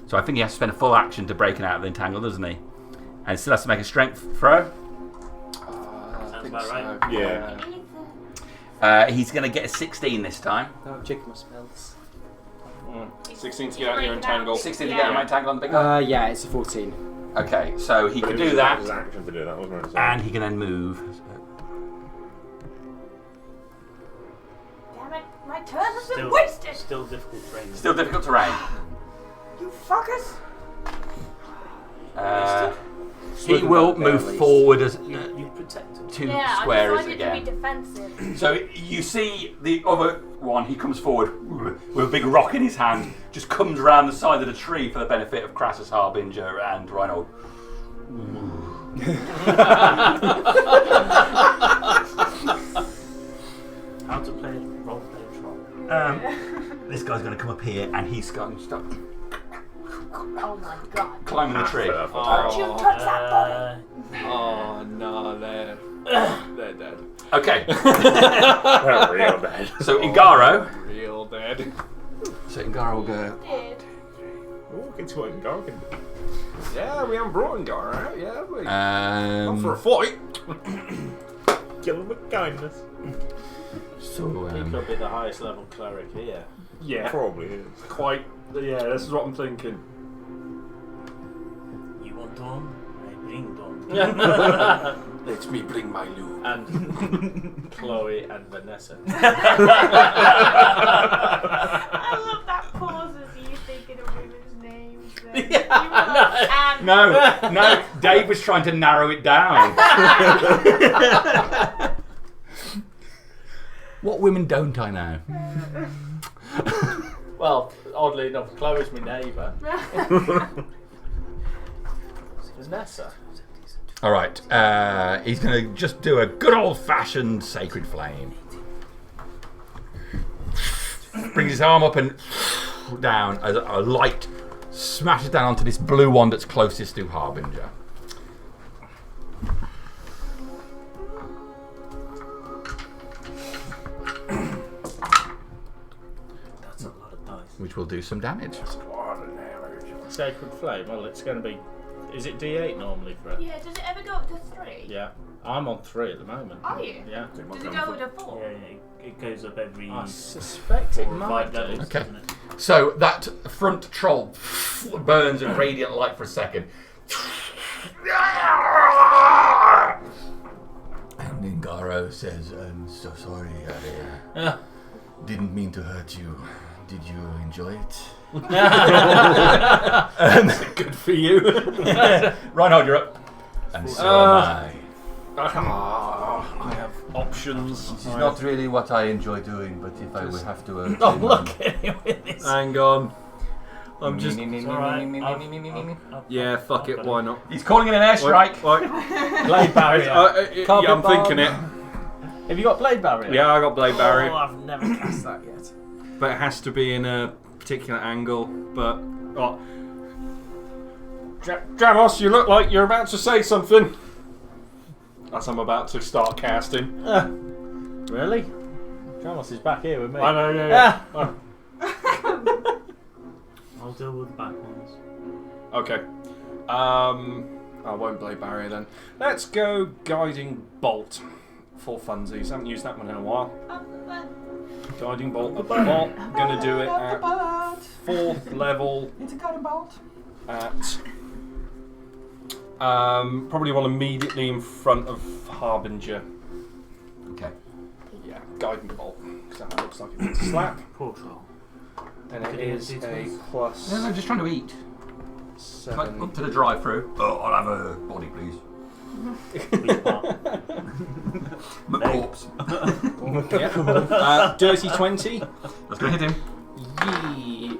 So I think he has to spend a full action to break it out of the entangle, doesn't he? And still has to make a strength throw. I think about so. right. Yeah. He's gonna get a 16 this time. No, I'm checking my spells. 16 to get out of your entangle. 16 to get out of my entangle on the big guy. Yeah, it's a 14. Okay, so he can It do was that, his action to do that, wasn't it? So- and he can then move. Damn it, my turn has been Still- wasted. Still difficult terrain. Still difficult terrain. You fuckers. He will move forward as You protect him. 2 Yeah, squares I decided again. to be defensive. So you see the other one, he comes forward with a big rock in his hand, just comes around the side of the tree for the benefit of Crassus, Harbinger, and Rhino. How to play role-play troll. This guy's going to come up here and he's going to start Oh my God. climbing the tree. Don't you touch that body. Oh no, they're dead. Okay, They're real dead. so Ingaro. Real dead. So Ingaro will go. Did. Walk into it and go. Yeah, we haven't brought Ngar out yet, have we? Not for a Um, fight. Kill him with kindness. so He could be the highest level cleric here. Yeah, Probably is. quite. Yeah, this is what I'm thinking. You want Dawn? I bring Dawn. Let me bring my loo. And Chloe and Vanessa. I love that pause as you thinking of women's names. no, Dave was trying to narrow it down. What women don't I know? Well, oddly enough, Chloe's my neighbour. Vanessa. All right, he's going to just do a good old-fashioned sacred flame. Brings his arm up and down as a light smashes down onto this blue one that's closest to Harbinger. That's a lot of dice. Which will do some damage. Sacred Flame. Well, it's going to be. Is it D8 normally for it? Yeah, does it ever go up to 3? Yeah. I'm on 3 at the moment. Are you? Yeah. Does it go up to 4? Yeah, it goes up every I suspect it 4 or might 5 do. levels. Okay. Doesn't it? So that front troll burns a radiant light for a second. And Ingaro says, I'm so sorry, I didn't mean to hurt you. Did you enjoy it? Good for you. Reinhold, you're up. And so am I. I have options. This is not really what I enjoy doing, but if I would have to... Oh, look at him with this. Hang on. I'm just. It's alright. Yeah, fuck it. Why not? He's calling in an airstrike. Blade barrier. Yeah, I'm thinking it. Have you got blade barrier? Yeah, I got blade barrier, Oh, I've never cast that yet. but it has to be in a particular angle. But Dramos, you look like you're about to say something. As I'm about to start casting. Really? Dramos is back here with me. I know, yeah. I'll deal with the back ones. Okay. I won't blade barrier then. Let's go guiding bolt for funsies. Haven't used that one in a while. Guiding bolt up the bot. Gonna do it at 4th level. It's a guiding bolt. At probably one immediately in front of Harbinger. Okay. Yeah, guiding bolt. Because that looks like it's a slap. Poor troll. And it is a No, plus I'm just trying to eat. Come 7. up to the drive-through. Oh, I'll have a body, please. Which part? My corpse. Yeah. Dirty 20. That's going to hit him. Yee. Let me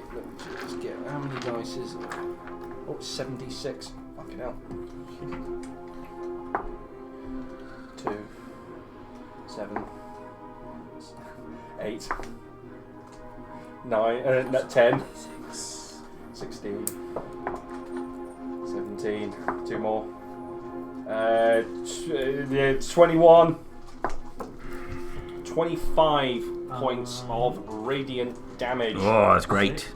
just get how many dice is it? Oh, 76. Fucking hell. 2, 7, 8, 9, 10, 16, 17, 2 more. 21, 25 points of radiant damage. Oh, that's great.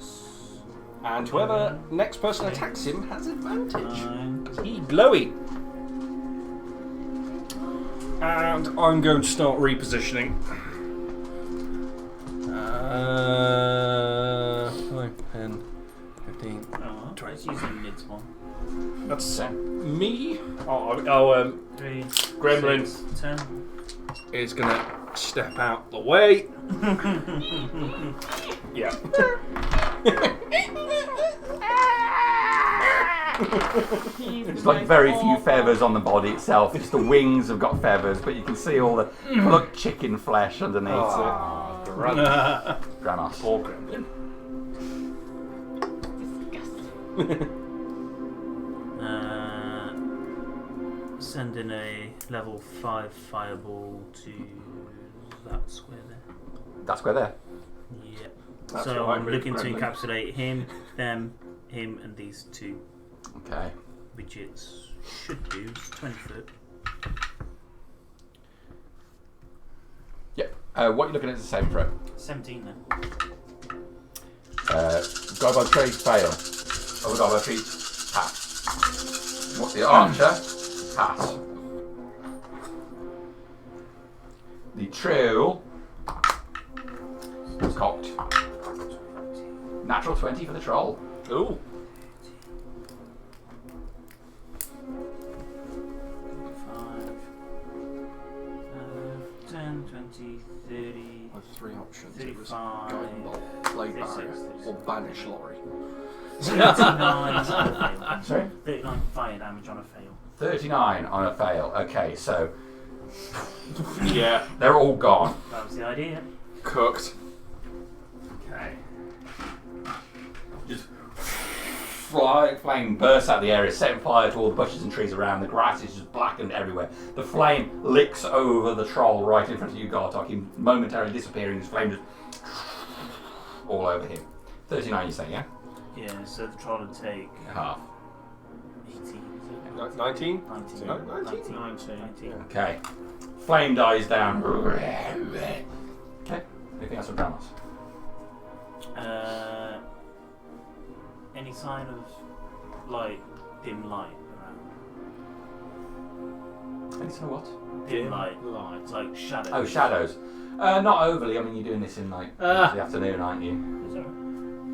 And whoever next person attacks him has advantage. Because he's glowy. And I'm going to start repositioning. 5, 10, 15, 20. Let's use the mid one. That's Okay. me. 3, Gremlin 6, 10. is going to step out the way. Yeah. There's like very few feathers on the body itself. Just the wings have got feathers, but you can see all the plucked chicken flesh underneath. Oh, Granos. poor gremlin. Send in a level 5 fireball to that square there. That square there. Yep. That's So right, I'm looking to gremlin. encapsulate him, them, him, and these two, Okay. which it should do. It's 20 foot. Yep. What are you looking at as a saving throw? 17 then. Guy by tree, fail. Oh, guy by tree, pass. What's the archer? Pass. The troll is cocked. Natural 20 for the troll. Ooh. 5, 10, 20, 30. I've 3 options. It was 35, guiding bolt, blade 36, barrier, or banish lorry. 39 on a fail. Sorry? 39 fire damage on a fail. 39 on a fail. Okay, so Yeah. they're all gone. That was the idea. Cooked. Okay. Just flame bursts out of the area, setting fire to all the bushes and trees around. The grass is just blackened everywhere. The flame licks over the troll right in front of you, Gartok. He momentarily disappearing. His flame just all over him. 39, you say, yeah? Yeah, so the troll would take Half. 18. Is it? 19? 19. No, 19. 19. Okay. Flame dies down. Okay. Anything else from Dramas? Any sign of dim light around? Any sort of what? Dim light, like shadows. Oh, shadows. Not overly. I mean, you're doing this in like the afternoon, aren't you? Is that right?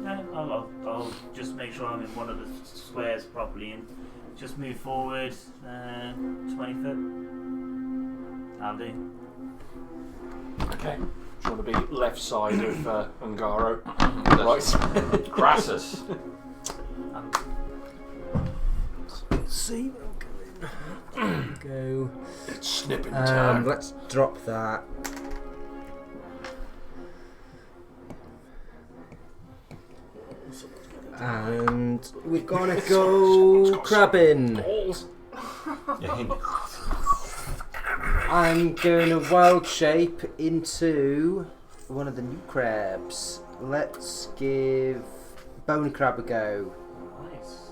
Yeah, I'll just make sure I'm in one of the squares properly and just move forward 20 foot. That'll do. Okay. Do you want to be left side of Ungaro? Right. Crassus. See where I'm going. Go. It's snipping time. Let's drop that. And we're gonna go crabbing. I'm going to wild shape into one of the new crabs. Let's give bone crab a go. Nice.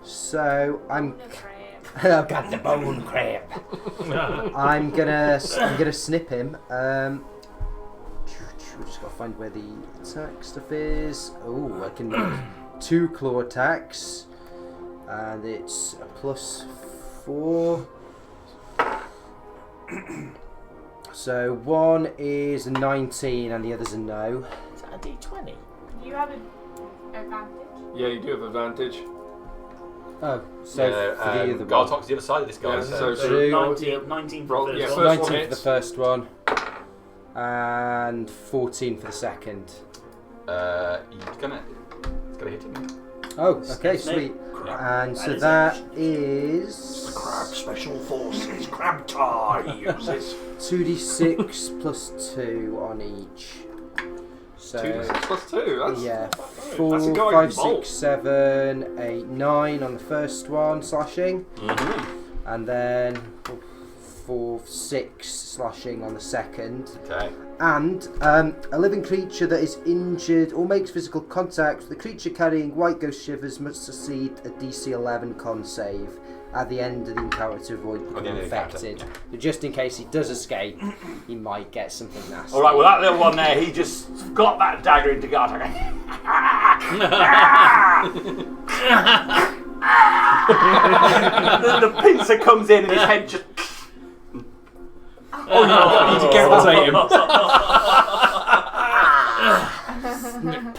So I'm. No crap. I've got the bone crab. I'm gonna snip him. We just gotta find where the attack stuff is. Oh, I can make 2 claw attacks, and it's a +4. So one is a 19 and the other's a no. Is that a D20? You have an advantage. Yeah, you do have advantage. Oh, so for the other one. Gartok's the other side of this guy. Yeah, so so- 19 for Roll- the yeah, first first one. 19 for hits. the first one, and 14 for the second. It's gonna hit him. Oh, okay, Snip. sweet. And so is that it. is Crab Special Forces. Crab tar he uses. 2d6 plus 2 on each. So 2d6 plus 2. That's yeah, not bad. 4, That's a guy 5, with bolt. 6, 7, 8, 9 on the first one slashing, and then 4, 6 slashing on the second. Okay. And a living creature that is injured or makes physical contact with the creature carrying white ghost shivers must succeed a DC 11 con save at the end of the encounter to avoid becoming infected. But just in case he does escape, he might get something nasty. All right. Well, that little one there, he just got that dagger into guard. The pincer comes in and his head just. Oh no! I need to decapitate him.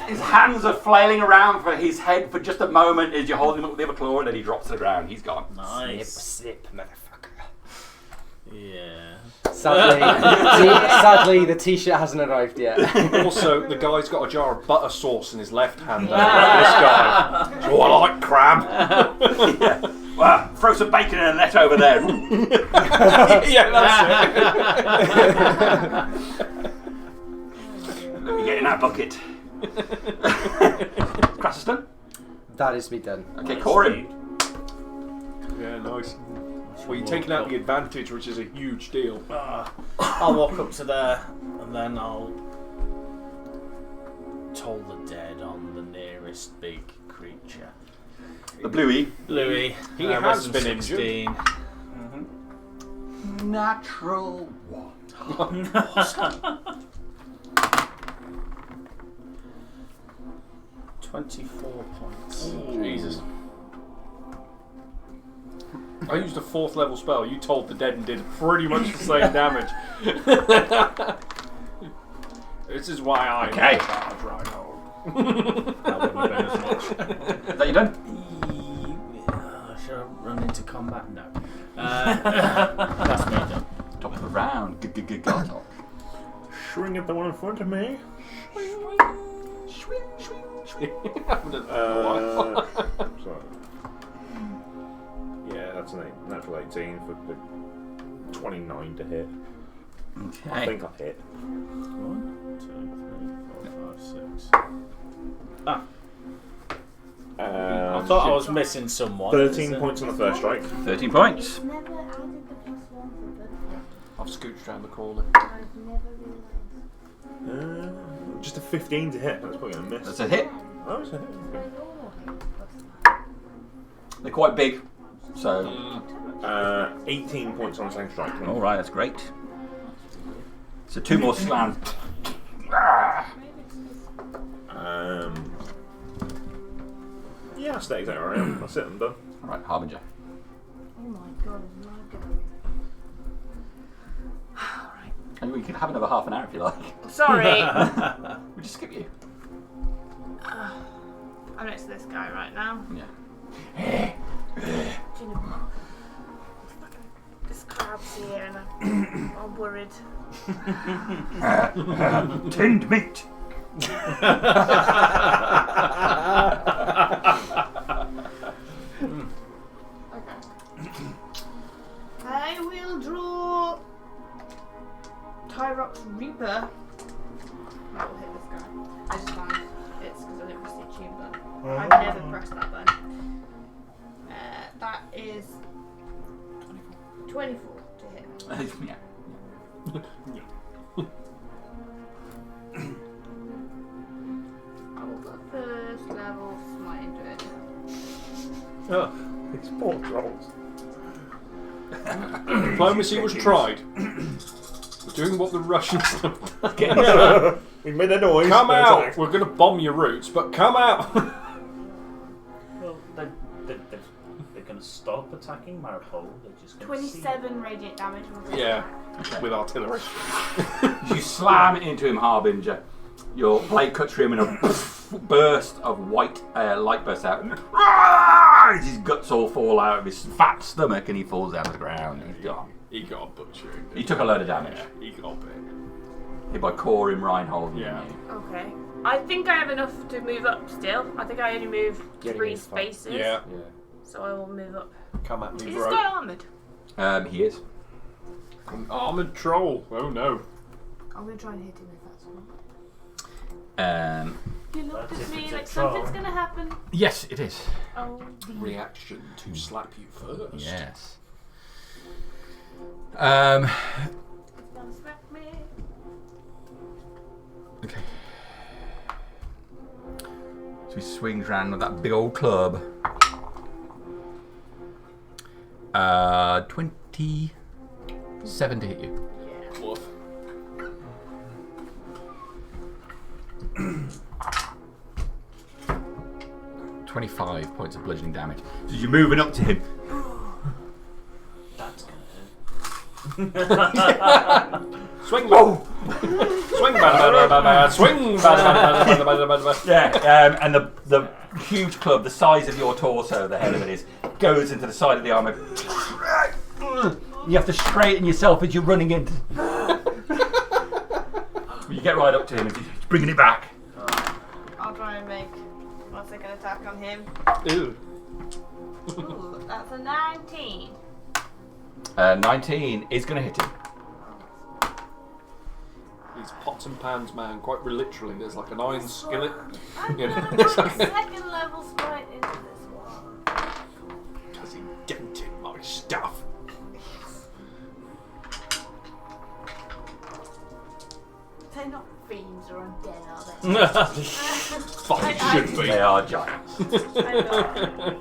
His hands are flailing around for his head for just a moment as you're holding him up with the other claw, and then he drops to the ground. He's gone. Nice. Snip, motherfucker. Yeah. Sadly, the t-shirt hasn't arrived yet. Also, the guy's got a jar of butter sauce in his left hand. This guy. Oh, I like crab. Yeah. Well, throw some bacon in a net over there. Yeah, that's Let me get in that bucket. Crassiston? That is me done. Okay, Corin. Yeah, nice. Well, you're taking out the advantage, which is a huge deal. I'll walk up to there and then I'll toll the dead on the nearest big creature. The Bluey. Louis. He has been 16. Natural one. 24 points. Jesus. I used a 4th level spell. You told the dead and did pretty much the same damage. This is why I Okay. charge Reinhold. That wouldn't have been as much. Is that you done? Should I run into combat? No. That's me done. Top of the round. Gartok. Swing at the one in front of me. Sorry. Yeah, that's a natural 18 for the 29 to hit. Okay. I think I've hit. 1, 2, 3, 4, 5, 6. Ah. I thought I was missing someone. 13 points on the first strike. 13 points. It's never added the +1 for birthday. I've scooched around the corner. I've never realised. Just a 15 to hit. That's probably going to miss. That's a hit. Oh, it's a hit. So you're okay. They're quite big. So. 18 points on the second strike. Alright, that's great. So 2 more slams. Yeah, I'll stay exactly where I am. That's it, I'm done. Alright, Harbinger. Oh my god, it's my go. And we can have another half an hour if you like. Sorry. We'll just skip you. I'm next to this guy right now. Yeah. Do you know what? This crab's here and I'm worried. Tinned meat. I will draw Tyrox Reaper. I will hit this guy. I just found it's because I didn't press the tune button. I've never pressed that button. That is 24 to hit. Yeah. I will go first level smite into it. Oh, it's poor trolls. Diplomacy was tried. We're doing what the Russians have done. We made a noise. Come but out! it's We're going to bomb your routes, but come out! Well, they're going to stop attacking Maripol. They're just going to 27 radiant damage. Yeah, with artillery. You slam into him, Harbinger. Your blade cuts through him and a burst of white light bursts out. His guts all fall out of his fat stomach and he falls down to the ground and he's gone. He got butchered. He took a load of damage. Yeah, he got bit. Hit by Corin, Reinhold, and Yeah. you. Okay. I think I have enough to move up still. I think I only move Getting 3 in fine. spaces. Yeah. So I will move up. Come at Is me, this bro. guy armoured? He is. An armoured troll. Oh no. I'm going to try and hit him if that's all right. You looked But at if me it's a like troll- something's gonna happen. Yes, it is. Oh, Reaction to slap you first. Yes. it's gonna slap me. Okay. So he swings round with that big old club. 27 to hit you. Woof. $25 points of bludgeoning damage. So you're moving up to him. That's gonna Swing back. Swing back. Swing back. Yeah, and the huge club, the size of your torso, the head of it is, goes into the side of the armor. You have to straighten yourself as you're running in. You get right up to him and he's bringing it back. I'll try and make my second attack on him. Ooh. Ooh, that's a 19. 19 is going to hit him. He's pots and pans, man. Quite literally, there's like an iron skillet. I'm Yeah. gonna put second level sprite into this one. Because he dented my stuff. They're not fiends or undead, are they? Fucking should be. They are giants. I know.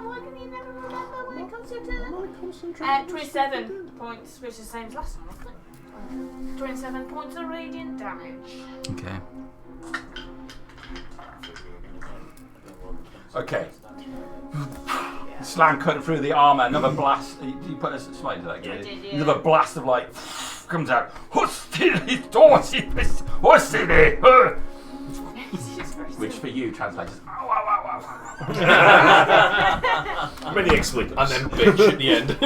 Why can you never remember when it comes to your turn? 27 points, which is the same as last time, wasn't it? 27 points of radiant damage. Okay. Okay. Slam cutting through the armour, another blast. You put a smite into that, I did, yeah. Another blast of light comes out. Which for you translates as ow, ow, ow, ow. Many expletives. And then bitch at the end.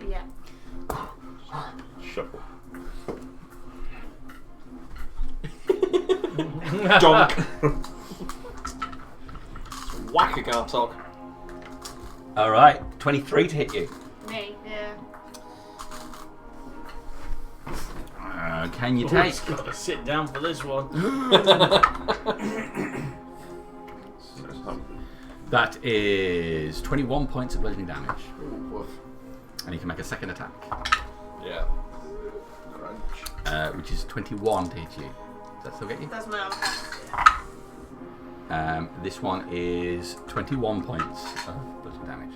Yeah. Shuffle. Donk. Whack a Gartok. Alright, 23 to hit you. Me, yeah. Can you Oh, take? he's got to sit down for this one. That is 21 points of bludgeoning damage. Ooh, woof. And you can make a second attack, Yeah. Crunch. which is 21 to hit you. Does that still get you? That's my other attack. This one is 21 points of bludgeoning damage.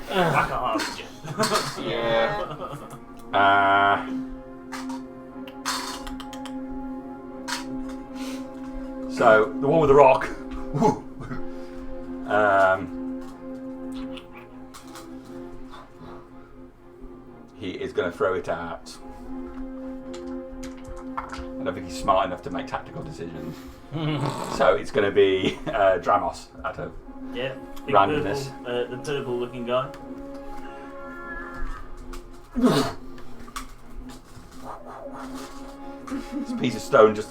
Back at Yeah. So the one with the rock. He is going to throw it out. I don't think he's smart enough to make tactical decisions. So it's going to be Dramos out of Yeah, big randomness. purple, the purple looking guy. This piece of stone just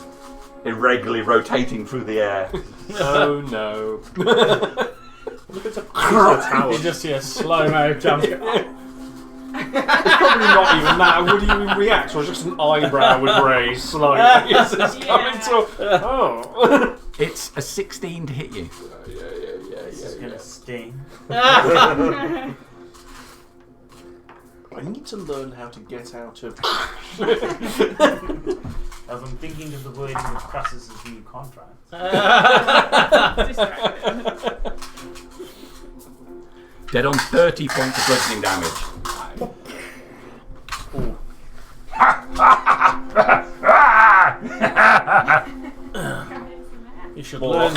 irregularly rotating through the air. Oh no. It's a tower. You just see a slow-mo jump. It's probably not even that. Would he even react? Or just an eyebrow would raise slightly as it's coming to. Oh. It's a 16 to hit you. This is gonna sting. I need to learn how to get out of. As I'm thinking of the wording of Crassus's new contract. Dead on 30 points of bludgeoning damage. You should More. learn.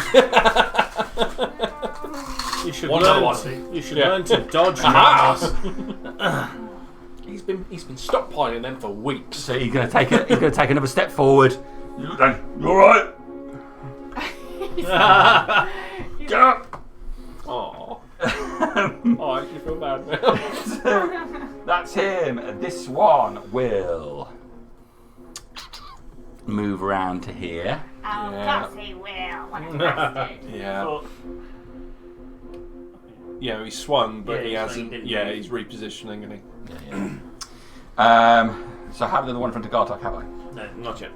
You should One learn. on To, one. you should Yeah. learn to dodge. Aha! Ramos. He's been stockpiling them for weeks. So he's going to take it. He's going to take another step forward. You all right? Get up. Oh. Oh, I actually feel bad now. That's him. This one will move around to here. Oh, Yeah. yes, he will when it's rested. Yeah. But Yeah, he swung, but Yeah, he he swung, hasn't. didn't Yeah, he? he's repositioning, and he. So I have the one in front of Gartok, have I? no. Not yet.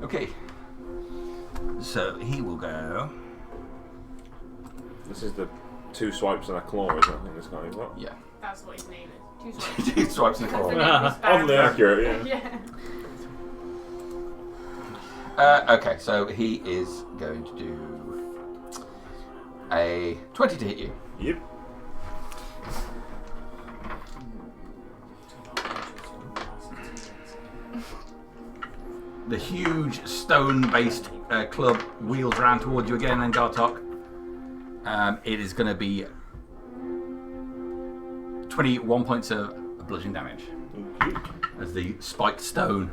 Okay. So he will go. This is the 2 swipes and a claw, isn't it? I think this guy is what? Yeah. That's what his name is. 2 swipes. Two swipes in the That's the claw. name of his Oddly band. accurate, yeah. Yeah. Okay, so he is going to do a 20 to hit you. Yep. The huge stone-based club wheels around towards you again, then Gartok. It is going to be 21 points of bludgeoning damage as the spiked stone.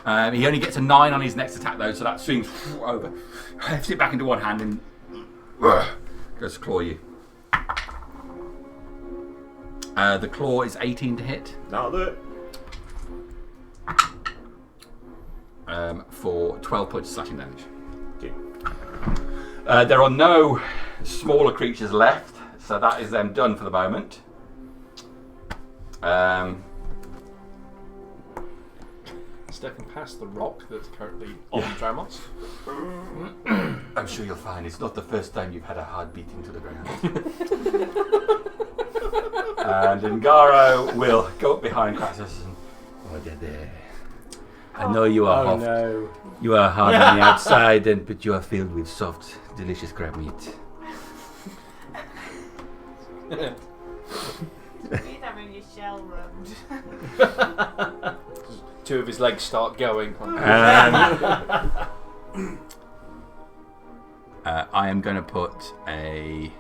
He only gets a 9 on his next attack though, so that swings over. Hefts it back into one hand and goes to claw you. The claw is 18 to hit. That'll do it. For 12 points of slashing damage. Okay. There are no smaller creatures left, so that is them done for the moment. Stepping past the rock that's currently on Dramos. I'm sure you'll find it's not the first time you've had a hard beating to the ground. And Ngaro will go up behind Crassus and I know you are hard. no. You are hard on the outside, but you are filled with soft, delicious crab meat. He's having his shell rubbed. 2 of his legs start going. I am going to put a.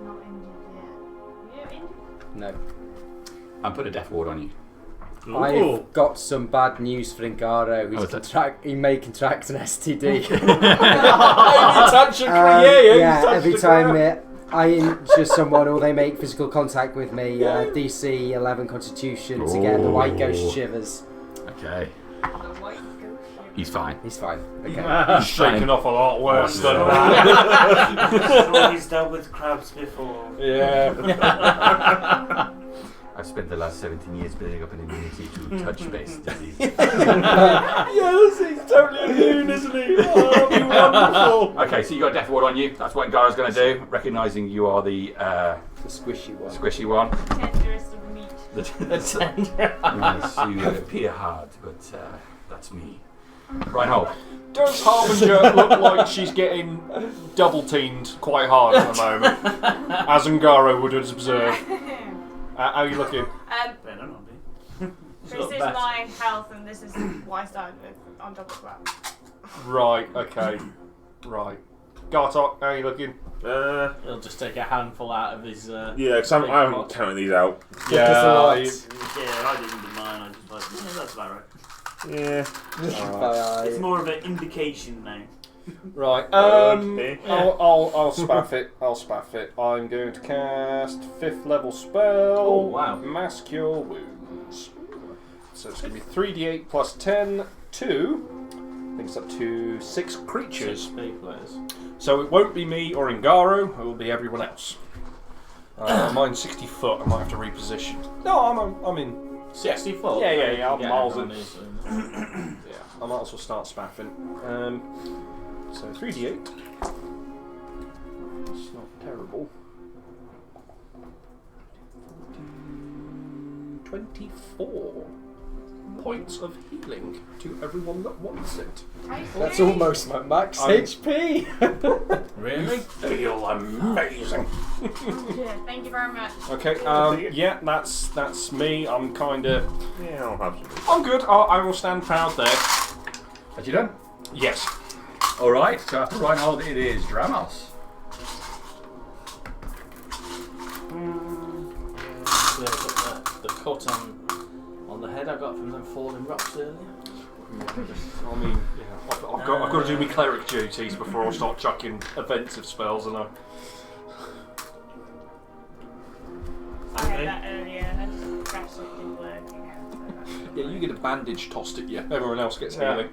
Not injured yet. Are you injured? No. I'm putting a death ward on you. I've got some bad news for Ngaro. Oh, is that- He may contract an STD. Yeah, every time I injure someone or they make physical contact with me, DC 11 Constitution to get the white ghost shivers. Okay. The white ghost. He's fine. He's fine. Okay. He's shaken off a lot worse than Well, he's dealt with crabs before. Yeah. I've spent the last 17 years building up an immunity to touch-based disease. Yes, he's totally immune, isn't he? Oh, that'll be wonderful. Okay, so you got a death ward on you. That's what Ngaro's going to do, recognising you are the The squishy one. squishy one. Tenderest of meat. Yes, you appear hard, but that's me. Reinhold. Does Harbinger look like she's getting double-teamed quite hard at the moment? As Ngaro would observe. How are you looking? Better not be. This is my health, and this is what I started with on top of that. Right, okay. Right. Gartok, how are you looking? He'll just take a handful out of his. Yeah, because I haven't counted these out. Yeah, Yeah, I didn't do mine. I just like, that's about right. Yeah. It's more of an indication now. Right. Okay. I'll spaff it. I'm going to cast 5th level spell. Oh, wow. Mass Cure Wounds. So it's going to be 3d8 plus 10, 2. I think it's up to 6 creatures. 6 players. So it won't be me or Ngaro. It will be everyone else. Mine's 60 foot. I might have to reposition. No, I'm in. 60 foot? Yeah. I'm Yeah, miles in. everyone is, Yeah, I might as well start spaffing. So 3d8. That's not terrible. 24 points of healing to everyone that wants it. That's almost my max HP. Really? Feel amazing. Yeah, thank you very much. Okay, yeah, that's me. I'm kind of. Yeah, I'll have some. I'm good. I will stand proud there. Are you done? Yes. Alright, so after Reinhold, it is Dramos. Yeah, I've got the cut on the head I got from them falling rocks earlier. I mean, yeah, I've got to do my cleric duties before I start chucking offensive spells, and I had that earlier. That's didn't work. Yeah, you get a bandage tossed at you. Everyone else gets healing.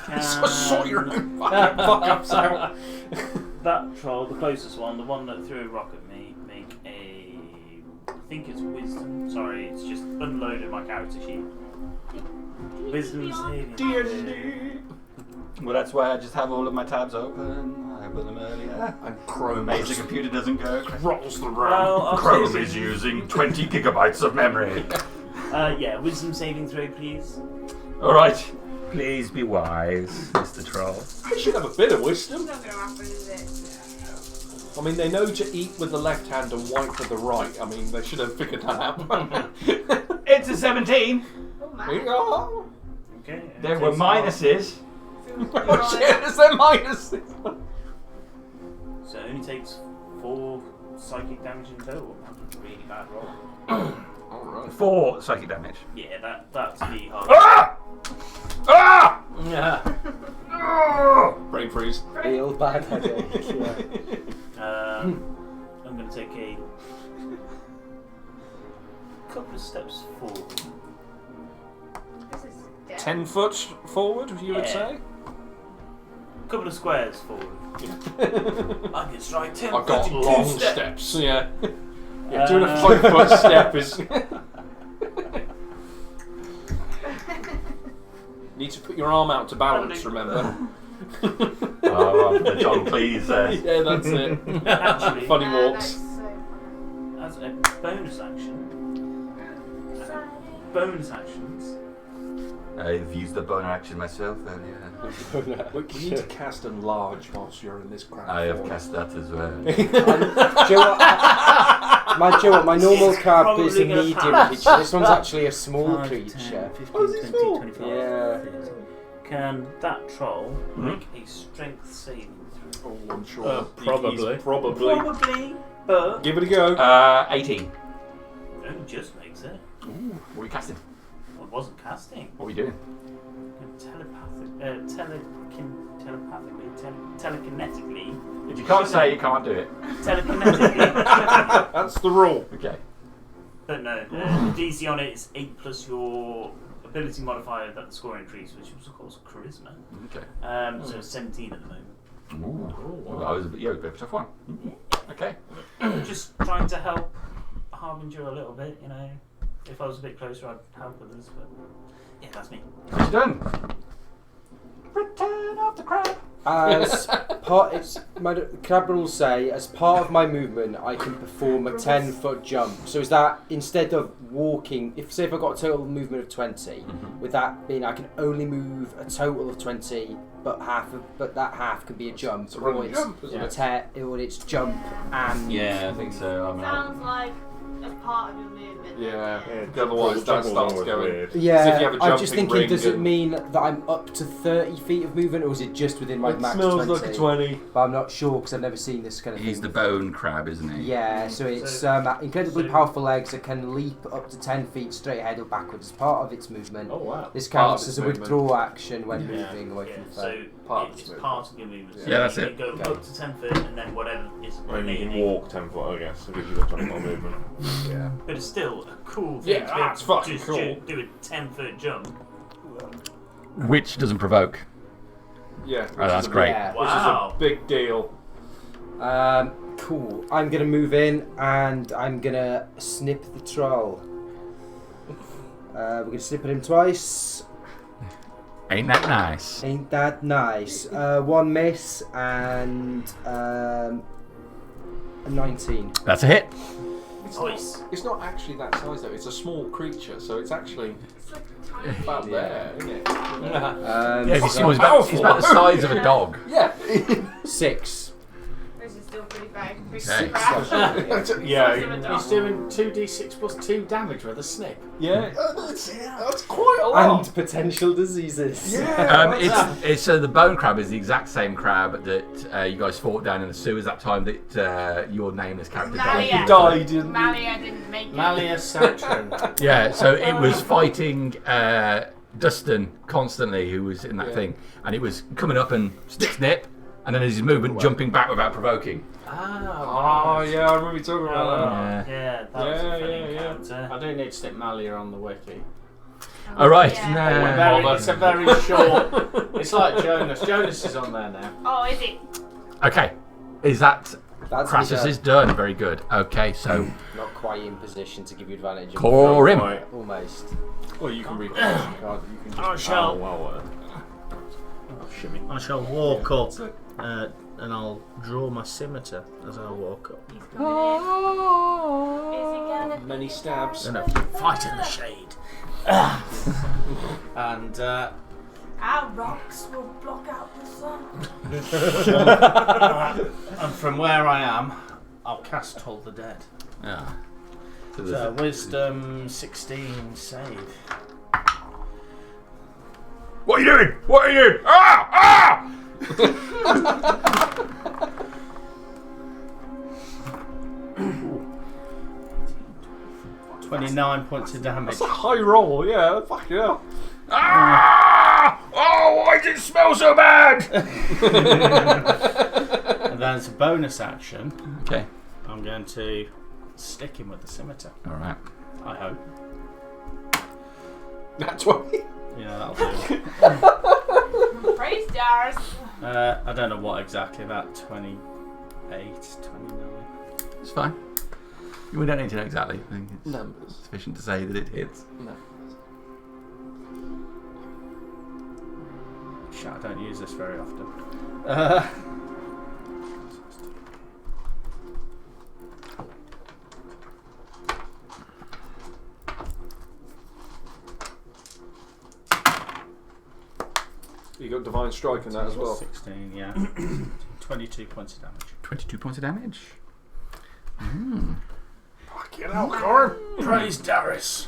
Can So sort your own fucking fuck-ups out. that troll, the closest one, the one that threw a rock at me, make a... I think it's wisdom. Sorry, it's just unloaded my character sheet. Wisdom saving. Well, that's why I just have all of my tabs open. I opened them earlier. And Chrome Amazing computer doesn't go. rolls the RAM. Well, I'll Chrome take is using 20 gigabytes of memory. yeah, wisdom saving throw, please. Alright. Please be wise, Mr. Troll. I should have a bit of wisdom. It's not going to happen, is it? I mean, they know to eat with the left hand and wipe with the right. I mean, they should have figured that out. It's a 17. Oh, man. Oh, Okay. There were minuses. shit, is there minuses? So it only takes 4 psychic damage in total. That's a really bad roll. Alright. 4 psychic damage. Yeah, that's the hard. Ah! Ah! Yeah. Brain freeze. Real bad headache. Yeah. I'm going to take a couple of steps forward. This is death. 10 foot forward, you would Yeah. say? A couple of squares forward. I can strike 10. I've got 32 long steps. steps, yeah. Yeah, doing a 5 foot step is... Need to put your arm out to balance, remember? Oh, the John Cleese says. Yeah, that's it. Actually, Funny That's walks. so funny. as a bonus action, bonus actions. I've used the boner action myself earlier. We need to cast enlarge whilst you're in this crowd. I have cast that as well. Do you know what? My normal crab is a probably gonna medium pass. creature. This one's actually a small 5, creature. 10, 15, Oh, is it 20, small? 25, Yeah. 30. Can that troll make a strength saving throw? Oh, I'm sure. Probably. He's probably. Probably, but Give it a go. 18. only just makes it. Ooh, what are you casting? Well, it wasn't casting. What are you doing? Telekinetically. If you can't say, you can't do it. Telekinetically. That's the rule. Okay. But no, the DC on it is 8 plus your ability modifier that the score increase, which was of course charisma. Okay. So it's 17 at the moment. Ooh. Well, that was a bit of a tough one. Okay. Just trying to help Harbinger a little bit, you know. If I was a bit closer, I'd help others, but yeah, that's me. It's done. Return of the crab. As part, it's my crab rules say, as part of my movement, I can perform a 10-foot jump. So is that instead of walking? If say if I got a total movement of 20, with that being I can only move a total of 20, but that half can be a jump, It's a run or and it's jump, isn't it? or it's jump and Yeah, I think so. I mean, Sounds like as part of your movement. Yeah. Yeah, Otherwise, that juggle's starts always going. weird. As if yeah. you have a I'm just jumping thinking, ring does it and- mean that I'm up to 30 feet of movement, or is it just within my It max smells 20? like a 20. But I'm not sure because I've never seen this kind of he's thing. the bone crab, isn't he? Yeah, so it's incredibly so- powerful legs that can leap up to 10 feet straight ahead or backwards as part of its movement. Oh, wow. This Part counts of as its a movement. withdrawal action when Yeah. moving away from the So foe. Part of it's its part of your movement. So Yeah, that's you it. Go Okay. up to 10 foot and then whatever is I mean, you can remaining. walk 10 foot, I guess, because you've got 20 more movement. Yeah. But it's still a cool thing Yeah, to be able that's to fucking just cool. do a 10-foot jump. Which doesn't provoke. Yeah. Oh, that's great. Yeah. Which is Wow. a big deal. Cool. I'm going to move in and I'm going to snip the troll. We're going to snip at him twice. Ain't that nice? Ain't that nice? One miss and a 19. That's a hit. Nice. It's not actually that size though. It's a small creature, so it's actually It's like tiny. about there, isn't it? Yeah, if you see so it's about the size of a dog. Yeah. 6. This is still pretty big. Big Okay. crash. Yeah. He's doing 2d6 plus 2 damage with a snip. Yeah. That's quite a lot. And potential diseases. It's the bone crab is the exact same crab that you guys fought down in the sewers that time that your nameless character Malia. died. Died, didn't he? Malia didn't make it. Malia Satrin. Yeah, so it was fighting Dustin constantly, who was in that thing, and it was coming up and snip, and then his movement jumping back without provoking. Oh, yeah, I remember you talking about that. Yeah, that was a funny encounter. I do need to stick Malia on the wiki. All right. Yeah. It's a very short. It's like Jonas. Jonas is on there now. Oh, is it? Okay. Is that That's Crassus is done? Very good. Okay, so not quite in position to give you advantage. Corim. Almost. Well, you can read the card. You can just. I shall. Shimmy. I shall walk up, and I'll draw my scimitar as I walk up. He's coming in. Is he gonna? Many stabs. And a fight in the shade. And Our rocks will block out the sun. and from where I am, I'll cast Toll the Dead. yeah. So wisdom 16 save. What are you doing? What are you doing? Ah! Ah! 29 points of damage. That's a high roll, yeah. Fuck yeah. Ah! Oh, why does it smell so bad? And then as a bonus action, Okay. I'm going to stick him with the scimitar. All right. I hope. That's what. Yeah, that'll do. Praise stars. I don't know what exactly, about 28, 29. It's fine. We don't need to know exactly. I think it's Numbers. sufficient to say that it hits. No. Shit, I don't use this very often. You got Divine Strike in that as well. 16, yeah. 22 points of damage. 22 points of damage. Fucking hell, Corin. Praise Darius.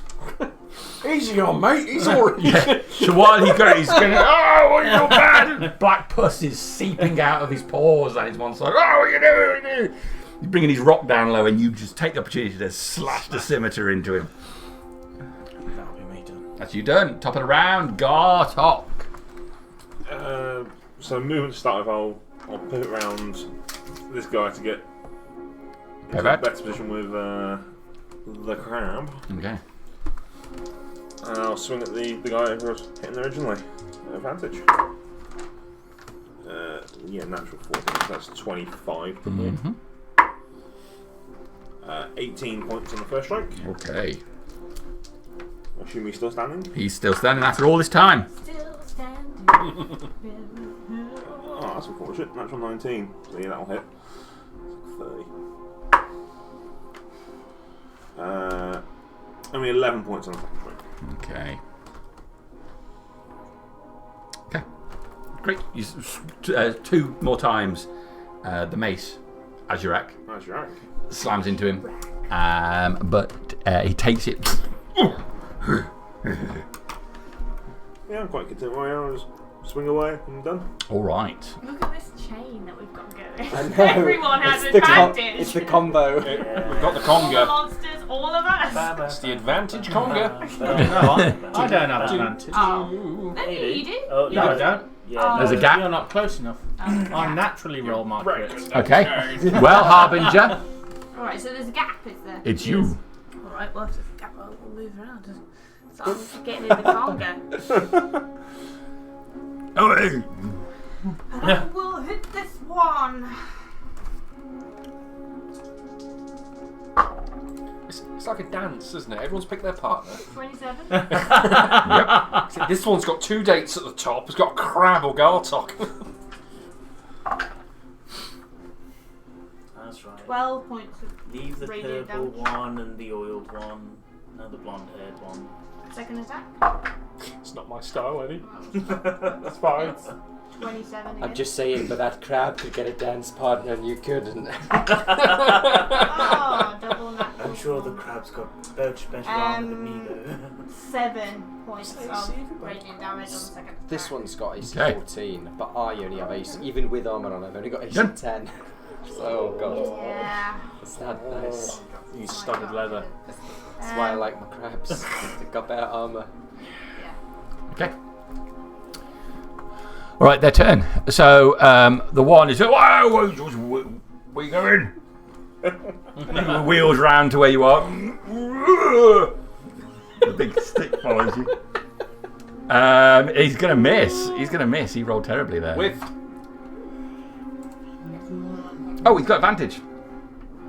Easy on, mate. He's already. Yeah. So while he's going, oh, what are you doing bad? Black pus is seeping out of his pores on his one side. Oh, what are you doing? What are you doing? He's bringing his rock down low, and you just take the opportunity to slash the scimitar into him. That'll be me done. That's you done. Top of the round, Gartok. So movement to start with, I'll pivot around this guy to get into a Pivot. better position with the crab. Okay. And I'll swing at the guy who was hitting originally. Advantage. Yeah, natural 14, so that's 25 to more. 18 points on the first strike. Okay. I assume he's still standing. He's still standing after all this time. Still standing. Oh, that's unfortunate. Natural 19. So yeah, that'll hit. 30. Only 11 points on the second strike. Okay. Okay. Great. You, two more times. The mace, Azurak, That's right. slams into him, but he takes it. Yeah, I'm quite content where I am. Just swing away and I'm done. All right. Look at this chain that we've got going. I know. Everyone has It's the advantage. it's the combo. We've got the All the conga. monsters, all of us. It's the advantage conga. No, I don't have advantage. Oh. No, you do. Oh, No, I don't. Yeah. There's a gap. You're not close enough. I naturally roll my crits. Okay. Well, Harbinger, Alright, so there's a gap, is there? it's you. Alright, well, if there's a gap, we'll move around. So I'm getting in the conga. Oh, hey. And I will hit this one. It's like a dance, isn't it? Everyone's picked their partner. 27. See, this one's got 2 dates at the top. It's got a crab or Gartok. That's right. 12 points of Leave the radiant purple damage. one and the oiled one. No, the blonde-haired one. Second attack. It's not my style, Eddie. That's fine. 27 again. I'm just saying, but that crab could get a dance partner and you couldn't. Oh, double natural. I'm sure the crab's got better armor than me though. 7 points of radiant damage on the second attack. This one's got AC Okay. 14, but I only have AC, even with armour on, I've only got AC Done. 10. Oh god, Yeah. it's not nice. You studded leather. That's why I like my crabs. They've got better armour. Okay. All right, their turn. So the one is, whoa, where you going? Wheels round to where you are. The big stick follows you. He's gonna miss. He's gonna miss. He rolled terribly there. Whiffed. Oh, he's got advantage.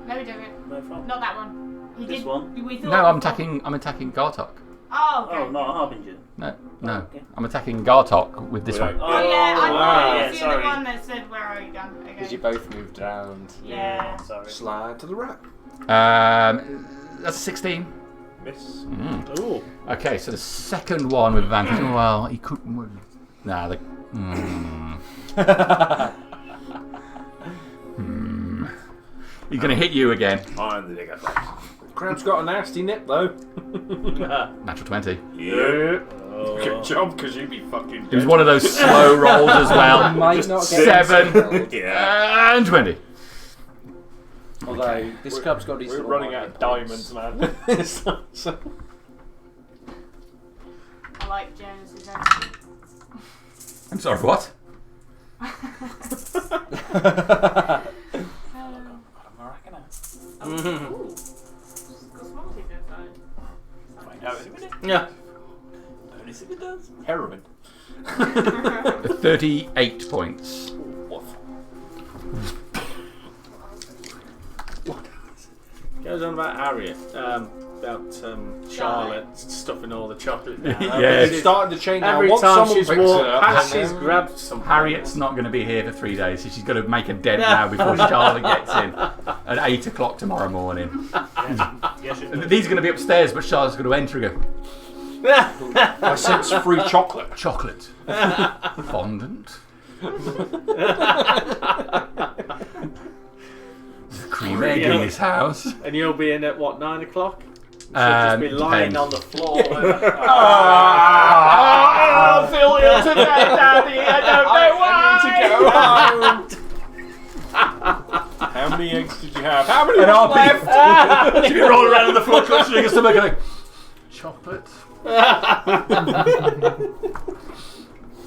No, he doesn't. Where from? Not that one. He This did. one? We thought No, I'm before. attacking Gartok. Oh, okay. Oh, not a Harbinger. No. Okay. I'm attacking Gartok with this one. Oh, yeah, I wow. was the Sorry. other one that said, where are you gone? Okay. Because you both moved around. Yeah. Sorry. Slide to the right. That's a 16. Miss. Ooh. Okay, so the second one with advantage. Well, he couldn't. Nah, the. He's going to hit you again. I'm the digger. Crab's got a nasty nip though. Natural 20. Yeah. Good job, because you'd be fucking It was dead. one of those slow rolls as well. Might not get 7 Yeah. and 20. Although this club's got these. We're little running out of points. diamonds, man. So- I like Jonas's attitude. I'm sorry, what? Ooh. Cosmology inside. Find out in a minute. Yeah. Bonus if it does. Heroin. 38 points. What? Goes on about Harriet, about Charlotte stuffing all the chocolate down. Yeah. It's starting to change now. Every Once time someone she's picks it walked up, past, and she's then- grabbed something. Harriet's not going to be here for 3 days, so she's got to make a dent now before Charlotte gets in at 8 o'clock tomorrow morning. Yes, it And does. these are going to be upstairs, but Charlotte's going to enter and go, I sense free chocolate. chocolate. Fondant. Cream egg in this house. And you'll be in at what, 9 o'clock? She'll just be lying Depends. on the floor. I feel ill today, Daddy. I don't know why. How many eggs did you have? How many And I'll left? be, she'll be rolling around on the floor, clutching her stomach, going, chocolate.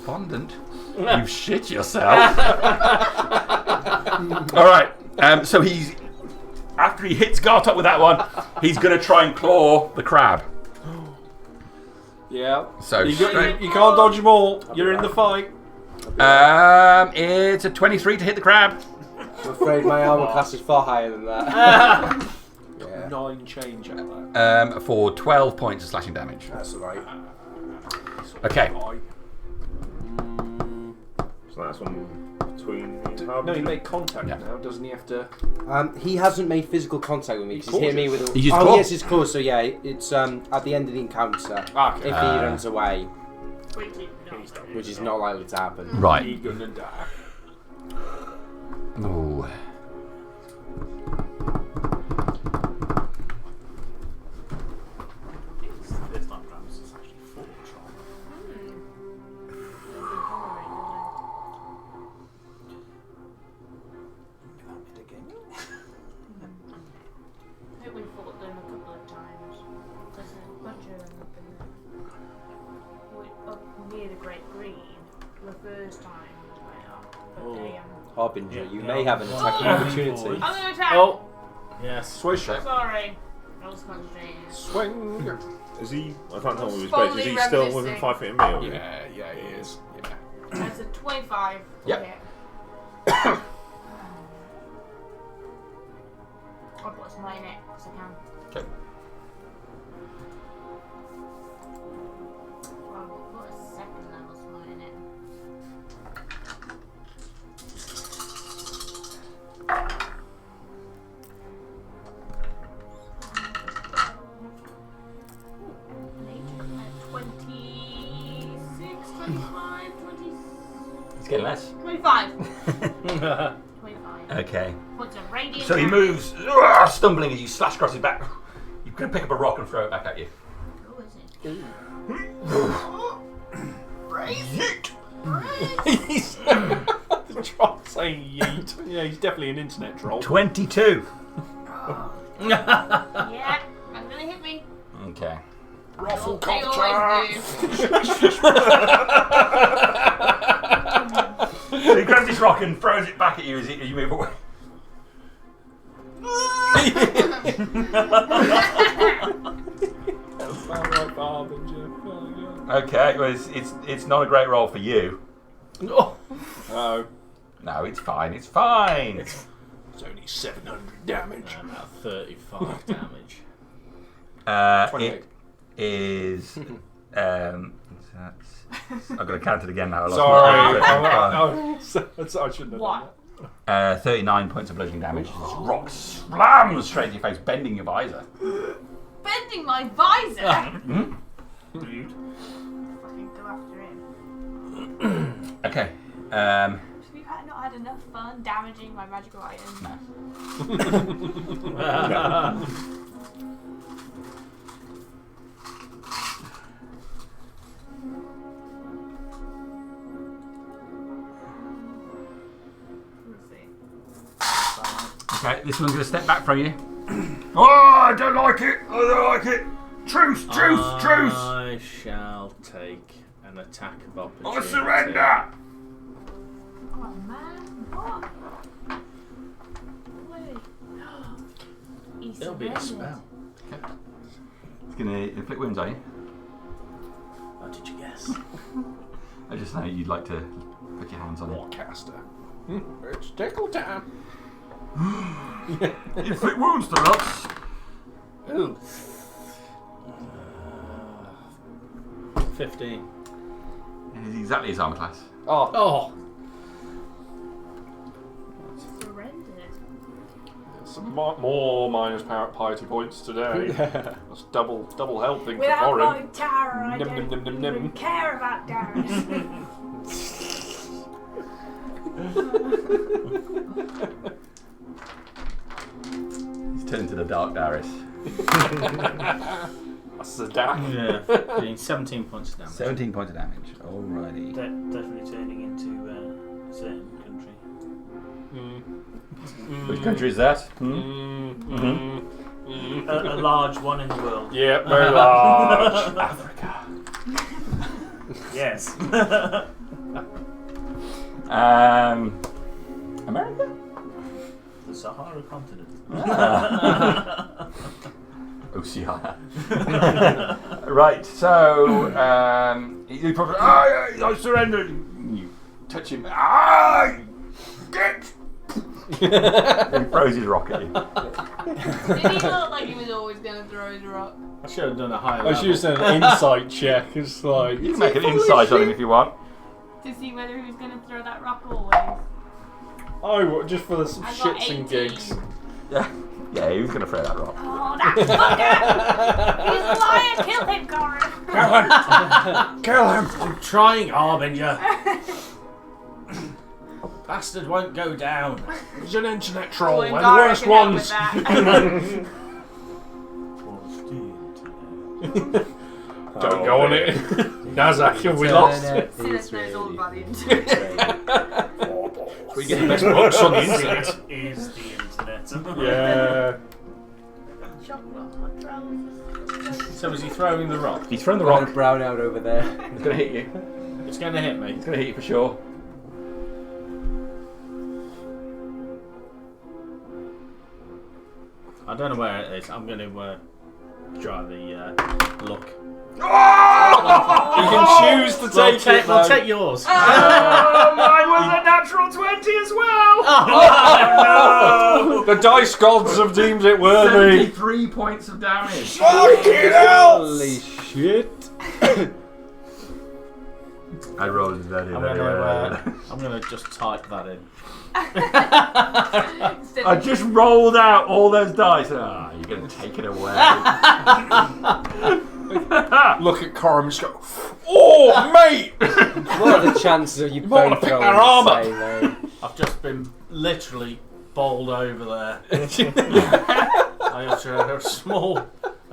Fondant. You've shit yourself. All right. So he's after he hits Gartok with that one, he's going to try and claw the crab. Yeah. So You straight- can't dodge them all. You're in the fight. it's a 23 to hit the crab. I'm afraid my armor class is far higher than that. Yeah. 9 change at that. For 12 points of slashing damage. That's alright. Okay. So that's one between me and No, Harbinger. he made contact Yeah. now, doesn't he have to? He hasn't made physical contact with me because he's hit me with. He used Oh claw. yes, his claw. So yeah, it's at the end of the encounter. Okay. If he runs away, Which which is not likely to happen. Right. He's gonna die. Ooh. This time Travis is actually 4 trauma. I think we fought them a couple of times. There's a bunch of them up in there. Up near the Great Green. The first time we went up. But they, Harbinger, you Yeah. may have an attacking opportunity. I'm gonna attack! Oh, yes. Swish it. Sorry. No smudging. Swing. Is he? I can't tell what his Slowly base. Is he still reminiscing. within 5 feet of me? Or Yeah, he is. Yeah. That's a 25. Yep. hit. I'll put some in it because I can. Okay. I'll put a second level smite in it. Nature, 26, 25, 20, It's getting less. 25. 25. Okay. Puts a radiant So he damage. moves, stumbling as you slash across his back. You can pick up a rock and throw it back at you. Who is it? He's the troll saying yeet. Yeah, he's definitely an internet troll. 22. Yeah, I'm gonna hit me. Okay. Ruffle They always So he grabs this rock and throws it back at you as you move away. That sounds like Harbinger. Oh, Okay, well, it's not a great roll for you. Oh. No, it's fine. It's fine. It's only 700 damage. About 35 damage. It 28. is. I've got to count it again now. I lost Sorry. my I shouldn't have done What? 39 points of bludgeoning damage. This rock slams straight into your face, bending your visor. Bending my visor? Rude. Fucking go after him. Okay. We've not had enough fun damaging my magical items. Okay, this one's going to step back from you. Oh, I don't like it. I don't like it. Truce, truce, truce. I shall take an attack of opportunity. I surrender. Oh man, what? Wait. It'll be a spell. It's going to inflict wounds, are you? How did you guess? I just know you'd like to put your hands on it. Warcaster. It's tickle time. Inflict wounds to us. Ooh. 15. It's exactly his armor class. Oh. Surrendered. Some more minus piety points today. That's double health thing Without for my Corin. tower, I Nim, don't nim, nim, nim, even nim. care about Darius. He's turned into the Dark Darius. That's the damn. Yeah, doing 17 points of damage. 17 points of damage. Alrighty. Definitely turning into a certain country. Which country is that? A large one in the world. Yeah, very large. Africa. Yes. America? The Sahara continent. Oceania. Right, so you probably I surrendered. You touch him. Get. He throws his rock at you. Did he look like he was always going to throw his rock? I should have done a higher I level. should have done an insight check. It's like You can make an insight on him if you want. To see whether he was going to throw that rock always. oh, just for the I got shits and 18. gigs. Yeah, he was going to throw that rock. Oh, that fucker! He's a liar! Kill him, Corin! Kill him! I'm trying, Harbinger. Bastard won't go down. He's an internet troll. Oh, They're the Gara worst can help ones. with that. Don't go on it. Nazak, we lost. Silas knows all about the internet. We get the best books on the internet. It is the internet. Yeah. So is he throwing the rock? He's thrown the Rock rock. brown out over there. It's going to hit you. It's going to hit me. It's going to hit you for sure. I don't know where it is. I'm going to try the look. You can choose to take it. We'll take yours. Mine was a natural 20 as well! The dice gods have deemed it worthy. 73 points of damage. Fucking hell! Holy shit. I rolled very, I'm very well. going to just type that in. I just rolled out all those dice. Ah, you're going to take it away. Look at Corum and go, oh, mate! What are the chances of you wanna both pick throwing their the armour. same, mate? I've just been literally bowled over there. I utter a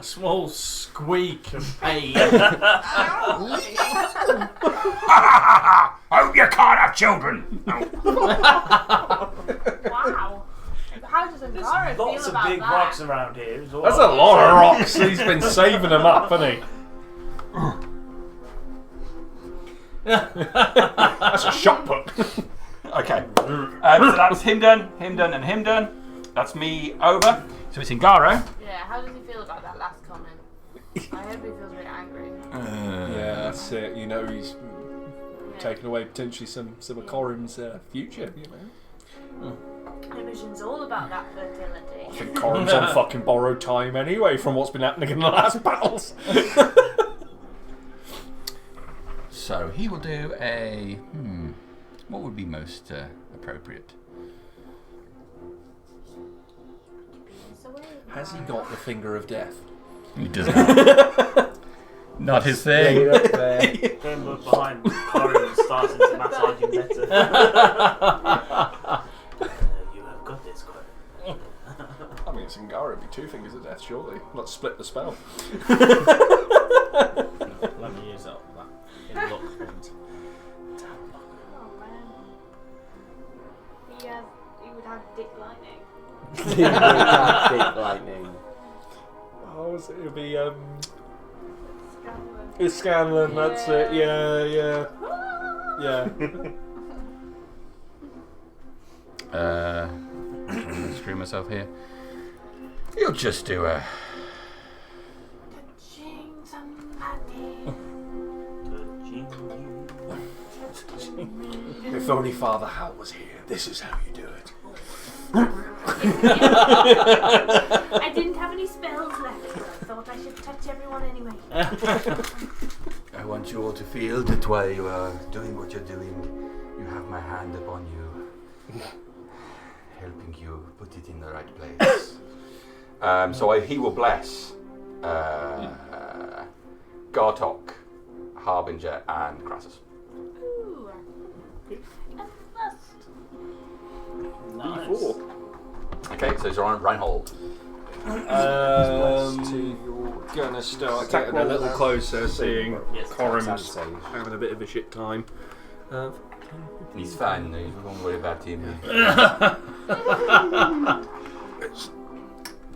small squeak of pain. Oh, you can't have children. Wow. How does Angara feel Lots of about big that? rocks around here. It's all That's a lot of rocks. He's been saving them up, hasn't he? That's a shot put. Okay. So that's him done, and him done. That's me over. So it's Ingaro. Yeah, how does he feel about that last comment? I hope he feels a bit angry. Yeah. that's it. You know, he's taken away potentially some of Corim's future. You know. Emission's all about that fertility. I think Corim's on fucking borrowed time anyway from what's been happening in the last battles. So he will do a what would be most appropriate? Has he got the finger of death? He doesn't. Not his thing. Then look behind Corin and starting to massage him better. You have got this, Corin. I mean, Singara would be 2 fingers of death, surely. Not split the spell. Let me use that in luck point. Oh man. He would have dick lightning. Dick lightning. Oh, it would be Scanlan. it's Scanlan. That's it. Yeah. I'm gonna screw myself here. You'll just do a. Touching somebody. Touching you. If only Father Hal was here. This is how you do it. I didn't have any spells left, so I thought I should touch everyone anyway. I want you all to feel that while you are doing what you're doing, you have my hand upon you, helping you put it in the right place. So he will bless Gartok, Harbinger, and Crassus. Ooh. A first. Nice. Before. Okay, so you're on Reinhold. You're gonna start getting a little closer, seeing Yes, Corim's having a bit of a shit time. He's fine, you don't worry about him. It's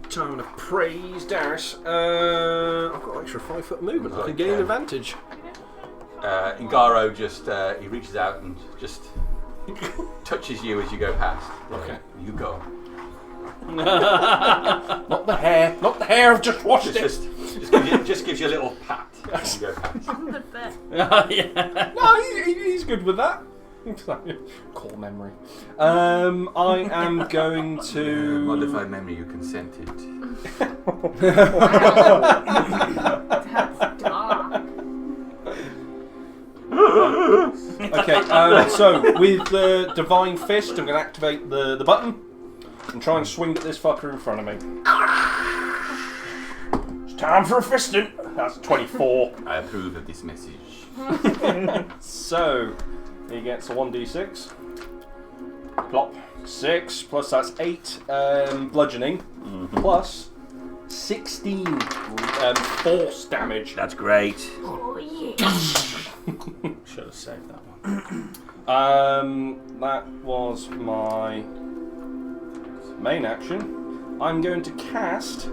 time to praise Darius. I've got an extra 5 foot movement. I can gain advantage. Ingaro just he reaches out and just touches you as you go past. Okay. You go. Not the hair. Not the hair. I've just washed it. Just gives you a little pat as you go past. Good bit. Yeah. No, he's good with that. Core memory. I am going to Modify memory, you consented. That's dark. Okay, so with the Divine Fist, I'm going to activate the button and try and swing at this fucker in front of me. It's time for a fisting. That's 24. I approve of this message. So, he gets a 1d6. Plop. 6, plus that's 8 bludgeoning, plus 16 force damage. That's great. Oh yeah. Should have saved that one. That was my main action. I'm going to cast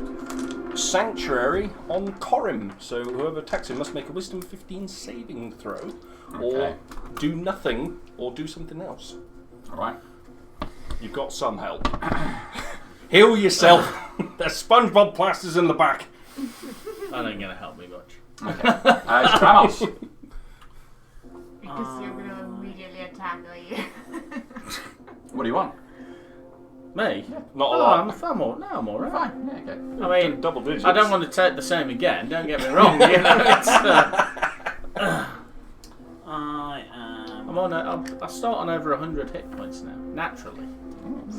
Sanctuary on Corim. So whoever attacks him must make a Wisdom 15 saving throw, or do nothing, or do something else. Alright. You've got some help. Heal yourself. There's SpongeBob plasters in the back. That ain't gonna help me much. Okay. Ramos. Because you're going to immediately attack, are you? What do you want? Me? Not a Oh, lot. I'm alright. Fine. Yeah, okay. I mean, Double digits. I don't want to take the same again. Don't get me wrong. You know, it's. I am. I'm on. I start on over 100 hit points now, naturally.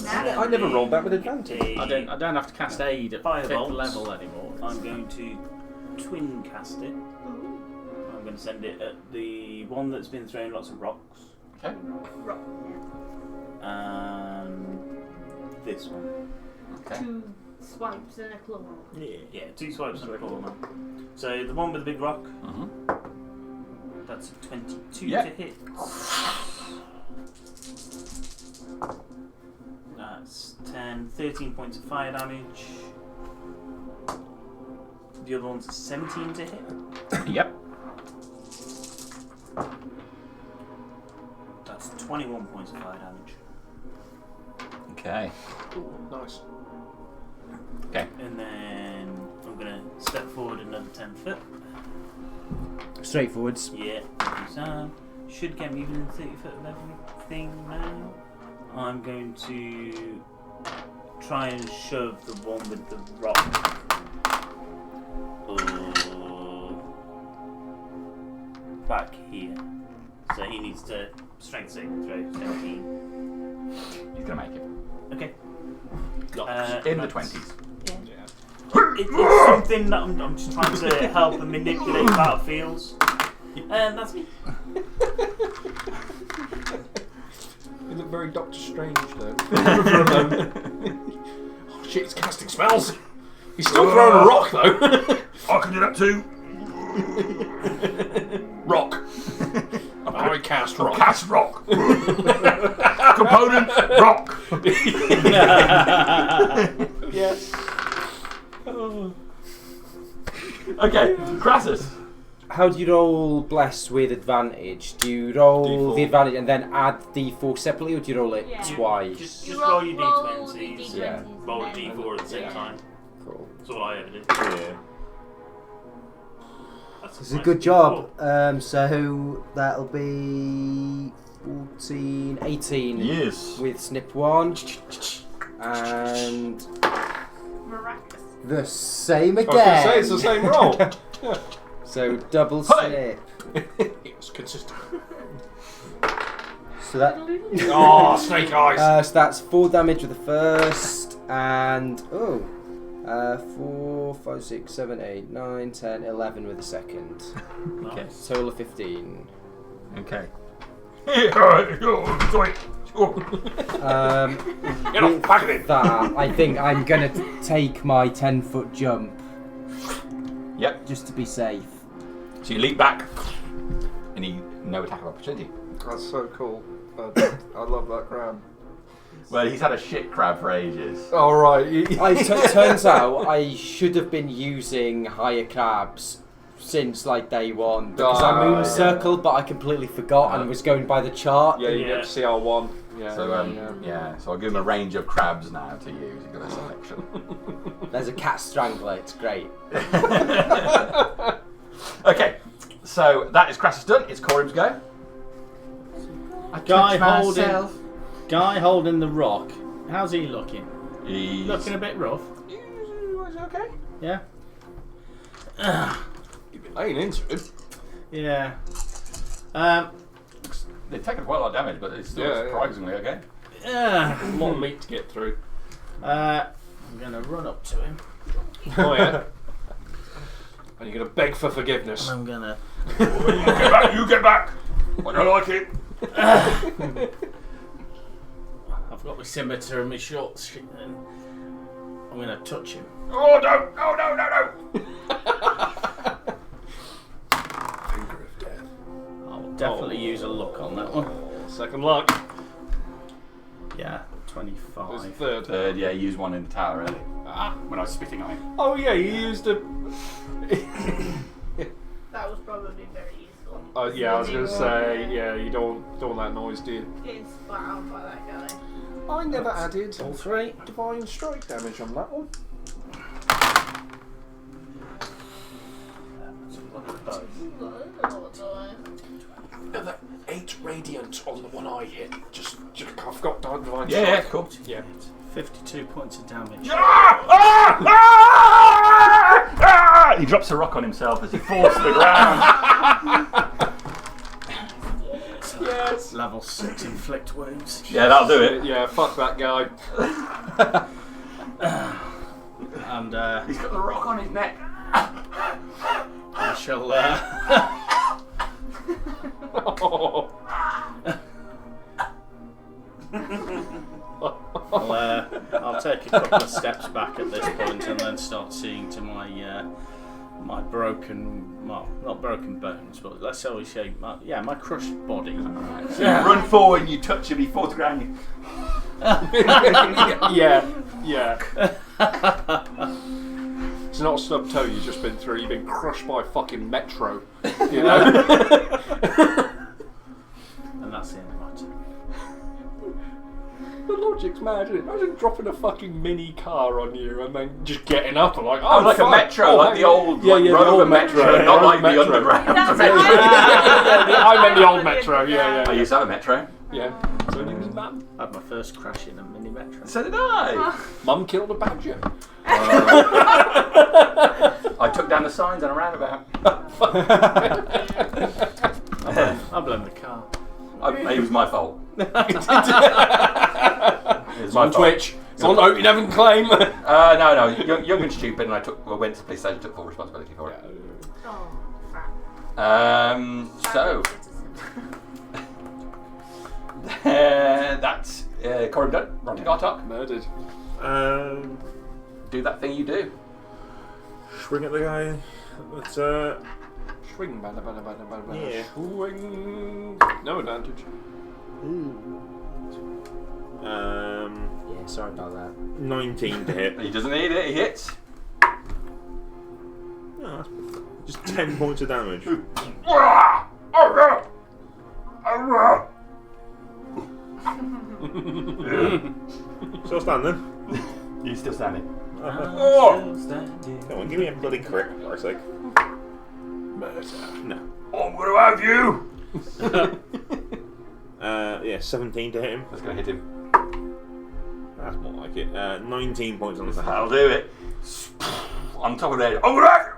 I never rolled that with advantage. I don't have to cast aid at Fire 5th bolts. level anymore. I'm going to twin cast it. I'm going to send it at the one that's been throwing lots of rocks. Okay. And this one. Okay. 2 swipes and a claw. Yeah, 2 swipes and a claw now. So the one with the big rock, Mm-hmm. that's a 22 Yeah. to hit. That's 13 points of fire damage. The other one's a 17 to hit. Yep. That's 21 points of fire damage. Okay. Nice. Okay. And then I'm going to step forward another 10 foot. Straightforwards. Yeah, should get me within 30 foot of everything now. I'm going to try and shove the one with the rock. Back here. So he needs to strength saving throw 17. He's gonna make it. Okay. In the 20s. Yeah. It's something that I'm just trying to help and manipulate battlefields. And that's me. You look very Doctor Strange though. For a moment. Oh shit, he's casting spells! He's still throwing a rock though! I can do that too. Rock. I cast rock. Cast rock. Component rock. Yes. Okay, Crassus. How do you roll Bless with advantage? Do you roll D4. the advantage and then add D4 separately, or do you roll it twice? Just roll your roll the d20s. Yeah. Roll a d4 at the same time. Cool. That's all I ever did. Yeah. It's a good job. So that'll be 14, 18 Yes. with snip 1. And Miraculous. the same I was going to say again. it's the same roll. So double Hey. snip. It's consistent. So that. Oh, snake eyes. So that's 4 damage with the first, and 4, 5, 6, 7, 8, 9, 10, 11 with the second. Okay. Total of 15. Okay. With that, I think I'm gonna take my 10-foot jump. Yep. Just to be safe. So you leap back, and no attack of opportunity. That's so cool. I love that crab. Well, he's had a shit crab for ages. All right. It turns out I should have been using higher crabs since like day one because I moon circled, but I completely forgot and was going by the chart. Yeah, you get CR1. Yeah. So so I'll give him a range of crabs now to use. He's got a selection. There's a cat strangler. It's great. Okay, so that is Crassus done. It's Corim's go. Guy holding the rock. How's he looking? He's Looking a bit rough. He's okay. Yeah. You've been laying into it. Yeah. They've taken quite a lot of damage, but it's still surprisingly okay. A lot of meat to get through. I'm gonna run up to him. Oh yeah. And you're gonna beg for forgiveness. I'm gonna. You get back. I don't like it. I've got my scimitar and my shorts, and I'm gonna touch him. Oh no! Oh no! Finger of death. I'll definitely use a luck on that one. Second luck. Yeah, 25. There's a third. Third, yeah, use one in the tower early. When I was spitting on him. Oh yeah, you used a. That was probably very useful. Yeah, I was gonna say, yeah, you don't want that noise, do you? Getting spat out by that guy. I never added All 3. divine strike damage on that one. Another 8 radiant on the one I hit. Just I've got divine strike. Yeah, cool. Yeah. 52 points of damage. He drops a rock on himself as he falls to the ground. Yes. Level 6 inflict wounds. Yeah, that'll do it. Yeah, fuck that guy. And He's got the rock on his neck. I shall. Oh. I'll take a couple of steps back at this point and then start seeing to my my broken, well, not broken bones, but let's say my crushed body. So you run forward and you touch him, he falls to the ground. Yeah. It's not a stub toe you've just been through. You've been crushed by fucking Metro. You know. And that's the end of my turn. Good Lord magic's mad, isn't it? Imagine dropping a fucking mini car on you and then just getting up and like, oh, like a metro, like the old the old metro, not like the underground. I meant the old metro, yeah. I used to have a metro. Yeah. So it was that. I had my first crash in a mini metro. So did I. Mum killed a badger. I took down the signs on a roundabout. I blame the car. It was my fault. It was on Twitch. It's on Hope You Never Claim. No, young and stupid, and I went to the police station, took full responsibility for it. Oh, crap. So that's Corin done. Ron to Gartok. Murdered. Do that thing you do. Swing at the guy. Let's Swing, bada. Yeah. Swing. No advantage. Yeah, sorry about that. 19 to hit. He doesn't need it. He hits. No, that's just 10 points of damage. Still standing. He's still standing. Come on, give me a bloody crit for a sec. No. I'm gonna have you. Yeah, 17 to hit him. That's gonna hit him. That's more like it. 19 points on the That'll do it. On top of that. I'm gonna have you.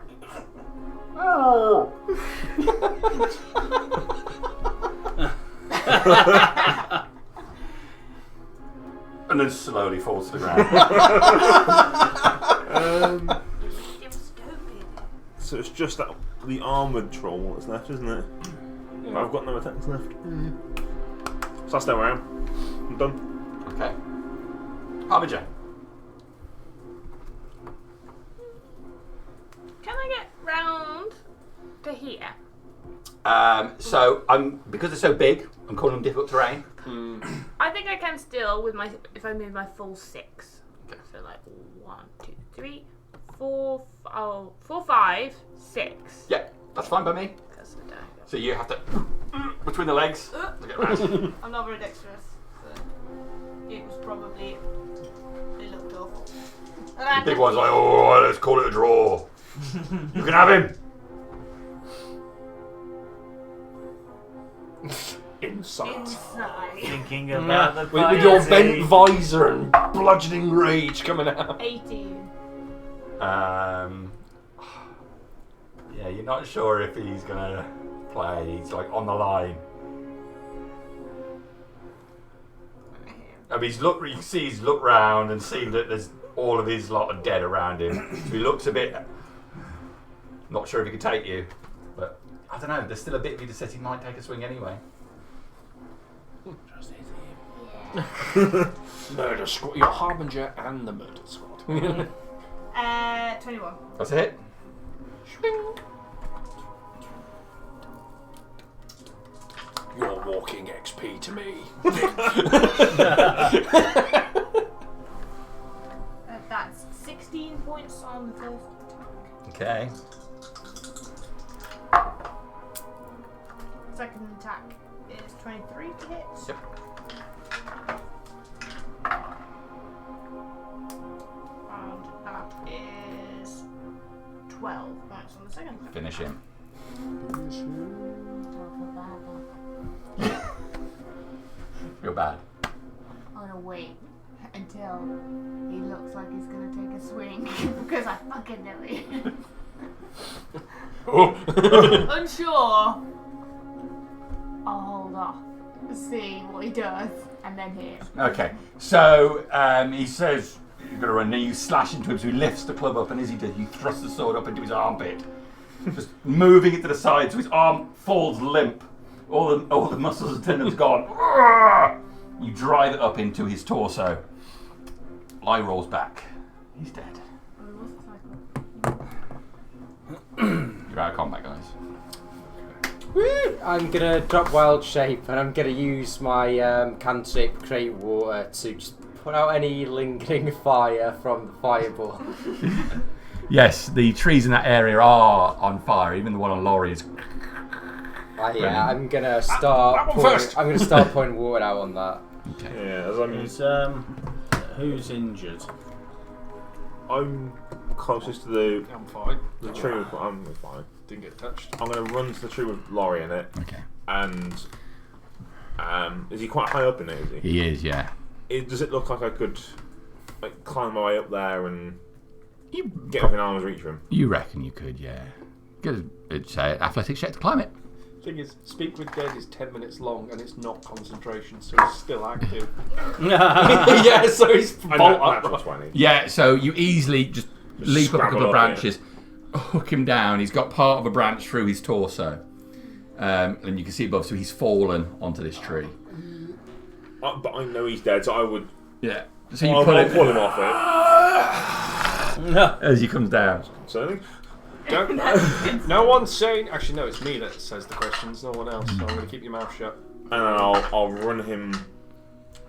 And then slowly falls to the ground. So it's just that the armoured troll that's left, isn't it? Yeah. I've got no attacks left. So I'll stay where I am. I'm done. Okay. Harbinger. Can I get round to here? So because they're so big, I'm calling them difficult terrain. I think I can still with my if I move my full 6. Okay. So like 1, 2, 3, 4, 5, 6. Yeah, that's fine by me. Because I don't. So you have to between the legs to get round. I'm not very dexterous. So it was probably. It looked awful. The big one's like, oh, let's call it a draw. You can have him. Inside. Thinking about the With your bent visor and bludgeoning rage coming out. 18. Yeah, you're not sure if he's gonna play. He's like on the line. I mean, you can see he's looked round and seen that there's all of his lot are dead around him. So he looks a bit not sure if he can take you, but I don't know. There's still a bit of you that says he might take a swing anyway. Murder squad. You're Harbinger and the murder squad. 21. That's a hit. You're walking XP to me. That's 16 points on the first attack. Okay. Second attack is 23 to hit. Yep. And that is 12 points on the second attack. Finish him. Feel bad. I'm gonna wait until he looks like he's gonna take a swing because I fucking know he is. Unsure. I'll hold off, see what he does, and then hit. Okay, so he says you're gonna run. Then you slash into him, so he lifts the club up, and as he does, you thrust the sword up into his armpit, just moving it to the side, so his arm falls limp. All the muscles and tendons gone. You drive it up into his torso. Lie rolls back. He's dead. You're out of combat, guys. I'm gonna drop wild shape and I'm gonna use my cantrip create water to just put out any lingering fire from the fireball. Yes, the trees in that area are on fire. Even the one on Laurie is. Yeah, I'm gonna start. that one first. I'm gonna start pouring water out on that. Okay. Yeah, as I'm. Who's injured? I'm closest to the fine. The tree. I'm fine. Didn't get touched. I'm going to run to the tree with Laurie in it. Okay. And is he quite high up in it? Is he? He is, yeah. Does it look like I could climb my way up there and You get within arm's reach of him? You reckon you could, yeah. It's athletics check to climb it. Thing is, Speak with Dead is 10 minutes long and it's not concentration, so it's still active. Yeah, so he's bolt up. 20. Yeah, so you easily just leap up a couple of branches, hook him down. He's got part of a branch through his torso. And you can see above, so he's fallen onto this tree. But I know he's dead, so I would. Yeah. So you I'll pull him off it. As he comes down. Concerning. No one's saying. Actually, no, it's me that says the questions, no one else, so I'm going to keep your mouth shut. And I'll run him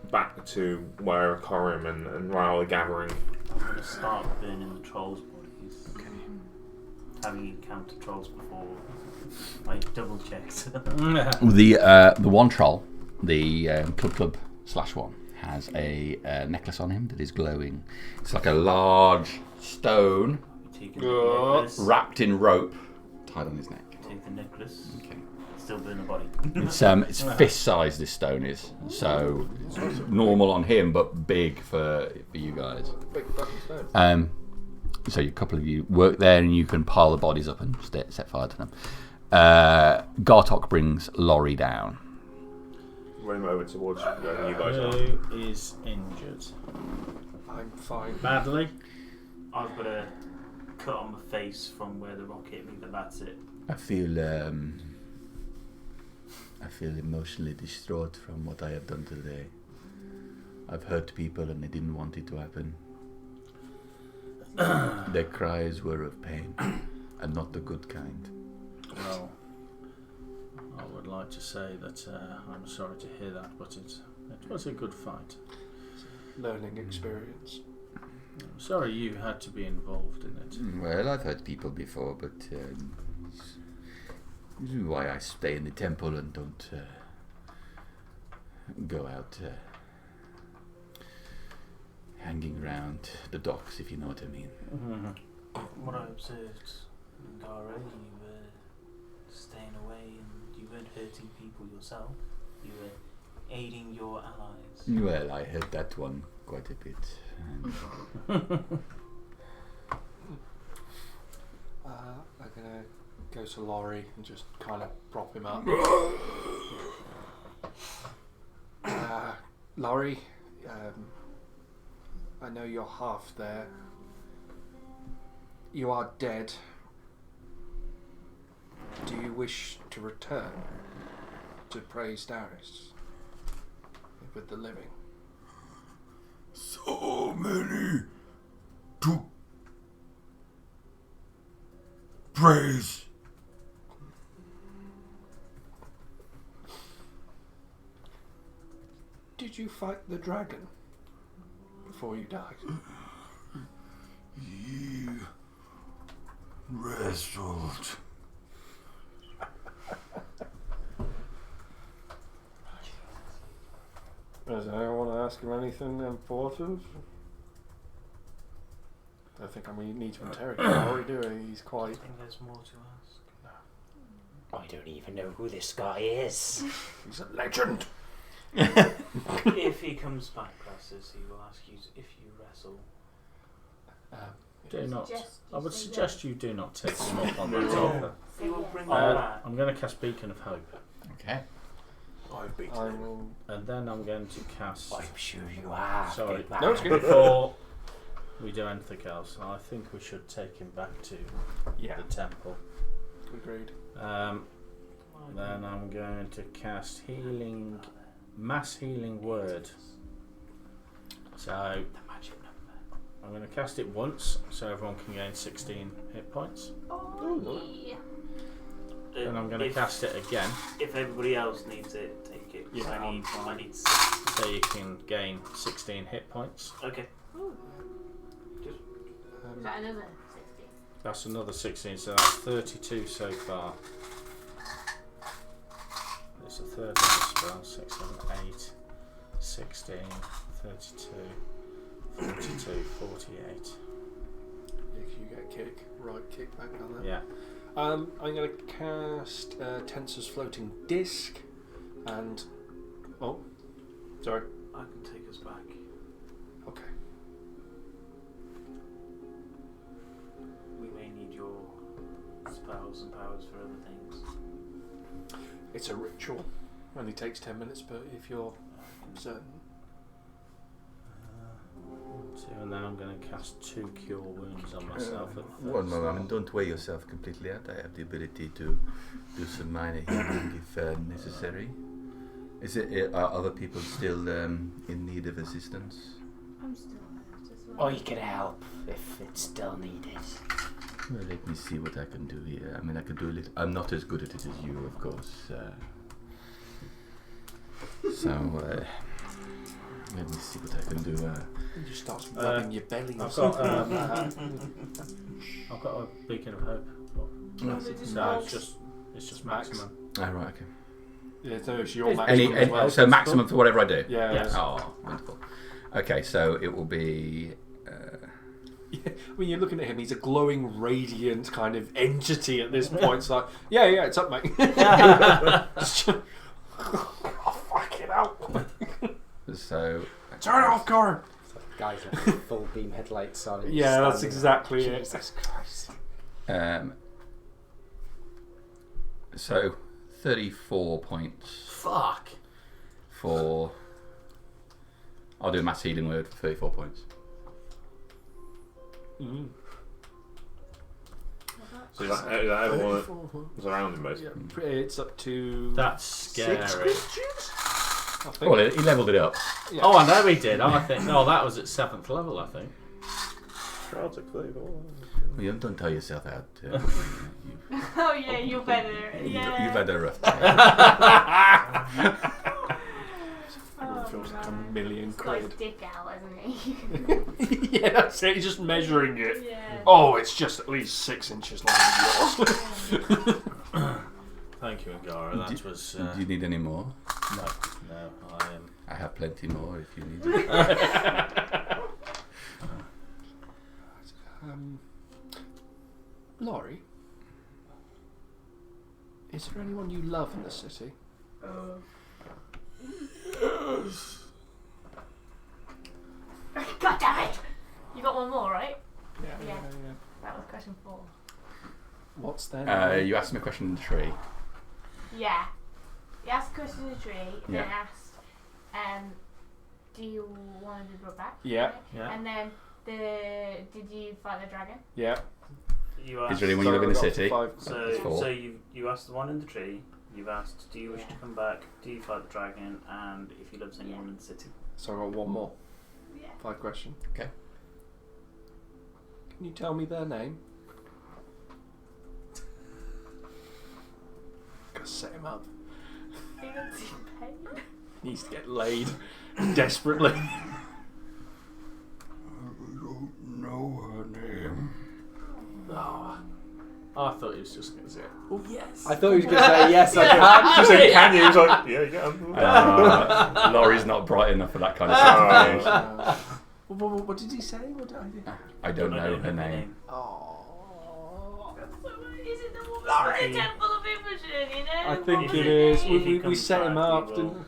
back to where I car him and while they're gathering. I'm going to start burning the trolls' bodies. Okay. Having encountered trolls before, I double checked. The one troll, the Club/1, has a necklace on him that is glowing. It's like a large stone wrapped in rope tied on his neck. Take the necklace. Okay. Still burn the body. It's fist size. This stone is, so it's normal on him, but big for you guys. Big fucking stone. So a couple of you work there, and you can pile the bodies up and set fire to them. Gartok brings Laurie down. Run him over towards where you guys are. Who is injured? I'm fine. Badly? I've got a cut on my face from where the rock hit me, but that's it. I feel emotionally distraught from what I have done today. I've hurt people and I didn't want it to happen. Their cries were of pain and not the good kind. Well, I would like to say that I'm sorry to hear that, but it was a good fight. Learning experience. I'm sorry you had to be involved in it. Well, I've hurt people before, but this is why I stay in the temple and don't go out hanging around the docks, if you know what I mean. What I observed in Gara, you were staying away and you weren't hurting people yourself. You were aiding your allies. Well, I heard that one quite a bit. I'm gonna go to Laurie and just kind of prop him up. Laurie, I know you're half there. You are dead. Do you wish to return to praise Darius with the living? So many to praise. Did you fight the dragon before you died? Ye wrestled. Does anyone want to ask him anything important? I don't think we need to interrogate Laurie, do we? He's I quite... think there's more to ask. I don't even know who this guy is. He's a legend! If he comes back, Crassus, he will ask you if you wrestle. Do not. Suggest I would say suggest you do not take him up on that offer. He will bring you back. I'm going to cast Beacon of Hope. Okay. I've beaten I him. will. And then I'm going to cast... I'm sure you have. Sorry. big man. No, it's good. Before we do anything else, I think we should take him back to Yeah. the temple. Agreed. Then I'm going to cast Healing... Mass Healing Word. So... I'm going to cast it once, so everyone can gain 16 hit points. Oh, yeah. Then I'm going to cast it again, If everybody else needs it, take it. Yeah, I I'm fine. need so you can gain 16 hit points. Okay. Is that another 60? That's another 16, so that's 32 so far. It's a third level spell, 6, 7, 8. 16, 32, 42, 48. You get a kick, right kick back down there. Yeah. I'm going to cast Tensor's Floating Disc, and sorry. I can take us back. Okay. We may need your spells and powers for other things. It's a ritual. Only takes 10 minutes, but if you're certain. And then I'm going to cast 2 Cure Wounds on myself. At One first. moment, don't wear yourself completely out. I have the ability to do some minor healing if necessary. Is it? Are other people still in need of assistance? I'm still hurt as well. Or you can help if it's still needed. Well, let me see what I can do here. I mean, I can do a little. I'm not as good at it as you, of course. Let me see what I can do. You just start rubbing your belly or I've something. I've got a beacon of hope. No. So it's just maximum. Oh, right, okay. Yeah, so it's your maximum as well. So maximum for whatever I do? Yeah. Yes. Oh, wonderful. Okay, so it will be... Yeah, when you're looking at him, he's a glowing, radiant kind of entity at this point. It's like, yeah, it's up, mate. Oh, fucking hell. So... Turn it off, Corin! Guys with full beam headlights on. and Yeah, that's standing exactly there. it. Jesus Christ. So, 34 points Fuck! for... I'll do a mass healing word for 34 points. Mm. So is that everyone that's around him, basically? Yeah, it's up to That's 6 scary. creatures, I think. Well, he levelled it up. Yeah. Oh, I know he did. I think. No, that was at 7th level, I think. Shroud's at 34. Well, you don't tell yourself out. Oh yeah, you better. Yeah. You've had a rough time. Everyone feels like a million He's got his quid. dick out, hasn't he? Yeah, that's it. He's just measuring it. Yeah. Oh, it's just at least 6 inches longer than yours. Thank you, Angara. That was. Do you need any more? No, I am. I have plenty more if you need it. Laurie, is there anyone you love in the city? God damn it! You got one more, right? Yeah. That was question 4. What's their name? You asked me a question in the tree. Yeah. You asked a question in the tree, Yeah. then asked, do you want to be brought back? Yeah. Right? Yeah. And then did you fight the dragon? Yeah. You Is asked, there anyone you live in the city? That's so 4. you asked the one in the tree. You've asked, do you wish to come back? Do you fight the dragon? And if you love anyone in the city. So I got one more. Yeah. 5 questions. Okay. Can you tell me their name? Gotta set him up. He looks in pain. He needs to get laid desperately. I don't know her name. Oh, I thought he was just going to say, "Oh yes." I thought he was going to say yes. I can. She said, can you? He was like, yeah, you can. Laurie's not bright enough for that kind of stuff. What did he say? What did I do? I don't know her name. Oh. Is it the woman from the Temple of Imogen, you know? I think What it was is. name? If he We comes set him back, up, we didn't will-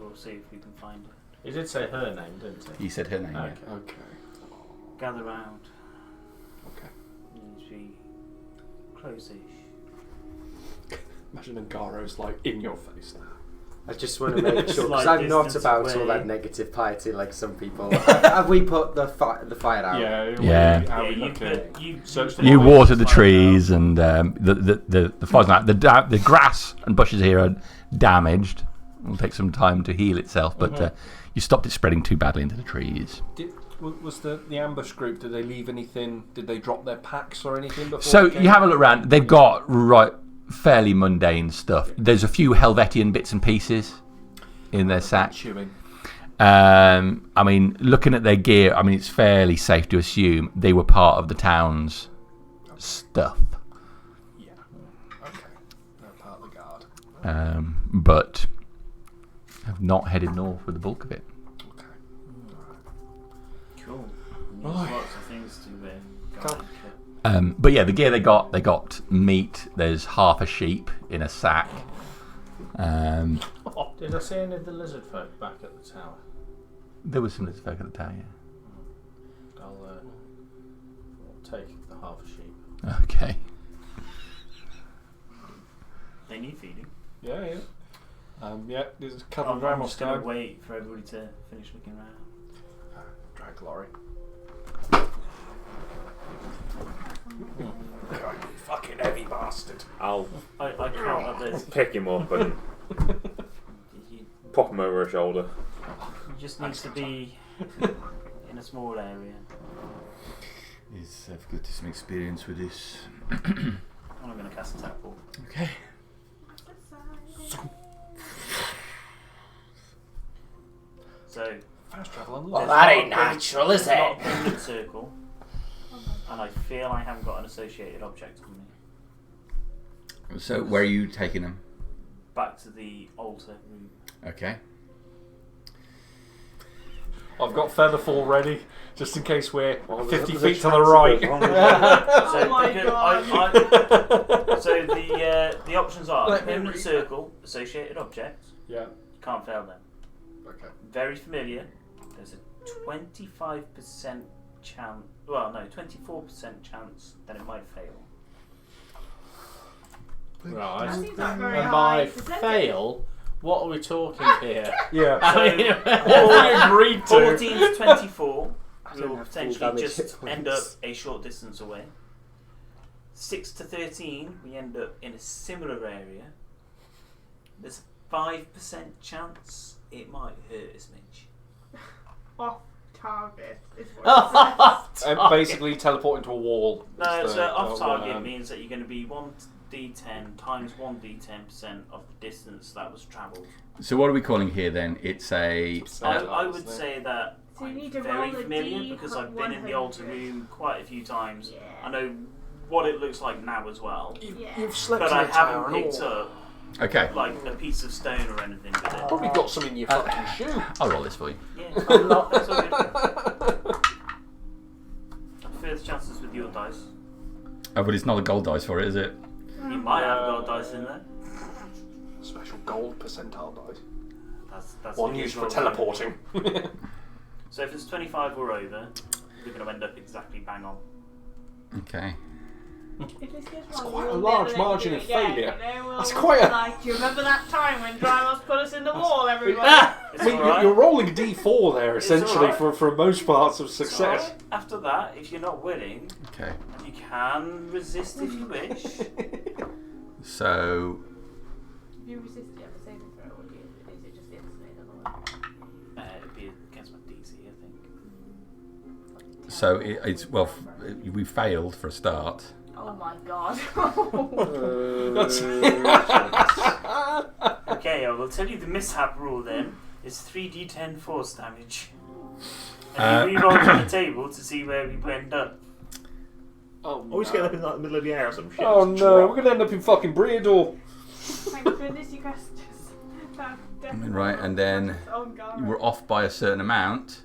We'll see if we can find her. He did say her name, didn't he? He said her name. Okay. Yeah. Okay. Gather round. Okay. You need to be close-ish. Imagine Angaro's like in your face now. I just want to make sure, because Slight I'm not distance about all away. that negative piety like some people. Have we put the fire out? Yeah. How we you look at put, you search the You fire. water the trees and the fire's not. The grass and bushes here are damaged. It'll take some time to heal itself, but you stopped it spreading too badly into the trees. Was the ambush group? Did they leave anything? Did they drop their packs or anything before? So they came? you have a look around. They've got fairly mundane stuff. There's a few Helvetian bits and pieces in their sack. Chewing. I mean, looking at their gear, I mean, it's fairly safe to assume they were part of the town's stuff. Yeah. Okay. They're part of the guard. But not headed north with the bulk of it. Cool. There's lots of things to go. But yeah, the gear they got meat. There's half a sheep in a sack. Did I see any of the lizard folk back at the tower? There was some lizard folk at the tower, yeah. I'll take the half a sheep. Okay. They need feeding. Yeah. Yeah, there's a couple of I'm grandmas just going to go. wait for everybody to finish looking around. Drag lorry. God, you fucking heavy bastard. I'll I can't have this. pick him up and pop him over a shoulder. You just need to be in a small area. Yes, I've got some experience with this. I'm not going to cast a tap ball. Okay. So, Fast travel on the Well, left. that ain't natural, is there's not it? a permanent circle, and I feel I haven't got an associated object on me. So where are you taking them? Back to the altar room. Okay. I've got Featherfall ready, just in case we're Well, 50 there's a feet to the chance right. of it, as long as So, my so the options are Let me permanent read circle, associated object. Yeah. You can't fail them. Okay. Very familiar. There's a 25% chance. Well, no, 24% chance that it might fail. That Right. seems like very And high by percentage. fail, what are we talking here? Yeah. I mean, What we agreed to. 14 to 24 don't will have full potentially damage hit just end up points. a short distance away. 6 to 13, we end up in a similar area. There's a 5% chance it might hurt a smidge. Off target is what it says. And basically teleport into a wall. No, Is so the- off target one, means that you're going to be 1d10 times 1d10% of the distance that was travelled. So what are we calling here then? It's a. I would say that So you I'm need to very roll a familiar D because I've been in the altar 100. room quite a few times. Yeah. I know what it looks like now as well. Yeah. You've slept But in I a tower haven't and picked all. up Okay. like a piece of stone or anything with it. Probably got some in your fucking shoe. I'll roll this for you. Yeah, I'm not. That's all good. I prefer the chances with your dice. Oh, but it's not a gold dice for it, is it? You might have gold dice in there. Special gold percentile dice. That's One a good used for roll. teleporting. So if it's 25 or over, you're going to end up exactly bang on. Okay. If this goes That's wrong, quite we a won't large be able to margin do of it again, failure. You know? That's We'll quite a- like, do you remember that time when Drymos put us in the wall, everybody? It's I mean, alright. you're rolling a d4 there, It's essentially, alright. for most parts of It's success. alright. After that, if you're not willing, Okay. you can resist if you wish. So If you resist it, have a saving throw, or is it just instantly otherwise? It'd be against my DC, I think. so it's well, we failed for a start. Oh my god. Okay, I will tell you the mishap rule then. Is 3d10 force damage. And you re-roll to the table to see where we end up. Oh, Always get up in like, the middle of the air or some shit. Oh no, we're gonna end up in fucking Breedor. Thank goodness you guys just. Right, and then Oh god. we're off by a certain amount.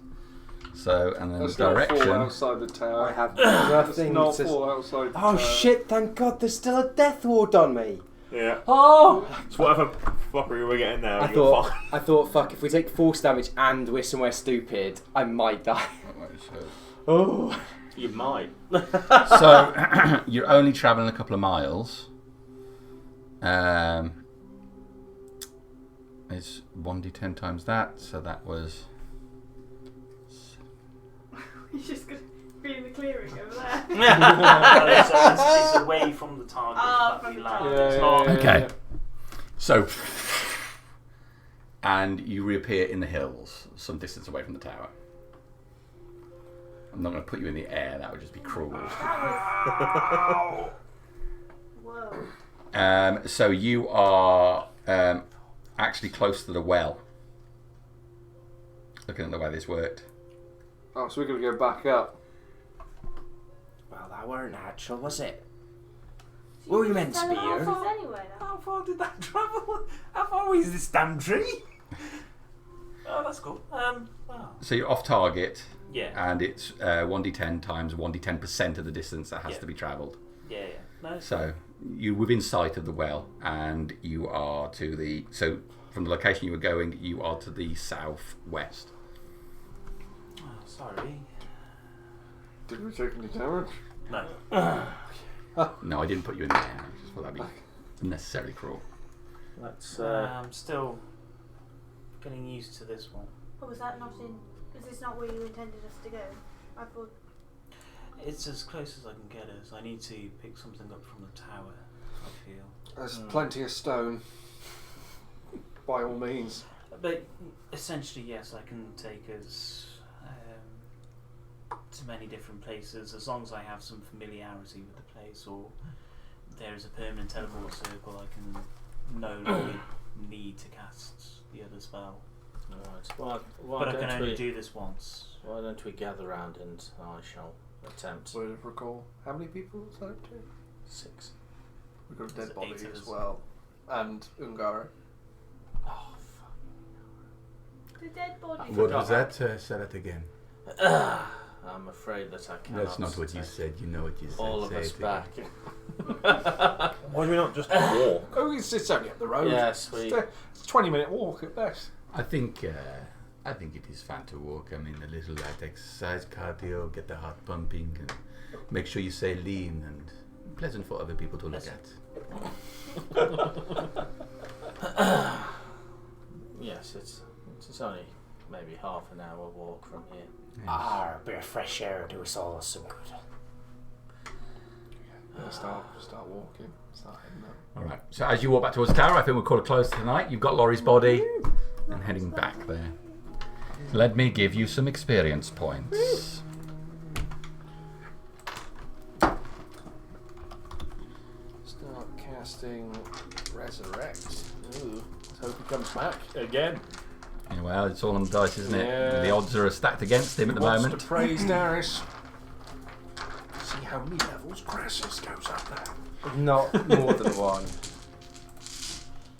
So, and then Let's the not fall direction. outside the tower. I have Let's nothing not to... fall outside the Oh tower. shit, thank god there's still a death ward on me. Yeah. Oh! So whatever fuckery we're getting now, I you're fine. thought, fuck, if we take force damage and we're somewhere stupid, I might die. Oh. You might. So you're only travelling a couple of miles. It's 1d10 times that, so that was. You're just gonna be in the clearing over there. So it's away from the target that from we the land. target. It's not. Okay. So, and you reappear in the hills, some distance away from the tower. I'm not going to put you in the air; that would just be cruel. Whoa. So you are actually close to the well. Looking at the way this worked. Oh, so we're gonna go back up. Well, that weren't natural, was it? Were we meant to be here? Anyway, How far did that travel? How far is this damn tree? Oh, that's cool. Wow. So you're off target, Yeah. and it's 1d10 times 1d10% of the distance that has to be travelled. Yeah. No. So you're within sight of the well, and you are to the... So from the location you were going, you are to the southwest. Oh, sorry. Did we take any damage? No. No, I didn't put you in there. I just thought that'd be unnecessarily cruel. Let's. I'm still getting used to this one. But was that not in? Is this not where you intended us to go? I thought. It's as close as I can get us. I need to pick something up from the tower, I feel. There's plenty of stone. By all means. But essentially, yes, I can take us to many different places as long as I have some familiarity with the place, or there is a permanent teleport circle. I can no longer need to cast the other spell. Alright. But I can only do this once. Why don't we gather round and I shall attempt. Would I recall how many people was that up to? 6. We've got a There's dead body 8 of as us. well. And Ungaro. Oh, fuck. The dead body. What was that? Say that again. I'm afraid that I cannot. That's not what you take said. You know what you said. all of Say us it back. Why do we not just walk? Oh, it's only up the road. Yes, we. It's a 20-minute walk at best. I think it is fun to walk. I mean, a little light exercise, cardio, get the heart pumping, and make sure you stay lean and pleasant for other people to look at. Yes, it's only maybe half an hour walk from here. Yes. A bit of fresh air do us all some good. Yeah, start walking. Start heading up. All right. So as you walk back towards the tower, I think we'll call it close tonight. You've got Laurie's body and heading back there. Let me give you some experience points. Start casting Resurrect. Ooh, let's hope he comes back again. Yeah, well, it's all on the dice, isn't it? Yeah. The odds are stacked against him at the Wants moment. to praise Darius. See how many levels Crassus goes up there. Not more than one.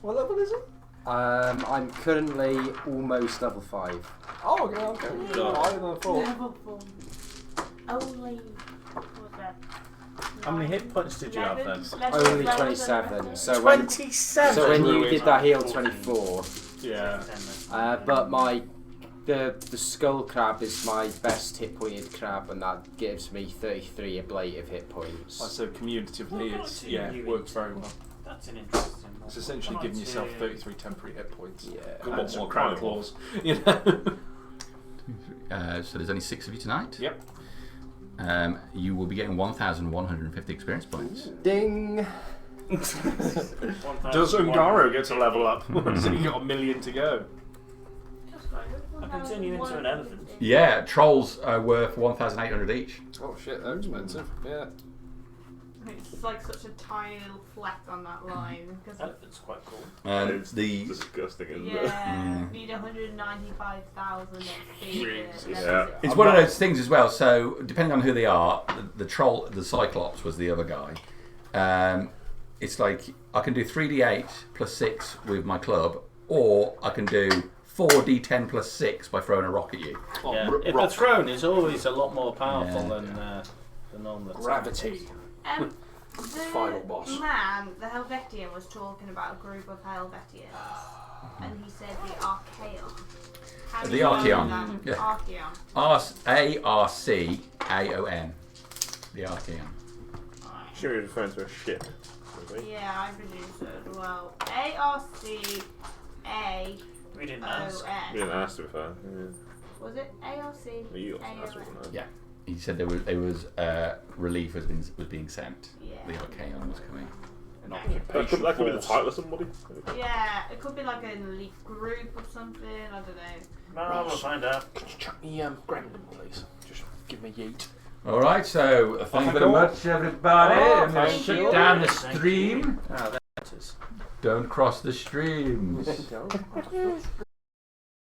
What level is it? I'm currently almost level 5. Oh, okay. Higher than I thought. Level 4. Only. What was that? How many hit points did you have then? Only 27. So when 27. so when you Druid. did that heal 24. Yeah. But my the skull crab is my best hit pointed crab, and that gives me 33 ablative hit points. So cumulatively, it's You works very well. That's an interesting one. It's essentially giving yourself 33 temporary hit points. Yeah. And some What crab kind? claws. You know. So there's only 6 of you tonight. Yep. You will be getting 1,150 experience points. Ding! Does Ungaro get to level up? So you got 1,000,000 to go. I can turn you into an elephant. Yeah, trolls are worth 1,800 each. Oh shit, they're expensive. Yeah. It's like such a tiny little fleck on that line. Cause Elephant's quite cool. It's The disgusting, isn't it? yeah, need 195,000 XP. Yeah. It's one of those things as well. So depending on who they are, the troll, the Cyclops was the other guy. It's like I can do 3d8 plus 6 with my club, or I can do 4d10 plus 6 by throwing a rock at you. Yeah. If the rock. throne is always a lot more powerful Yeah. than the normal attack. Gravity. The Final boss. man, the Helvetian, was talking about a group of Helvetians, and he said the Archaeon. How do The you know Archaeon, that? yeah. Archaeon. Arcaon. The Archaeon. Sure, you're referring to a ship. Yeah, I presume so as well. ARCAON. We didn't ask. You didn't ask to be fair. Was it ARC? You asked, wasn't it? Yeah. He said there was relief was being sent. Yeah. The Archaeon was coming. That could be the title of somebody. Yeah, it could be like an elite group or something. I don't know. No, we'll find out. Could you chuck me Grendon, please? Just give me yeet. All right, so thank you very cool. much, everybody. Oh, I'm going to thank shut you. down the Thank stream. Ah, that is. Don't cross the streams.